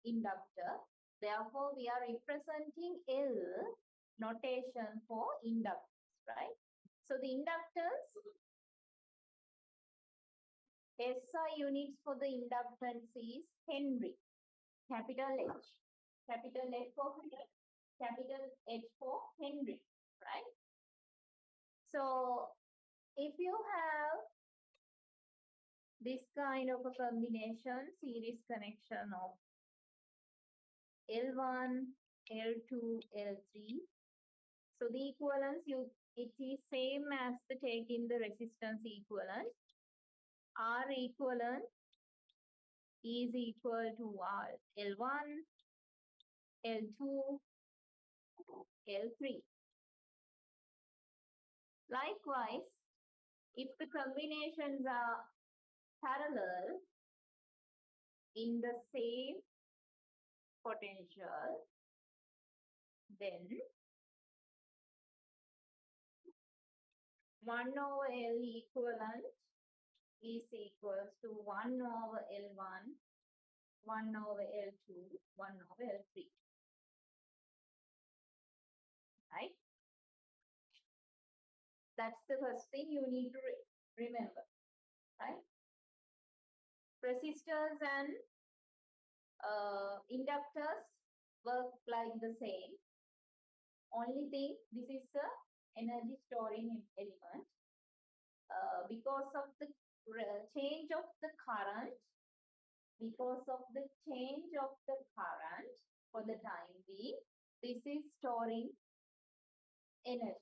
inductor. Therefore, we are representing L notation for inductors, right? So the inductors, SI units for the inductance is Henry, capital H, capital H for capital H for Henry, right? So if you have this kind of a combination, series connection of L1, L2, L3, so the equivalence, it is same as the taking the resistance equivalent. R equivalent is equal to R L1, L2, L3. Likewise, if the combinations are parallel in the same potential, then 1 over L equivalent is equals to 1 over L1, 1 over L2, 1 over L3. Right? That's the first thing you need to remember. Right? Resistors and inductors work like the same. Only thing, this is a energy storing element. Because of the change of the current, for the time being, this is storing energy.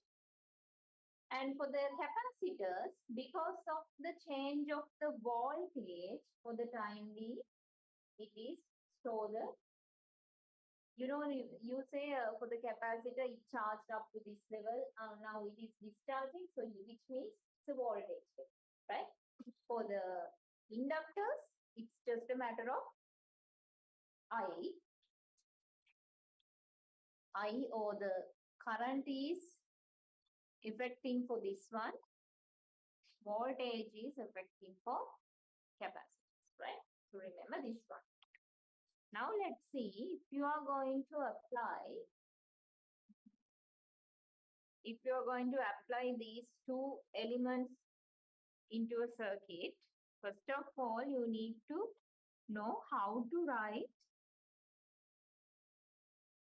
And for the capacitors, because of the change of the voltage, for the time being, it is stored. You know, you say for the capacitor, it charged up to this level. Now it is discharging, so which means it's a voltage, right? For the inductors, it's just a matter of I or the current is affecting for this one, voltage is affecting for capacitors, right? So remember this one. Now let's see if you are going to apply these two elements into a circuit. First of all, you need to know how to write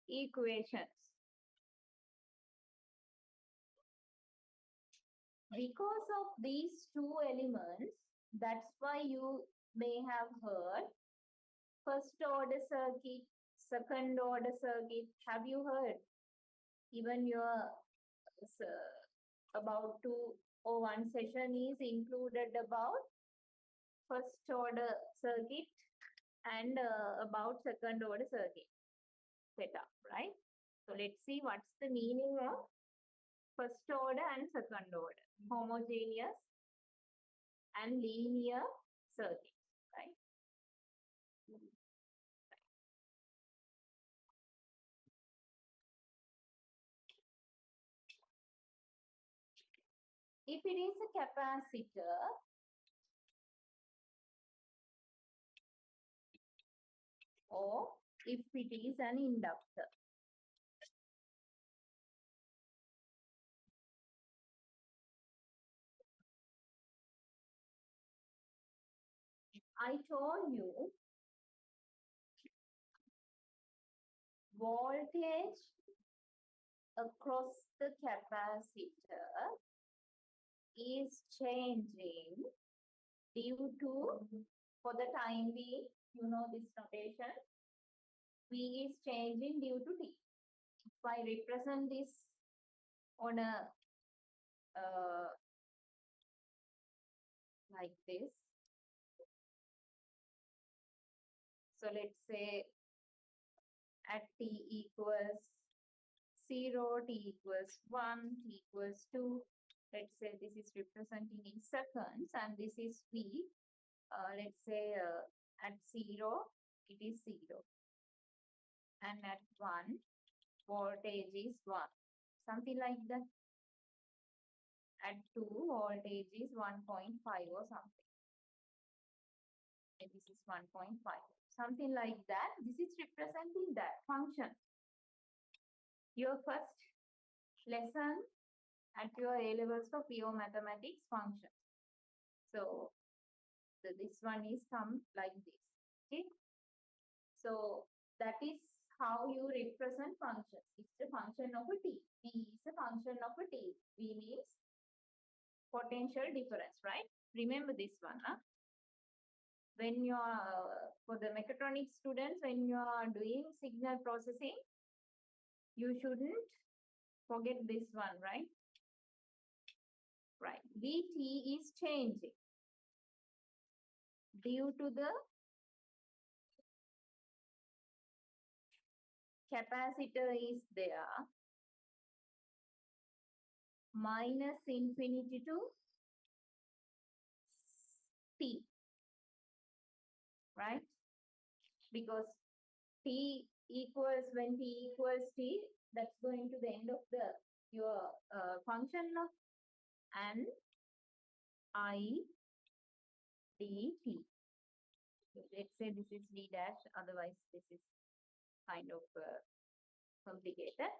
equations. Because of these two elements, that's why you may have heard first order circuit, second order circuit. Have you heard? Even your about 201 session is included about first order circuit and about second order circuit setup, right? So let's see what's the meaning of first order and second order, homogeneous and linear circuits, right? If it is a capacitor, or if it is an inductor, I told you voltage across the capacitor is changing due to, for the time being, you know this notation, V is changing due to T. If I represent this on a like this. So let's say at t equals 0, t equals 1, t equals 2. Let's say this is representing in seconds and this is v. Let's say at 0, it is 0. And at 1, voltage is 1. Something like that. At 2, voltage is 1.5 or something. And this is 1.5. Something like that. This is representing that function. Your first lesson at your A levels for pure mathematics function. So this one is come like this. Okay. So that is how you represent functions. It's a function of a t. V is a function of a t. V means potential difference, right? Remember this one. Huh? When you are, for the mechatronics students, when you are doing signal processing, you shouldn't forget this one, right? Right. Vt is changing due to the capacitor is there minus infinity to t, right? Because t equals, when t equals t, that's going to the end of the your function of and I dt. Let's say this is v dash, otherwise this is kind of complicated.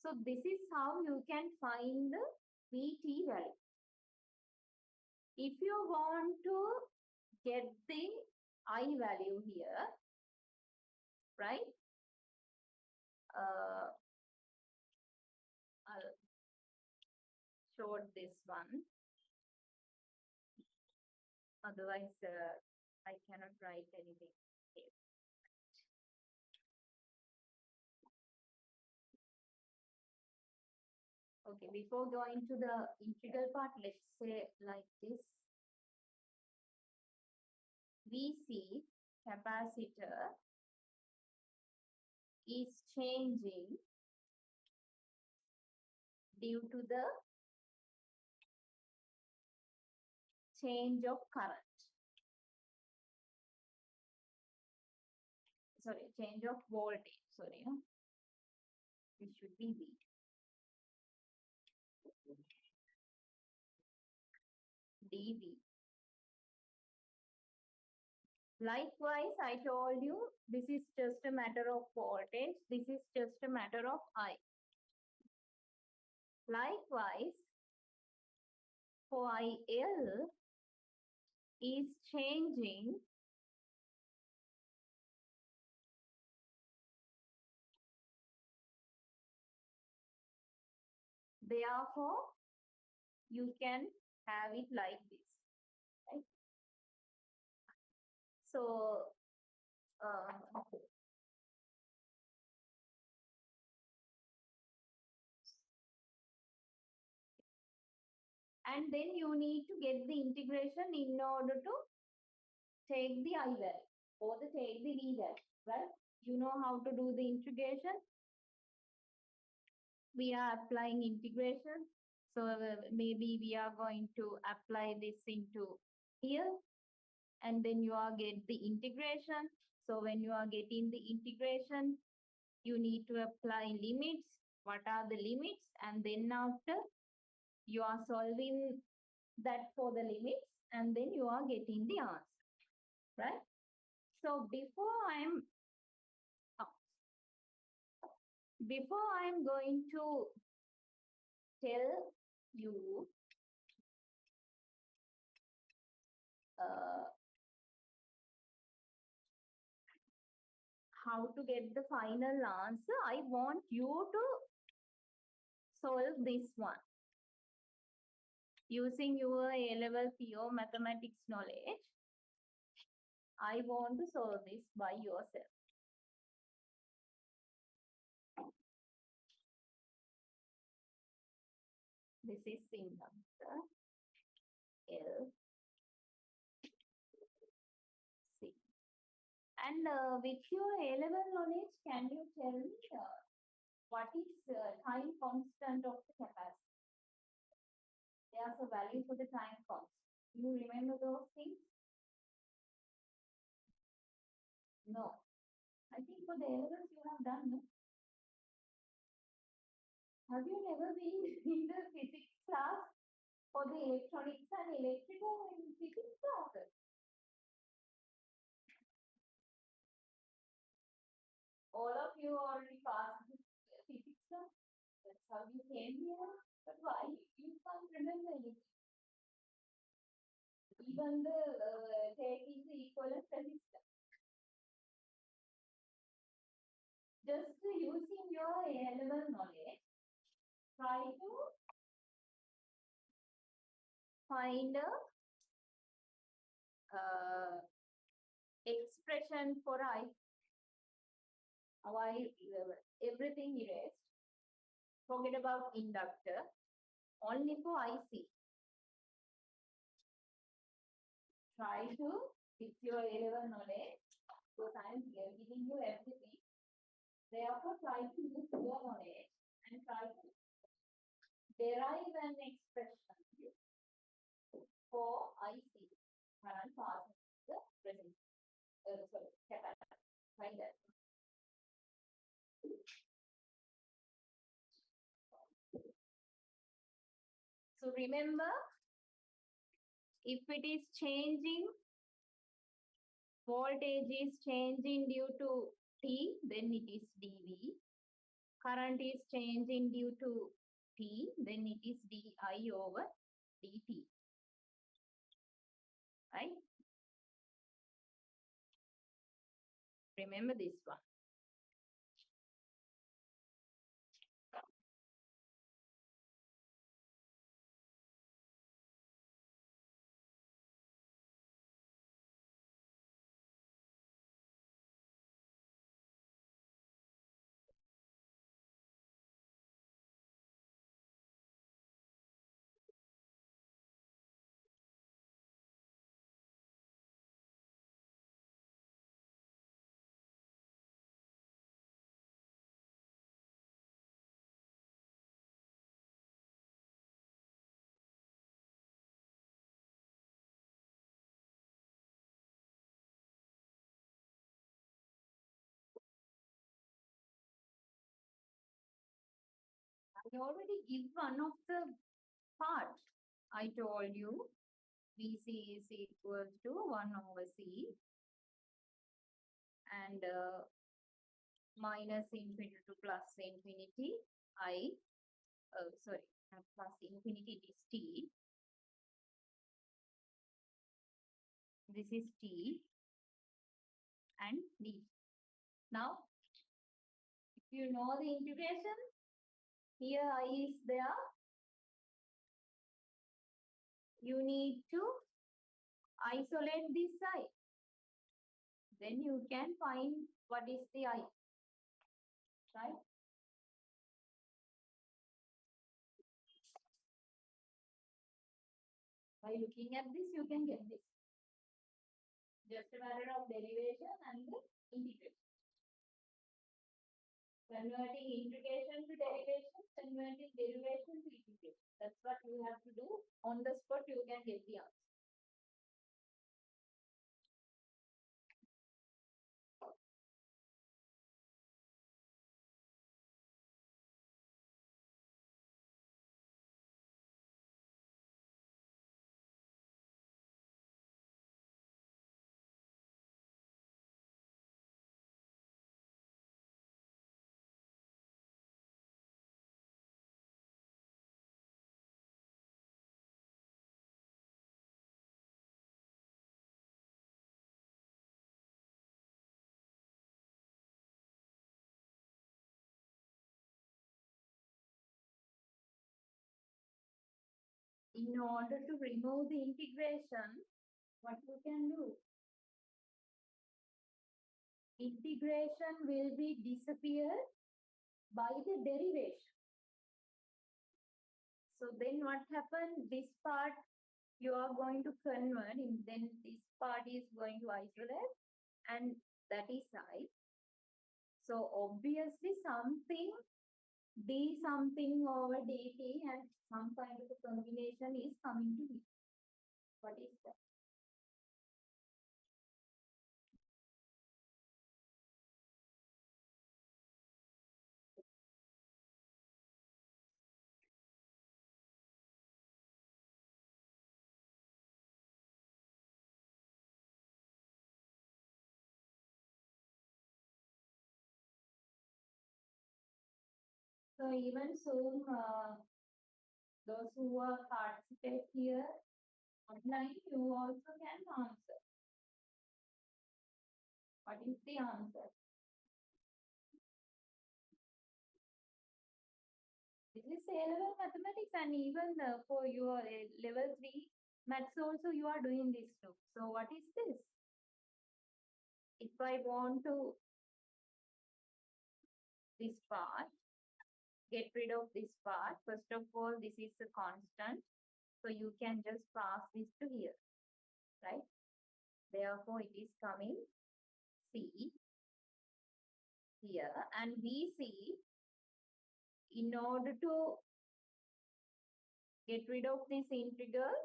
So this is how you can find the vt value. If you want to get the I value here, right? I'll show this one. Otherwise, I cannot write anything here. Okay, before going to the integral part, let's say like this. VC capacitor is changing due to the change of current. Sorry, change of voltage. Sorry, it should be V. dV. Likewise, I told you this is just a matter of voltage. This is just a matter of I. Likewise, for IL is changing therefore you can have it like this, right? So and then you need to get the integration in order to take the I value or the take the V value, right? You know how to do the integration. We are applying integration. So maybe we are going to apply this into here and then you are get the integration. So when you are getting the integration, you need to apply limits. What are the limits? And then after you are solving that for the limits and then you are getting the answer, right? So before I'm going to tell you how to get the final answer, I want you to solve this one. Using your A-level pure mathematics knowledge, I want to solve this by yourself. This is inductor L C. And with your A-level knowledge, can you tell me what is time constant of the capacitor? There's a value for the time constant. You remember those things? No. I think for the A-levels you have done, no? Have you never been in the physics class for the electronics and electrical in physics classes? All of you already passed the physics class. That's how you came here. But why you can't remember anything? Even the taking the equivalent resistance. Just using your A-level knowledge, try to find a expression for I. Why everything erased. Forget about inductor. Only for IC. Try to, with your A-level knowledge, because I am here giving you everything. Therefore, try to use your knowledge and try to derive an expression for IC. Current passing the resistance. Capacitor. Find that. So remember, if it is changing, voltage is changing due to T, then it is dV. Current is changing due to T, then it is dI over dt. Right? Remember this one. I already give one of the part. I told you VC is equals to 1 over C and minus infinity to plus infinity plus infinity is T. This is T and D. Now, if you know the integration, here I is there. You need to isolate this I. Then you can find what is the I. Right? By looking at this, you can get this. Just a matter of derivation and the integration. Converting integration to derivation, converting derivation to integration. That's what you have to do. On the spot, you can get the answer. In order to remove the integration, what you can do? Integration will be disappeared by the derivation. So then what happened? This part you are going to convert, and then this part is going to isolate, and that is I. So obviously something d something over dt and some kind of a combination is coming to me. What is that? So even soon, those who are participate here online, you also can answer. What is the answer? This is A-level mathematics, and even for your level 3 maths also you are doing this too. So what is this? If I want to this part, get rid of this part, first of all, this is a constant. So you can just pass this to here, right? Therefore, it is coming C here, and we see in order to get rid of this integral,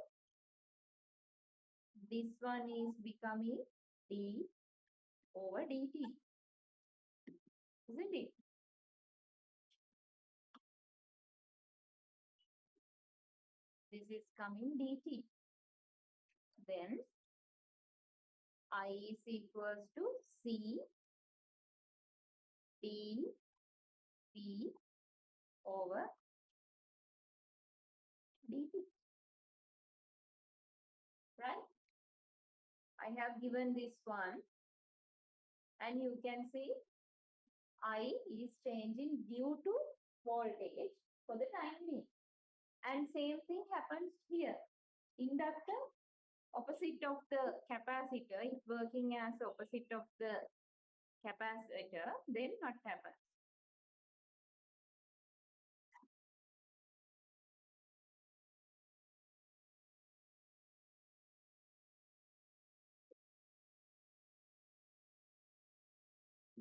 this one is becoming d over dt, isn't it? This is coming dt. Then I is equals to c d p over dt, right? I have given this one, and you can see I is changing due to voltage for the time being. And same thing happens here. Inductor, opposite of the capacitor, is working as opposite of the capacitor, then what happens?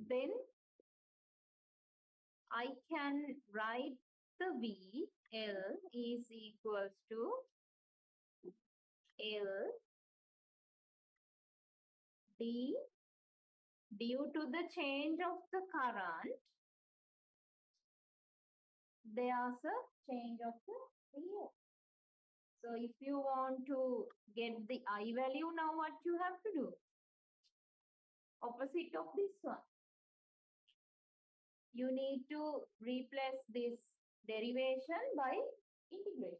Then I can write the V, L is equals to L D due to the change of the current, there's a change of the VO. So if you want to get the I value, now what you have to do? Opposite of this one. You need to replace this derivation by integration.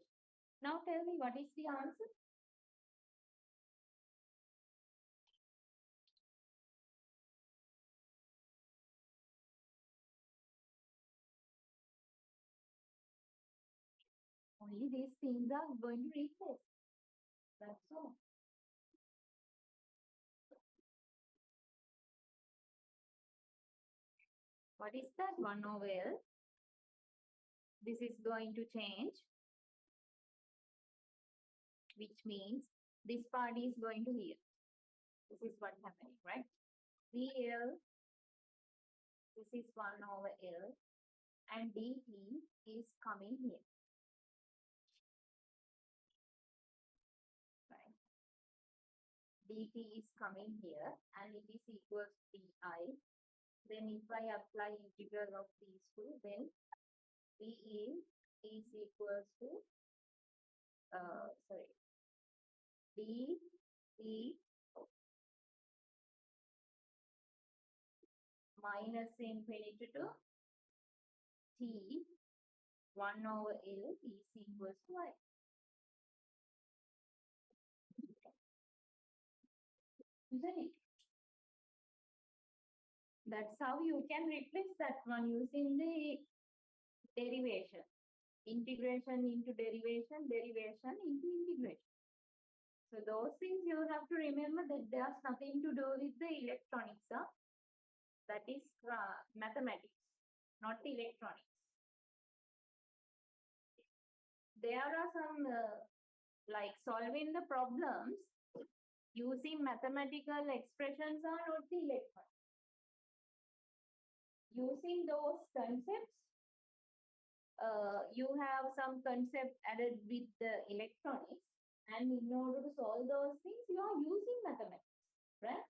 Now tell me, what is the answer? Only these things are going to replace. That's all. What is that? 1 over L. This is going to change, which means this part is going to here. This is what's happening, right? VL, this is 1 over L, and dt is coming here. Right? dt is coming here, and it is equals to di. Then if I apply integral of these two, then V is equals to d e minus infinity to t 1 over L is equals to I. Isn't it? That's how you can replace that one using the derivation. Integration into derivation, derivation into integration. So those things you have to remember that there's nothing to do with the electronics. Huh? That is mathematics, not the electronics. there are some like solving the problems using mathematical expressions are not the electron. Using those concepts, you have some concept added with the electronics, and in order to solve those things, you are using mathematics, right?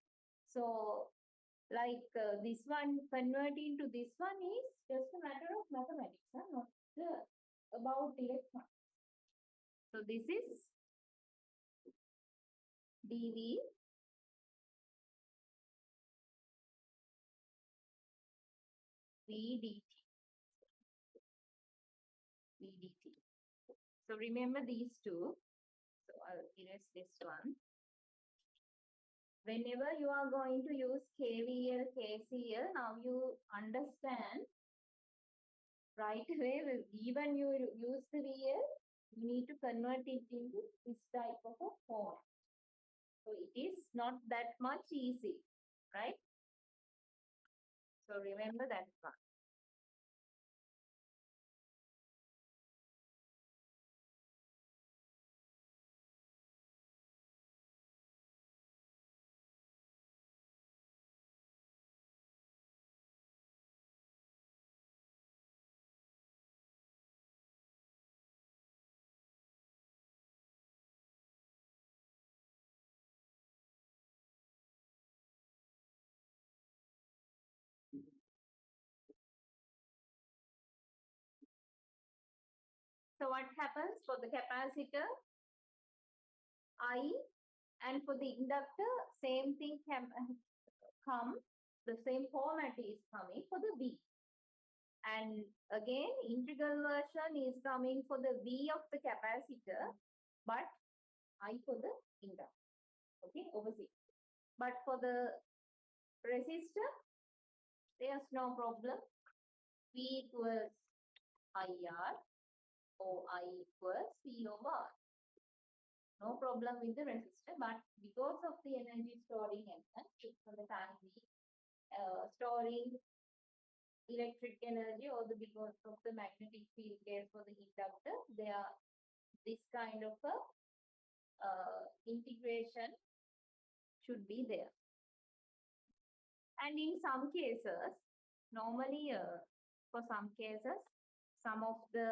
So, like this one converting to this one is just a matter of mathematics, not about electrons. So, this is dV v dt. So remember these two. So I'll erase this one. Whenever you are going to use KVL, KCL, now you understand right away. Even you use the VL, you need to convert it into this type of a form. So it is not that much easy, right? So remember that one. So what happens for the capacitor I, and for the inductor, same thing can come, the same format is coming for the V. And again, integral version is coming for the V of the capacitor, but I for the inductor. Okay, opposite. But for the resistor, there's no problem. V equals IR or I equals V over R. No problem with the resistor, but because of the energy storing element, for the time we storing electric energy, or because of the magnetic field case for the inductor, there this kind of a integration should be there. And in some cases, normally for some cases, some of the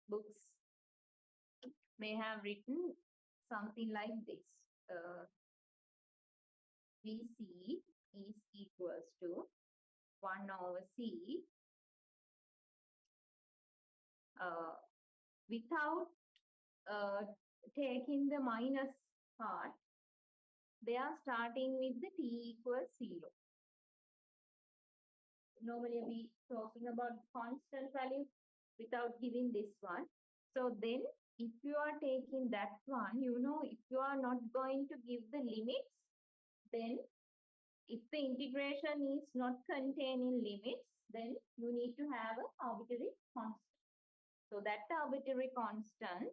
books may have written something like this. VC is equals to 1 over C without taking the minus part. They are starting with the T equals 0. Normally we talking about constant value without giving this one. So then if you are taking that one, you know, if you are not going to give the limits, then if the integration is not containing limits, then you need to have an arbitrary constant. So that arbitrary constant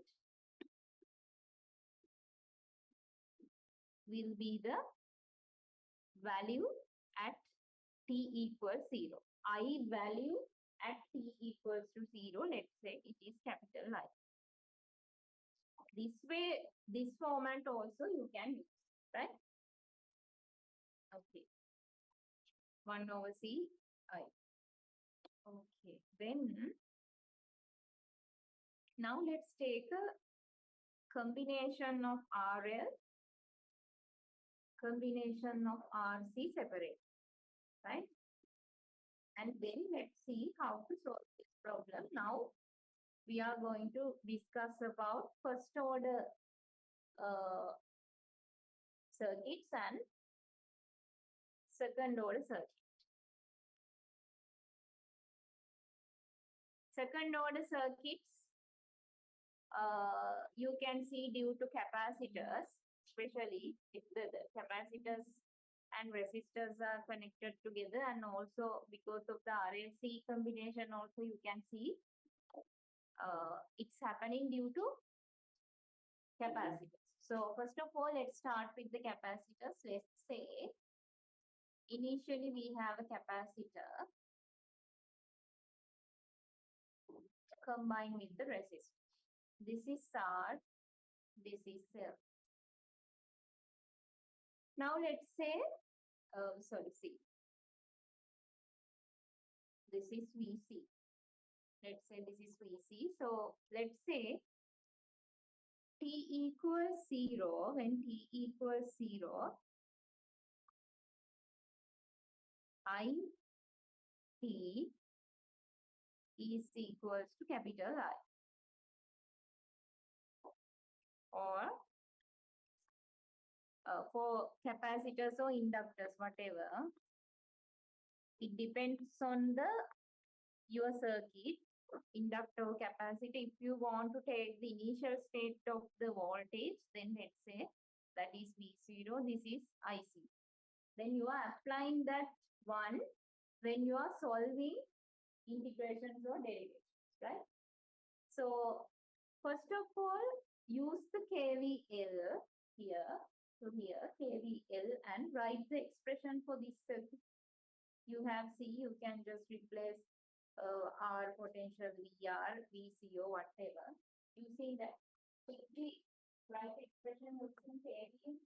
will be the value at T equals 0. I value at T equals to 0, let's say it is capital I. This way, this format also you can use, right? Okay. 1 over C I. Okay. Then, now let's take a combination of RL, combination of RC separate, right? And then let's see how to solve this problem. Now we are going to discuss about first order circuits and second order circuit. Second order circuits, you can see due to capacitors, especially if the capacitors and resistors are connected together, and also because of the RLC combination also you can see it's happening due to capacitors. So first of all, let's start with the capacitors. Let's say initially we have a capacitor combine with the resistor. This is R, this is L. Now let's say, C. This is VC. Let's say this is VC. So let's say T equals 0. When T equals 0, IT is equals to capital I. Or for capacitors or inductors, whatever, it depends on your circuit, inductor or capacitor. If you want to take the initial state of the voltage, then let's say that is V0, this is IC. Then you are applying that one when you are solving integrations or derivations, right? So first of all, use the KVL here. So here KVL and write the expression for this circuit. You have C, you can just replace R potential VR, VC or whatever. You see that quickly write the expression using KVL.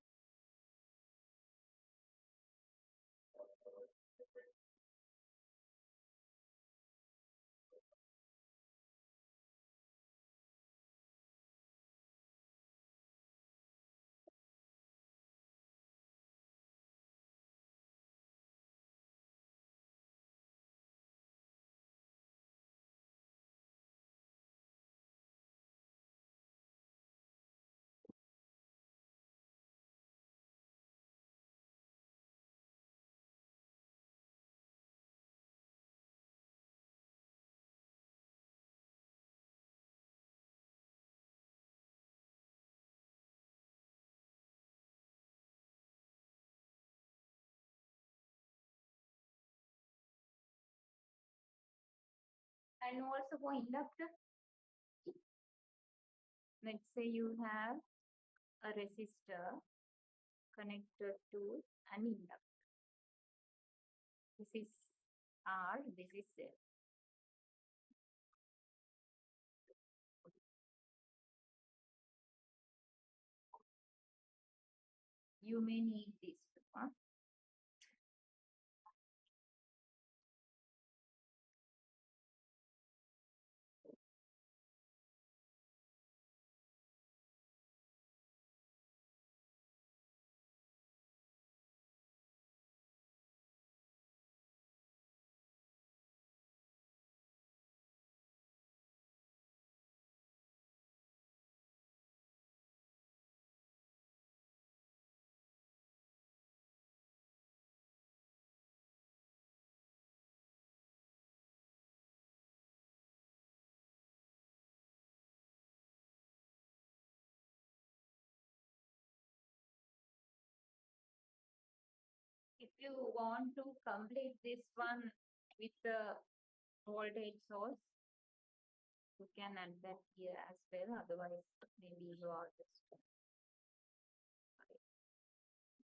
And also for inductor, let's say you have a resistor connected to an inductor. This is R, this is L. You may need this one. If you want to complete this one with the voltage source, you can add that here as well. Otherwise, maybe you are just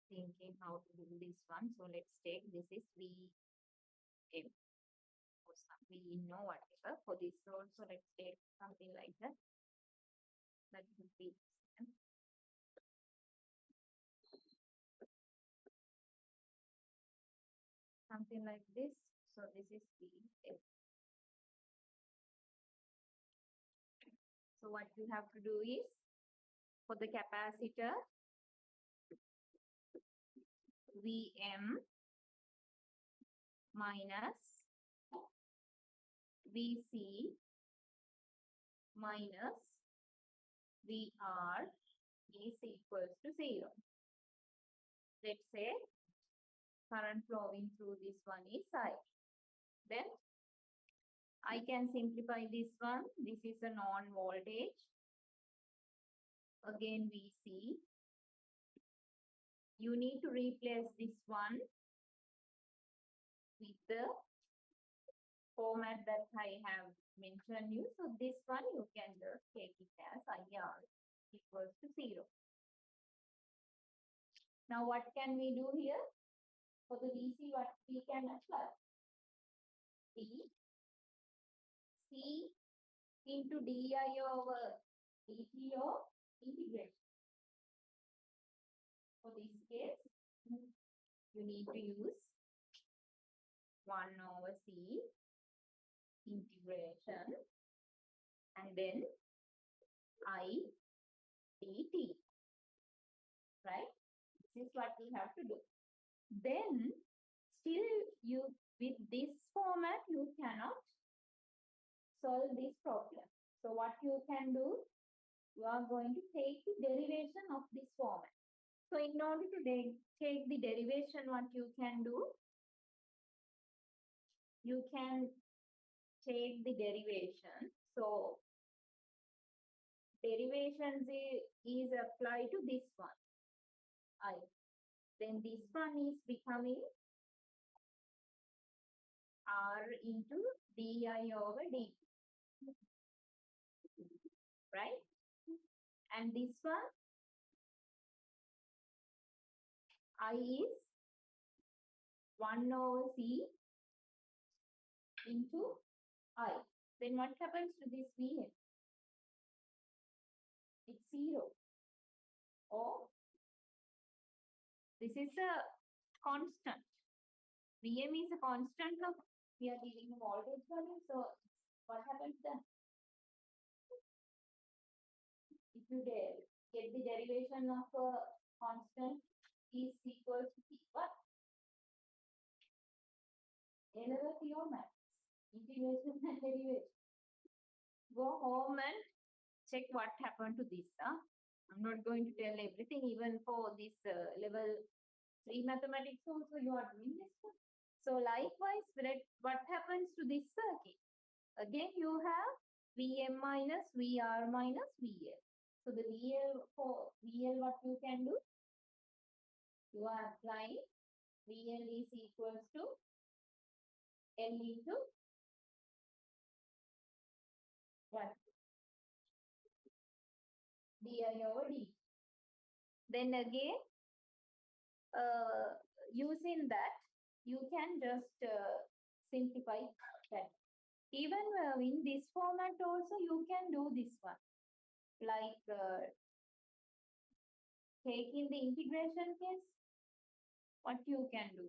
thinking how to do this one. So let's take this is VM or some we know whatever. For this also, let's take something like that. That would be something like this. So this is VM. So what you have to do is, for the capacitor, VM minus VC minus VR is equals to 0. Let's say current flowing through this one is I. Then I can simplify this one. This is a non-voltage. Again VC. You need to replace this one with the format that I have mentioned you. So this one you can just take it as IR equals to 0. Now what can we do here? For the VC, what we can apply? C into di over dt or integration. For this case, you need to use 1 over c integration and then I dt, right? This is what we have to do. Then still you, with this format, you cannot solve this problem. So what you can do, you are going to take the derivation of this format. So in order to take the derivation, what you can do, you can take the derivation. So derivations is applied to this one, I. Then this one is becoming r into di over dt, right? And this one, I is 1 over c into I. Then what happens to this Vn? It's 0. Or this is a constant. Vm is a constant of, we are dealing with voltage value. So what happens then? If you get the derivation of a constant is equal to what? L over pure max. Integration and derivation. Go home and check what happened to this. I'm not going to tell everything, even for this level 3 mathematics also you are doing this one. So likewise, what happens to this circuit? Again, you have Vm minus Vr minus VL. So the VL, for VL, what you can do? You are applying VL is equals to L into what? Di over d. Then again, using that, you can just simplify that. Even in this format also, you can do this one. Like taking the integration case, what you can do?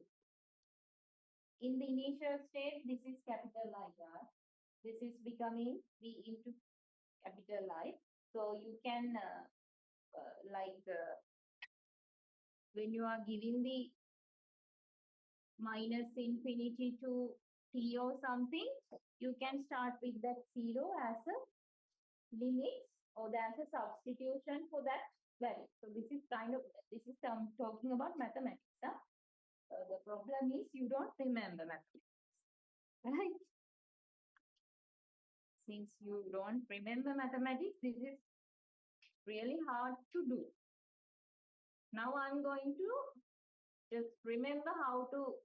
In the initial state, this is capital I. This is becoming V into capital I. So you can when you are giving the minus infinity to t or something, you can start with that 0 as a limit or as a substitution for that value. So this is talking about mathematics. The problem is you don't remember mathematics, right? Since you don't remember mathematics, this is really hard to do. Now I'm going to just remember how to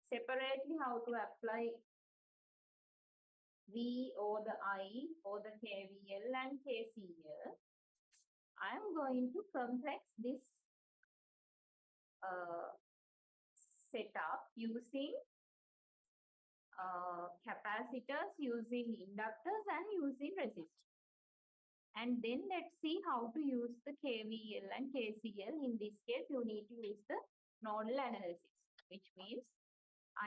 separately how to apply V or the I or the KVL and KCL. I'm going to complex this setup using capacitors, using inductors and using resistors. And then let's see how to use the KVL and KCL. In this case, you need to use the nodal analysis, which means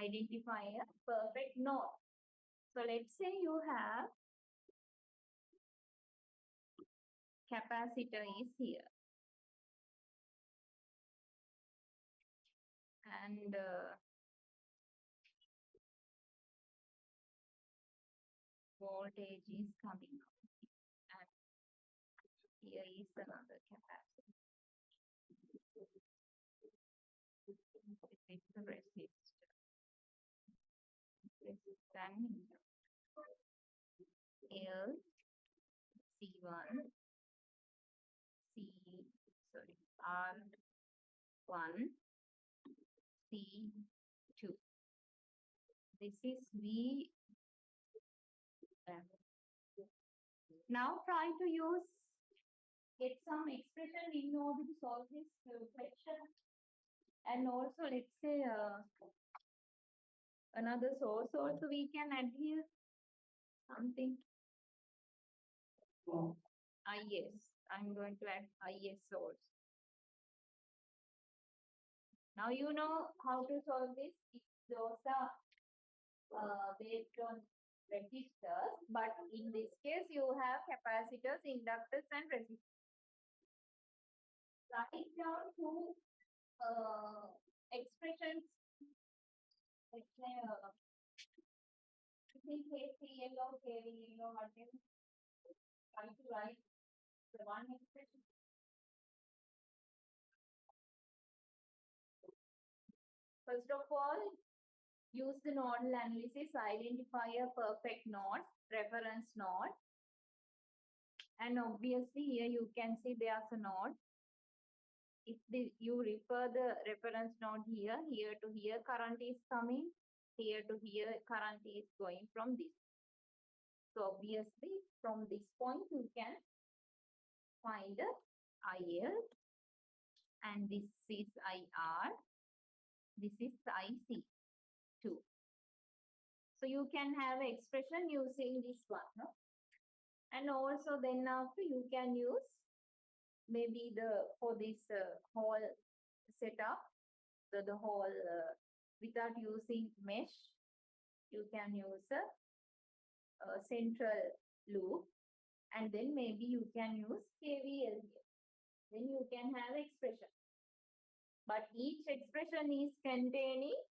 identify a perfect node. So let's say you have capacitor is here. And voltage is coming out. And here is another capacitor. This is the resistor. Resistance L C1 R1 C2. This is V. Now try to get some expression in order to solve this question. And also let's say another source also we can add here something. IS. I'm going to add IS source. Now you know how to solve this. If those are based on resistors, but in this case you have capacitors, inductors and resistors. Write down two expressions. Let's say KCL or KVL or whatever. Try to write the one expression. First of all, use the nodal analysis, identify a perfect node, reference node. And obviously here you can see there's a node. If you refer the reference node here, here to here current is coming, here to here current is going from this. So obviously from this point you can find the IL and this is IR, this is IC2. So you can have expression using this one. No? And also then after you can use maybe for this whole setup, the whole without using mesh, you can use a central loop and then maybe you can use KVL here. Then you can have expression. But each expression is containing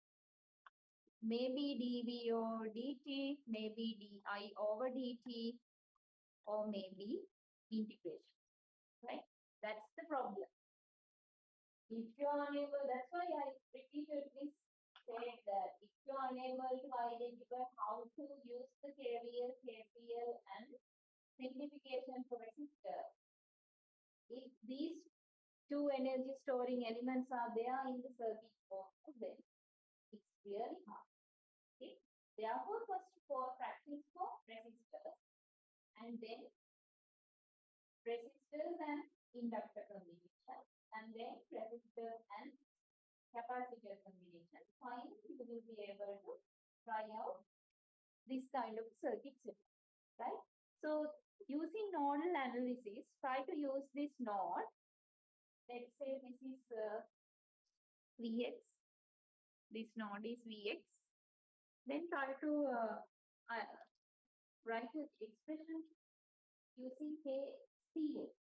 maybe dV over dt, maybe di over dt, or maybe integration, right? That's the problem. If you are unable, that's why I repeatedly said that if you are unable to identify how to use the KVL, KCL and simplification for resistor, if these two energy storing elements are there in the circuit also, then it's really hard. Okay? Therefore, first for practice for resistors and then resistors and inductor combination and then resistors and capacitor combination. Finally, you will be able to try out this kind of circuit system, right? So using nodal analysis, try to use this node. Let's say this is Vx. This node is Vx. Then try to write an expression using KCL.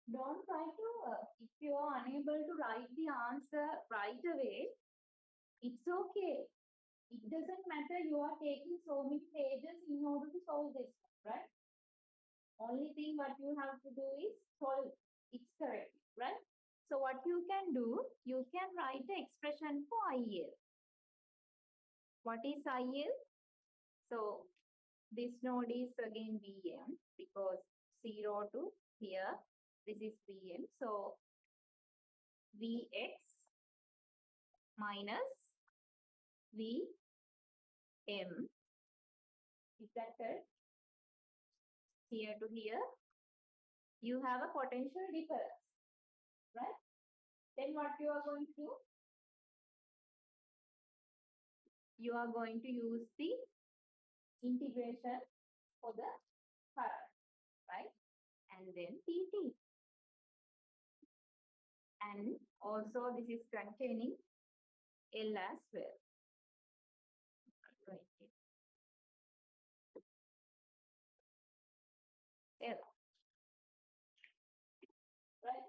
Don't try to, if you are unable to write the answer right away, it's okay. It doesn't matter you are taking so many pages in order to solve this, right? Only thing what you have to do is solve it correctly, right? So what you can do, you can write the expression for IL. What is IL? So this node is again Vm because 0 to here, this is Vm. So Vx minus Vm, is that correct? Here to here, you have a potential difference, right? Then what you are going to do? You are going to use the integration for the current, right? And then dt. And also this is containing L as well. L. Right?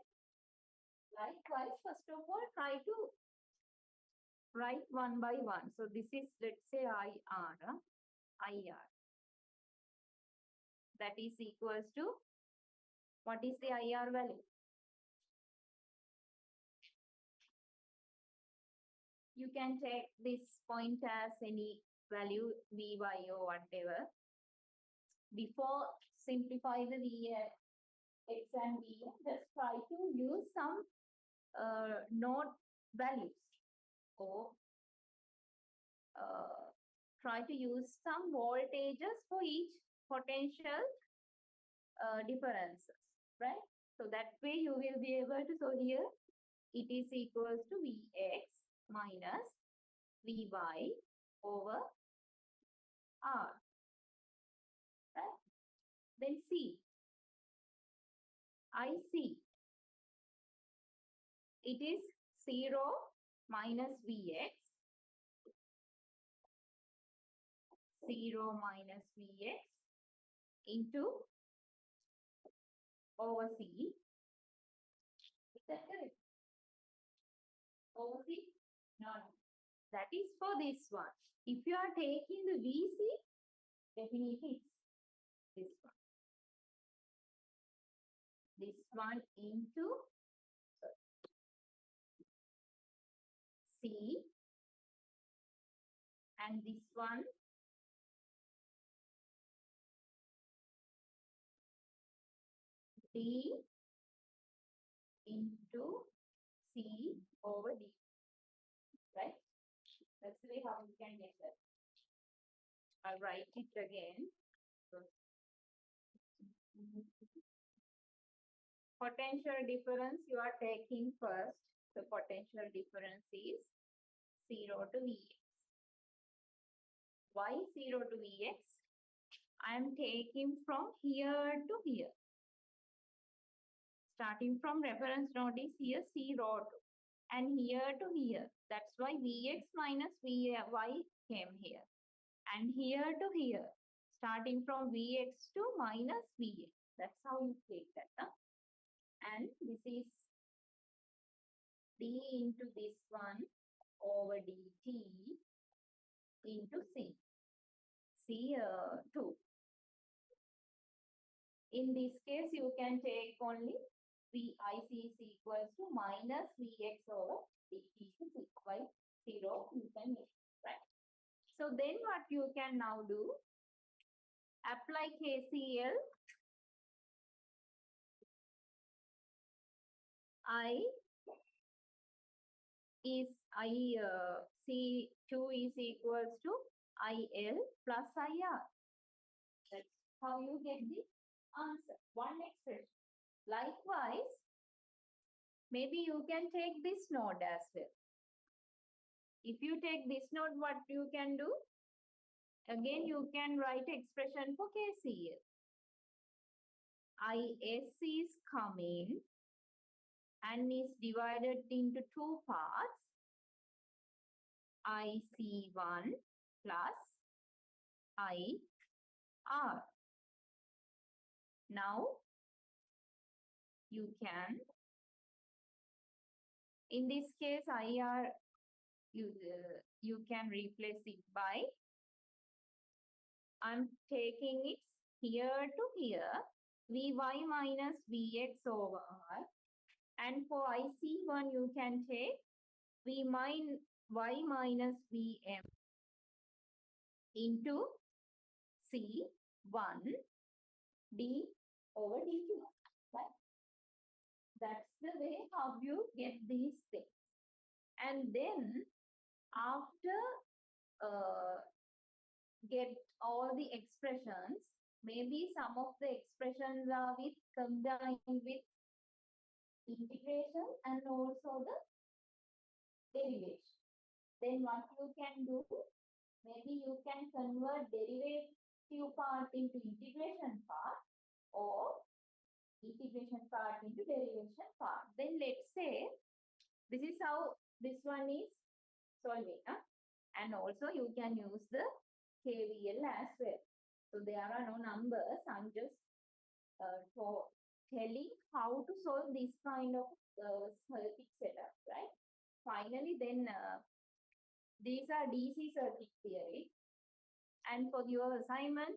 Likewise, first of all, try to write one by one. So this is, let's say, IR. That is equals to, what is the IR value? You can take this point as any value, Vy or whatever. Before simplify the X and V, just try to use some node values or try to use some voltages for each potential differences, right? So that way you will be able to, so here it is equals to Vx minus Vy over R. Right? Then see, I see it is 0 minus Vx, 0 minus Vx into over C. Is that correct? Over C? No, no. That is for this one. If you are taking the VC, definitely it's this one. This one into C, and this one D into C over D. Right? That's the way how you can get that. I'll write it again. Potential difference you are taking first. The potential difference is 0 to Vx. Why 0 to Vx? I am taking from here to here. Starting from reference node is here 0 to, and here to here. That's why Vx minus Vy came here. And here to here. Starting from Vx to minus Vx. That's how you take that. Huh? And this is d into this one over dt into c. C2. In this case, you can take only Vic is equals to minus Vx over dt to c. By 0, you can make it, right? So then what you can now do, apply KCL. C2 is equals to IL plus IR. That's how you get the answer. One expression. Likewise, maybe you can take this node as well. If you take this node, what you can do? Again, you can write expression for KCL. IS is coming and is divided into two parts. IC1 plus IR. Now, you can, in this case, IR, you can replace it by, I'm taking it here to here, Vy minus Vx over R. And for IC1, you can take Y minus Vm into C1 D over dt. Right? That's the way how you get these things. And then after get all the expressions, maybe some of the expressions are with combined with integration and also the derivation. Then what you can do, maybe you can convert derivative part into integration part or integration part into derivation part. Then let's say this is how this one is solving. And also you can use the KVL as well. So there are no numbers. I'm just for telling how to solve this kind of circuit setup, right? Finally, then these are DC circuit theory. And for your assignment,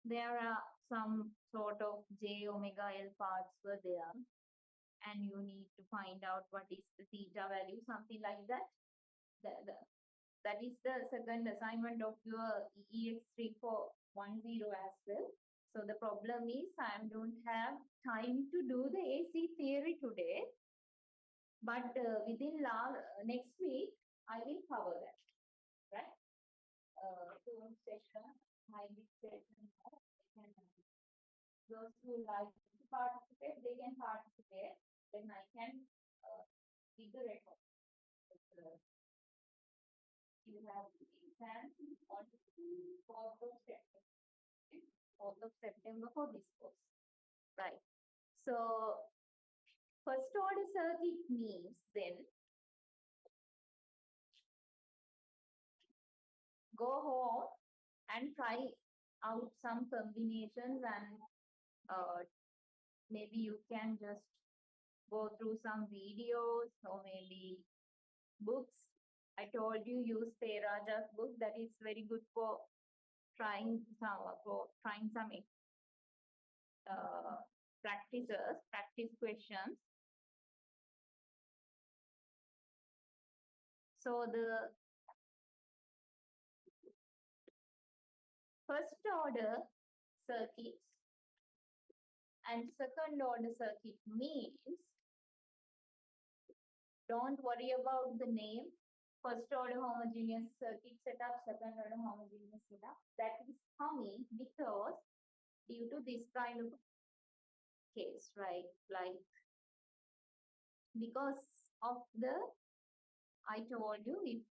there are some sort of J omega L parts were there. And you need to find out what is the theta value, something like that. That is the second assignment of your EX3410 as well. So the problem is I don't have time to do the AC theory today. But within next week, I will cover that. Right? Session, hybrid session, those who like participate, they can participate. Then I can give the record. You have the exam on 4th of September. 4th of September for this course. Right. So first order circuit means then go home and try out some combinations, and maybe you can just go through some videos or maybe books. I told you use Teraja's book, that is very good for trying some practice questions. So the first order circuits and second order circuit means don't worry about the name. First order homogeneous circuit setup, second order homogeneous setup. That is coming because due to this kind of case, right? Like because of the, I told you, if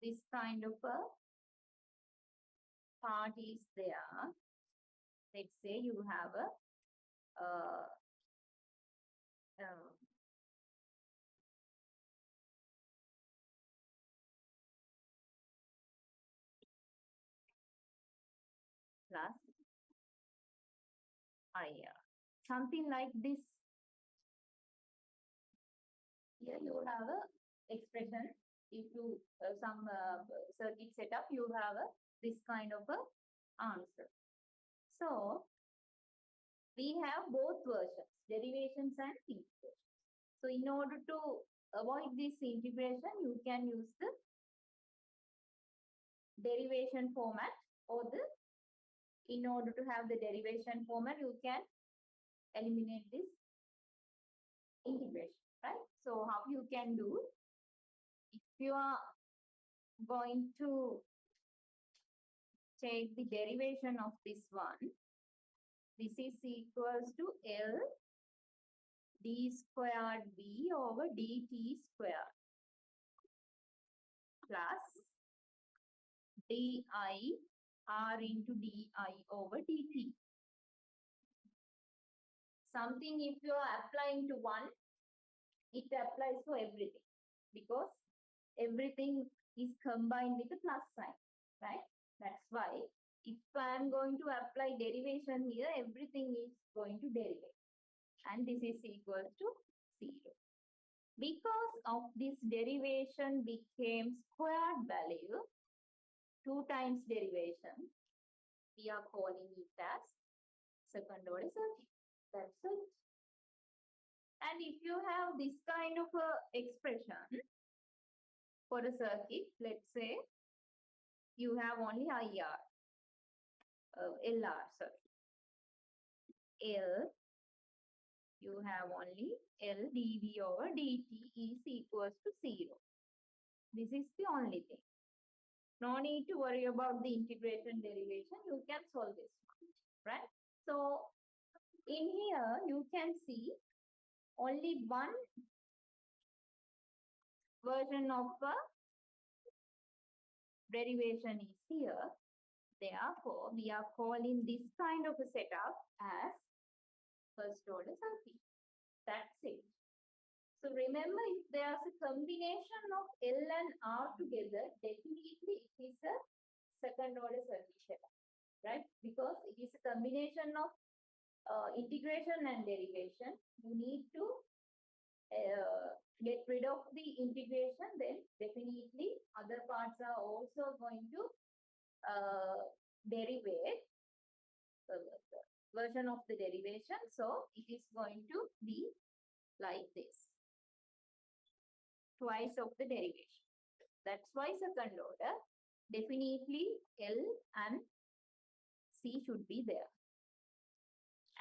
this kind of a part is there, let's say you have a plus IR, something like this. Here you have a expression. If you some circuit setup, you have a this kind of a answer. So we have both versions, derivations and integrations. So in order to avoid this integration, you can use the derivation format, or the, in order to have the derivation format, you can eliminate this integration, right? So how you can do, if you are going to take the derivation of this one, this is equals to L d squared b over dt squared plus di r into di over dt. Something if you are applying to one, it applies to everything, because everything is combined with a plus sign, right? That's why if I am going to apply derivation here, everything is going to derivate, and this is equal to 0. Because of this derivation became squared value, 2 times derivation, we are calling it as second order circuit. That's it. And if you have this kind of a expression for a circuit, let's say you have only IR, LR, sorry. L, you have only L dV over dt is equals to 0. This is the only thing. No need to worry about the integration derivation. You can solve this one, right? So in here, you can see only one version of a derivation is here. Therefore, we are calling this kind of a setup as first order circuit. That's it. So remember, if there's a combination of L and R together, definitely it is a second order circuit setup, right? Because it is a combination of integration and derivation. You need to get rid of the integration, then definitely other parts are also going to derivate the version of the derivation. So it is going to be like this, twice of the derivation. That's why second order, definitely L and C should be there.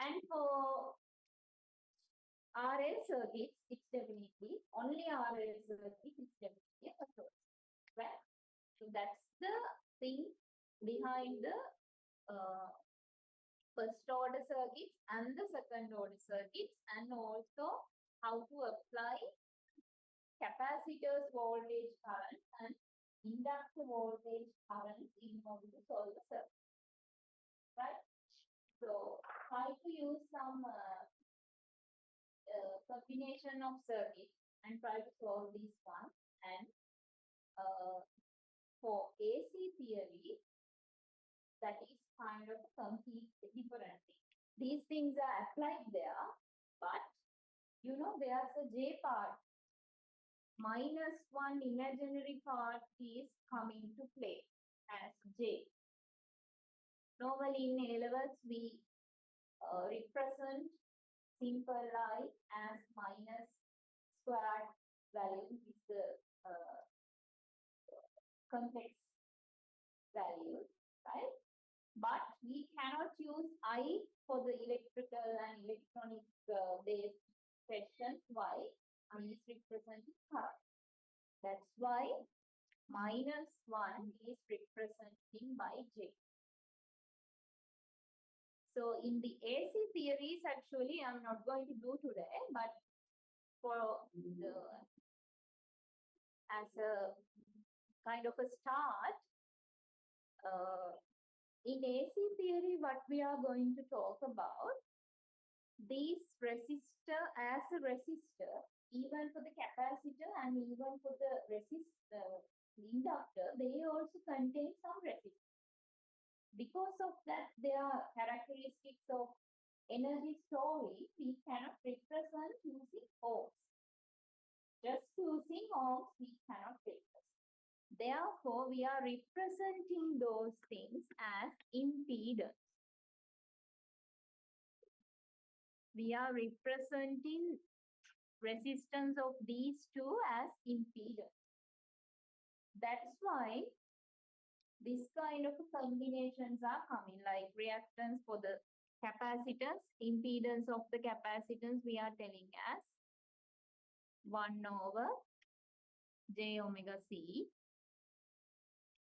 And for RL circuits, it's definitely only RL circuit, it's definitely a source, right? So that's the thing behind the first order circuits and the second order circuits, and also how to apply capacitors voltage current and inductor voltage current in order to solve the circuit, right? So try to use some combination of circuits and try to solve this one. And for AC theory, that is kind of a complete different thing. These things are applied there, but you know there's a J part. -1 imaginary part is coming to play as J. Normally in A levels we represent simple I as minus squared value is the complex value, right? But we cannot use I for the electrical and electronic based questions. Why? I is representing current. That's why -1 is representing by J. So in the AC theories, actually, I'm not going to do today, but for the as a kind of a start, in AC theory, what we are going to talk about, these resistor as a resistor, even for the capacitor and even for the inductor, they also contain some resistance. Because of that, their characteristics of energy storage, we cannot represent using ohms. Just using ohms, we cannot represent. Therefore, we are representing those things as impedance. We are representing resistance of these two as impedance. That's why this kind of combinations are coming, like reactance for the capacitance, impedance of the capacitance we are telling as 1 over j omega c,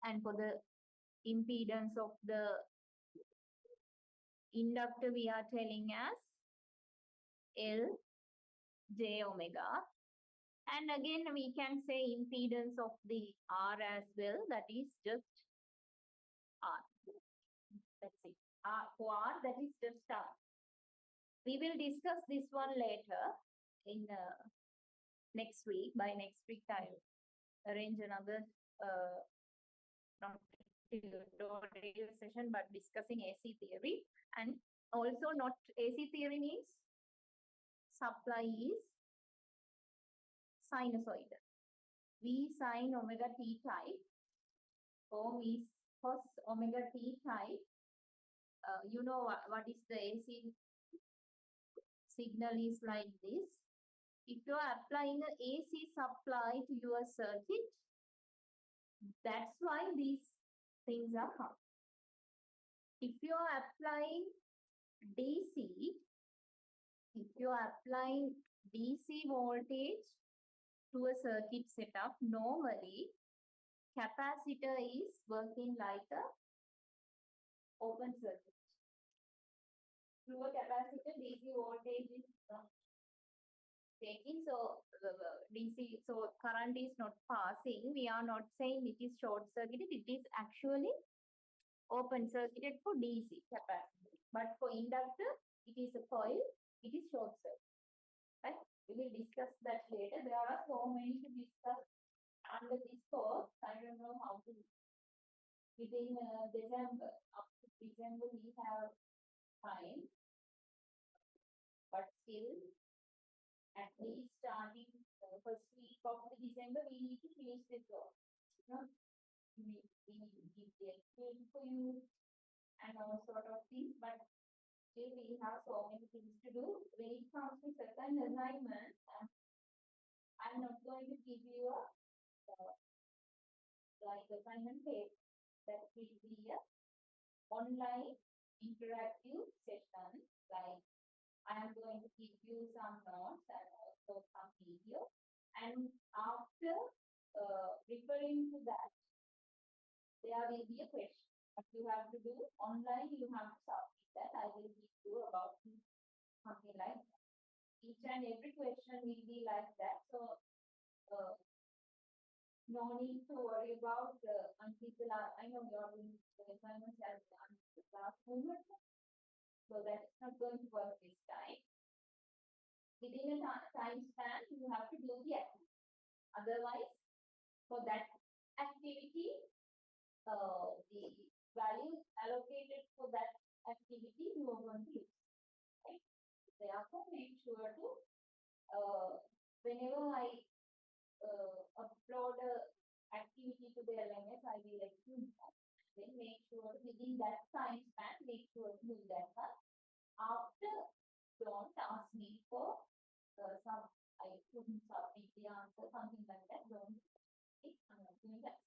and for the impedance of the inductor we are telling as L j omega. And again we can say impedance of the R as well, that is just R. That's it. For R, that is just R. We will discuss this one later in next week. By next week, I'll arrange another not tutorial session, but discussing AC theory. And also not AC theory means supply is sinusoidal. V sin omega t type or V cos omega t type. You know what is the AC signal is like this. If you are applying an AC supply to your circuit, that's why these things are coming. If you are applying DC, if you are applying DC voltage to a circuit setup, normally capacitor is working like a open circuit. Through a capacitor, DC voltage is taking, so DC, so current is not passing. We are not saying it is short circuited, it is actually open circuited for DC capacitor. But for inductor, it is a coil, it is short circuit. Right? We will discuss that later. There are so many to discuss under this course. I don't know how to. Within December, up to December, we have time. But still, at least starting first week of December, we need to finish this course. You know, we need to give the explanation for you and all sort of things. But still, we have so many things to do. When it comes to second assignment, I'm not going to give you a like assignment page. That will be a online interactive session. Like I am going to give you some notes and also some video. And after referring to that, there will be a question. What you have to do online, you have to submit that. I will give you about something like that. Each and every question will be like that. So no need to worry about until the last. I know you are doing the assignments as until the last moment, so that's not going to work this time. Within a time span, you have to do the activity. Otherwise, for that activity, the value allocated for that activity you are going to use. Right? Therefore, make sure to whenever I upload a activity to the LMS, I will let you know. Then make sure within that time span, make sure to do that one. After, don't ask me for some, I couldn't submit the answer, something like that. Don't I'm not doing that.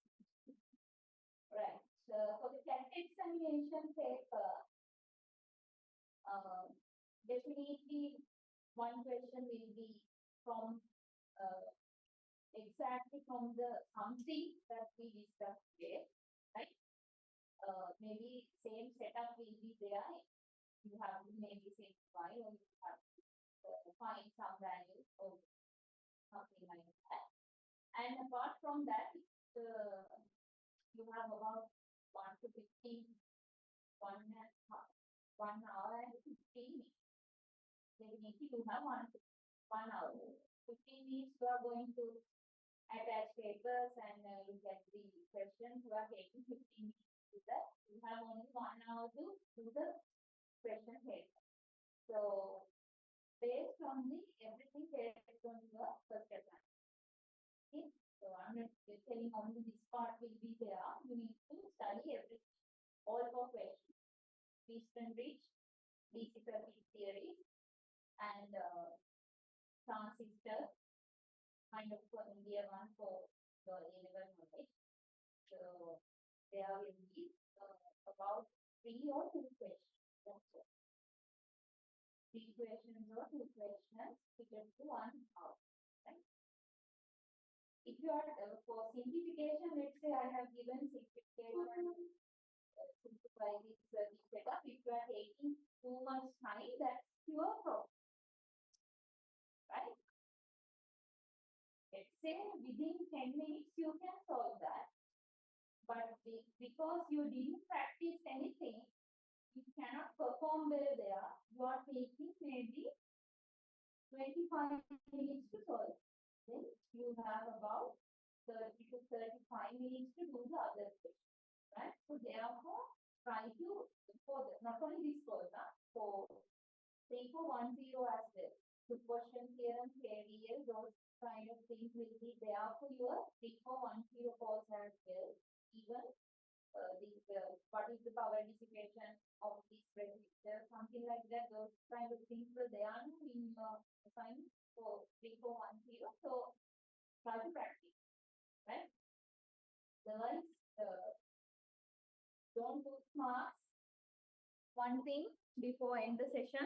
Right. So for the CAT examination paper, definitely one question will be from exactly from the something that we discussed today, right? Maybe same setup will be there. You have to maybe say why, or you have to find some value or something like that. And apart from that, you have about 1 to 15, 1 hour and 15 minutes. Definitely you have 1 hour. 15 minutes you are going to attach papers and look at the questions. You are taking 15 minutes to do that. You have only 1 hour to do the question paper. So based on the everything based on your first assignment. Okay. So I'm not telling only this part will be there. You need to study everything. All four questions. Eastern Bridge, DC circuit theory, and transistor, kind of for India one for the A-level knowledge. So there will be about 3 or 2 questions. That's all. 3 questions or 2 questions to get to 1 hour. Right? If you are for simplification, let's say I have given simplification simplify this setup. If you are taking too much time, that's your problem. Right? Let's say within 10 minutes you can solve that. But because you didn't practice anything, you cannot perform well there. You are taking maybe 25 minutes to solve. Then you have about 30 to 35 minutes to do the other question. Right? So therefore, try to for not only this course, for 3410 as well. The question theorem, KVL, those kind of things will be there for your 3410 course as well. Even what is the power dissipation of this resistor, something like that. Those kind of things were there in your assignment for 3410. So try to practice, right? Otherwise, don't put marks. One thing before end the session.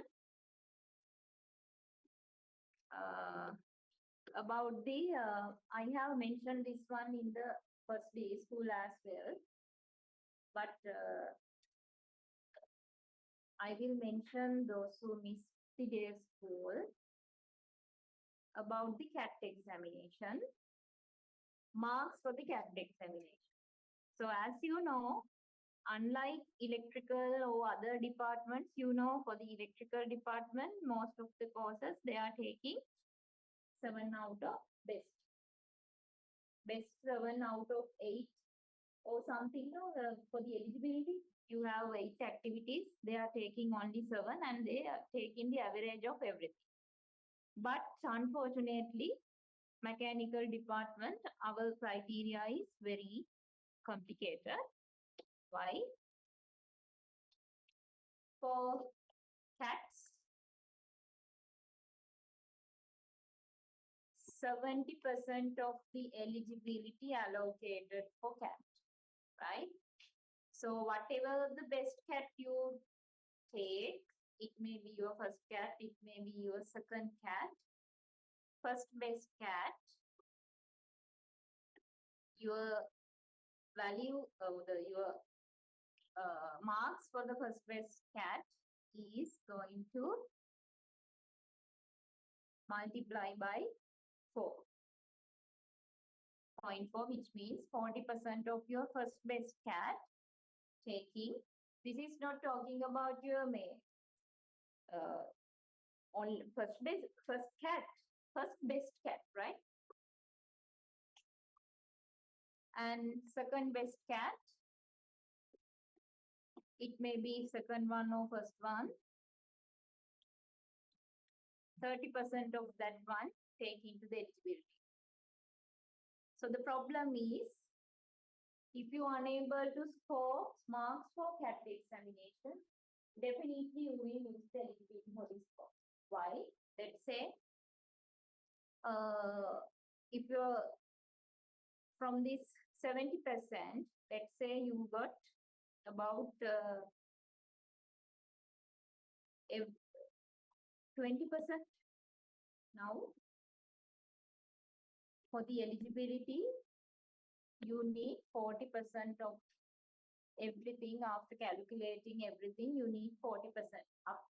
About the, I have mentioned this one in the first day school as well, but I will mention those who missed the day school about the CAT examination, marks for the CAT examination. So as you know, unlike electrical or other departments, you know, for the electrical department, most of the courses, they are taking 7 out of best. Best 7 out of 8 or something. For the eligibility, you have 8 activities. They are taking only 7 and they are taking the average of everything. But unfortunately, mechanical department, our criteria is very complicated. Why? For CATs, 70% of the eligibility allocated for CAT, right? So whatever the best CAT you take, it may be your first CAT, it may be your second CAT, first best CAT, your value, your marks for the first best CAT is going to multiply by 4. 0.4, which means 40% of your first best cat taking. This is not talking about your on first best cat, right? And second best cat, it may be second one or first one. 30% of that one take into the eligibility. So the problem is, if you are unable to score marks for cat examination, definitely you will lose the eligibility for this course. Why? Let's say, if you're from this 70%, let's say you got about 20%. Now, for the eligibility, you need 40% of everything. After calculating everything, you need 40%, up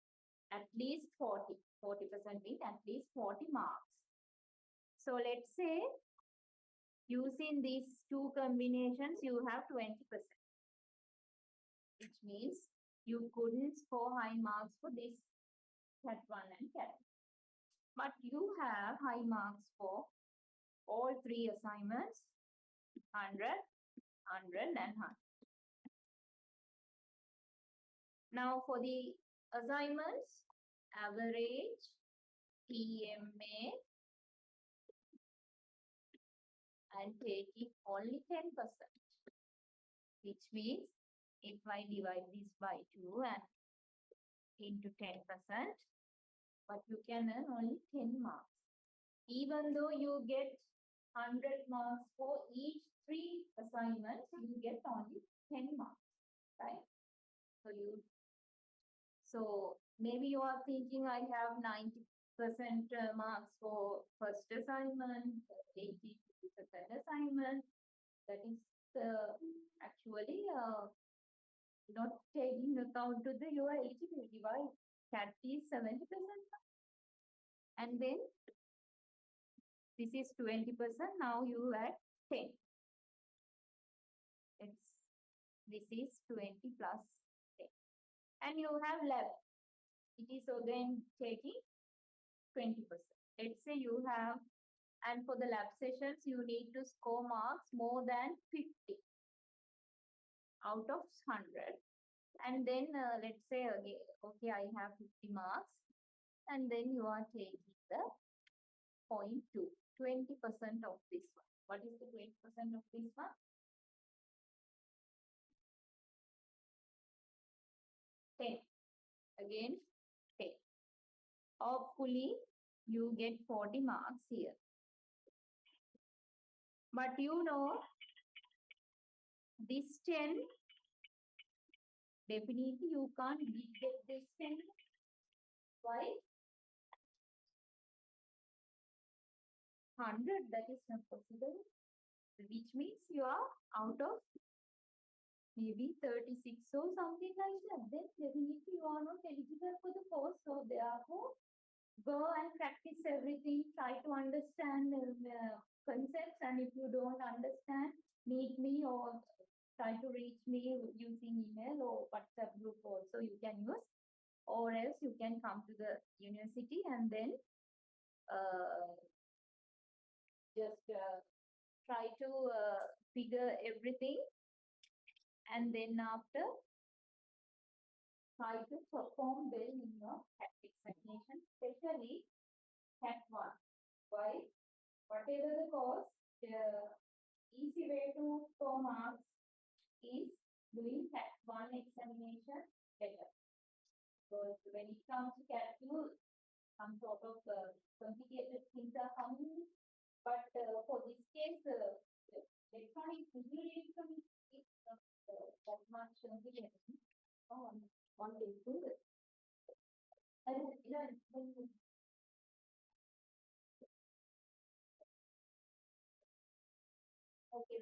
at least 40. 40% means at least 40 marks. So let's say using these two combinations, you have 20%, which means you couldn't score high marks for this cat 1 and cat 2. But you have high marks for all three assignments, 100, 100 and 100. Now for the assignments, average, PMA, and taking only 10%, which means if I divide this by 2 and into 10%, but you can earn only 10 marks. Even though you get 100 marks for each 3 assignments, you get only 10 marks, right? So maybe you are thinking I have 90% marks for first assignment, 80% assignment. That is actually not taking account to your eligibility. Why? Cat is 70%. And then this is 20%. Now you add 10. This is 20 plus 10. And you have lab. It is again taking 20%. Let's say you have, and for the lab sessions, you need to score marks more than 50 out of 100. And then let's say, okay, I have 50 marks. And then you are taking the 0.2, 20% of this one. What is the 20% of this one? 10. Again, 10. Hopefully, you get 40 marks here. But you know, this 10, definitely you can't get this 10. Why? 100, that is not possible. Which means you are out of maybe 36 or something like that. Then definitely you are not eligible for the course. So therefore, go and practice everything. Try to understand concepts. And if you don't understand, meet me or try to reach me using email or WhatsApp group also you can use. Or else you can come to the university and then just try to figure everything, and then after try to perform well in your cat examination, especially cat 1. Why? Whatever the course, the easy way to score marks is doing cat 1 examination better. Because when it comes to cat 2, some sort of complicated things are coming. But for this case, electronic visualization is not that much complicated. One day to it. Okay,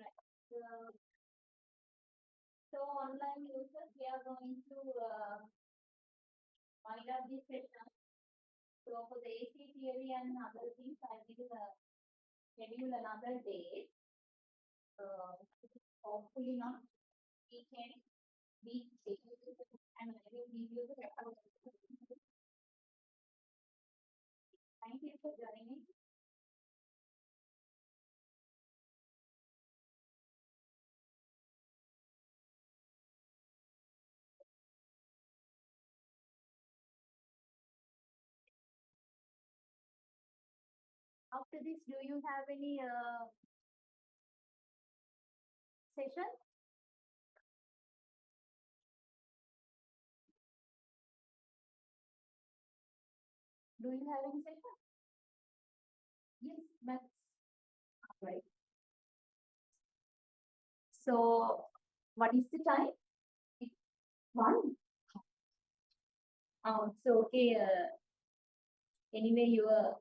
right. So online users, we are going to monitor this session. So for the AC theory and other things, I will schedule another day. Hopefully not weekend, weekday, and I will give you the record. Thank you for joining. After this, do you have any session? Do you have any session? Yes, that's right. So, what is the time? It's 1. So okay. Anyway, your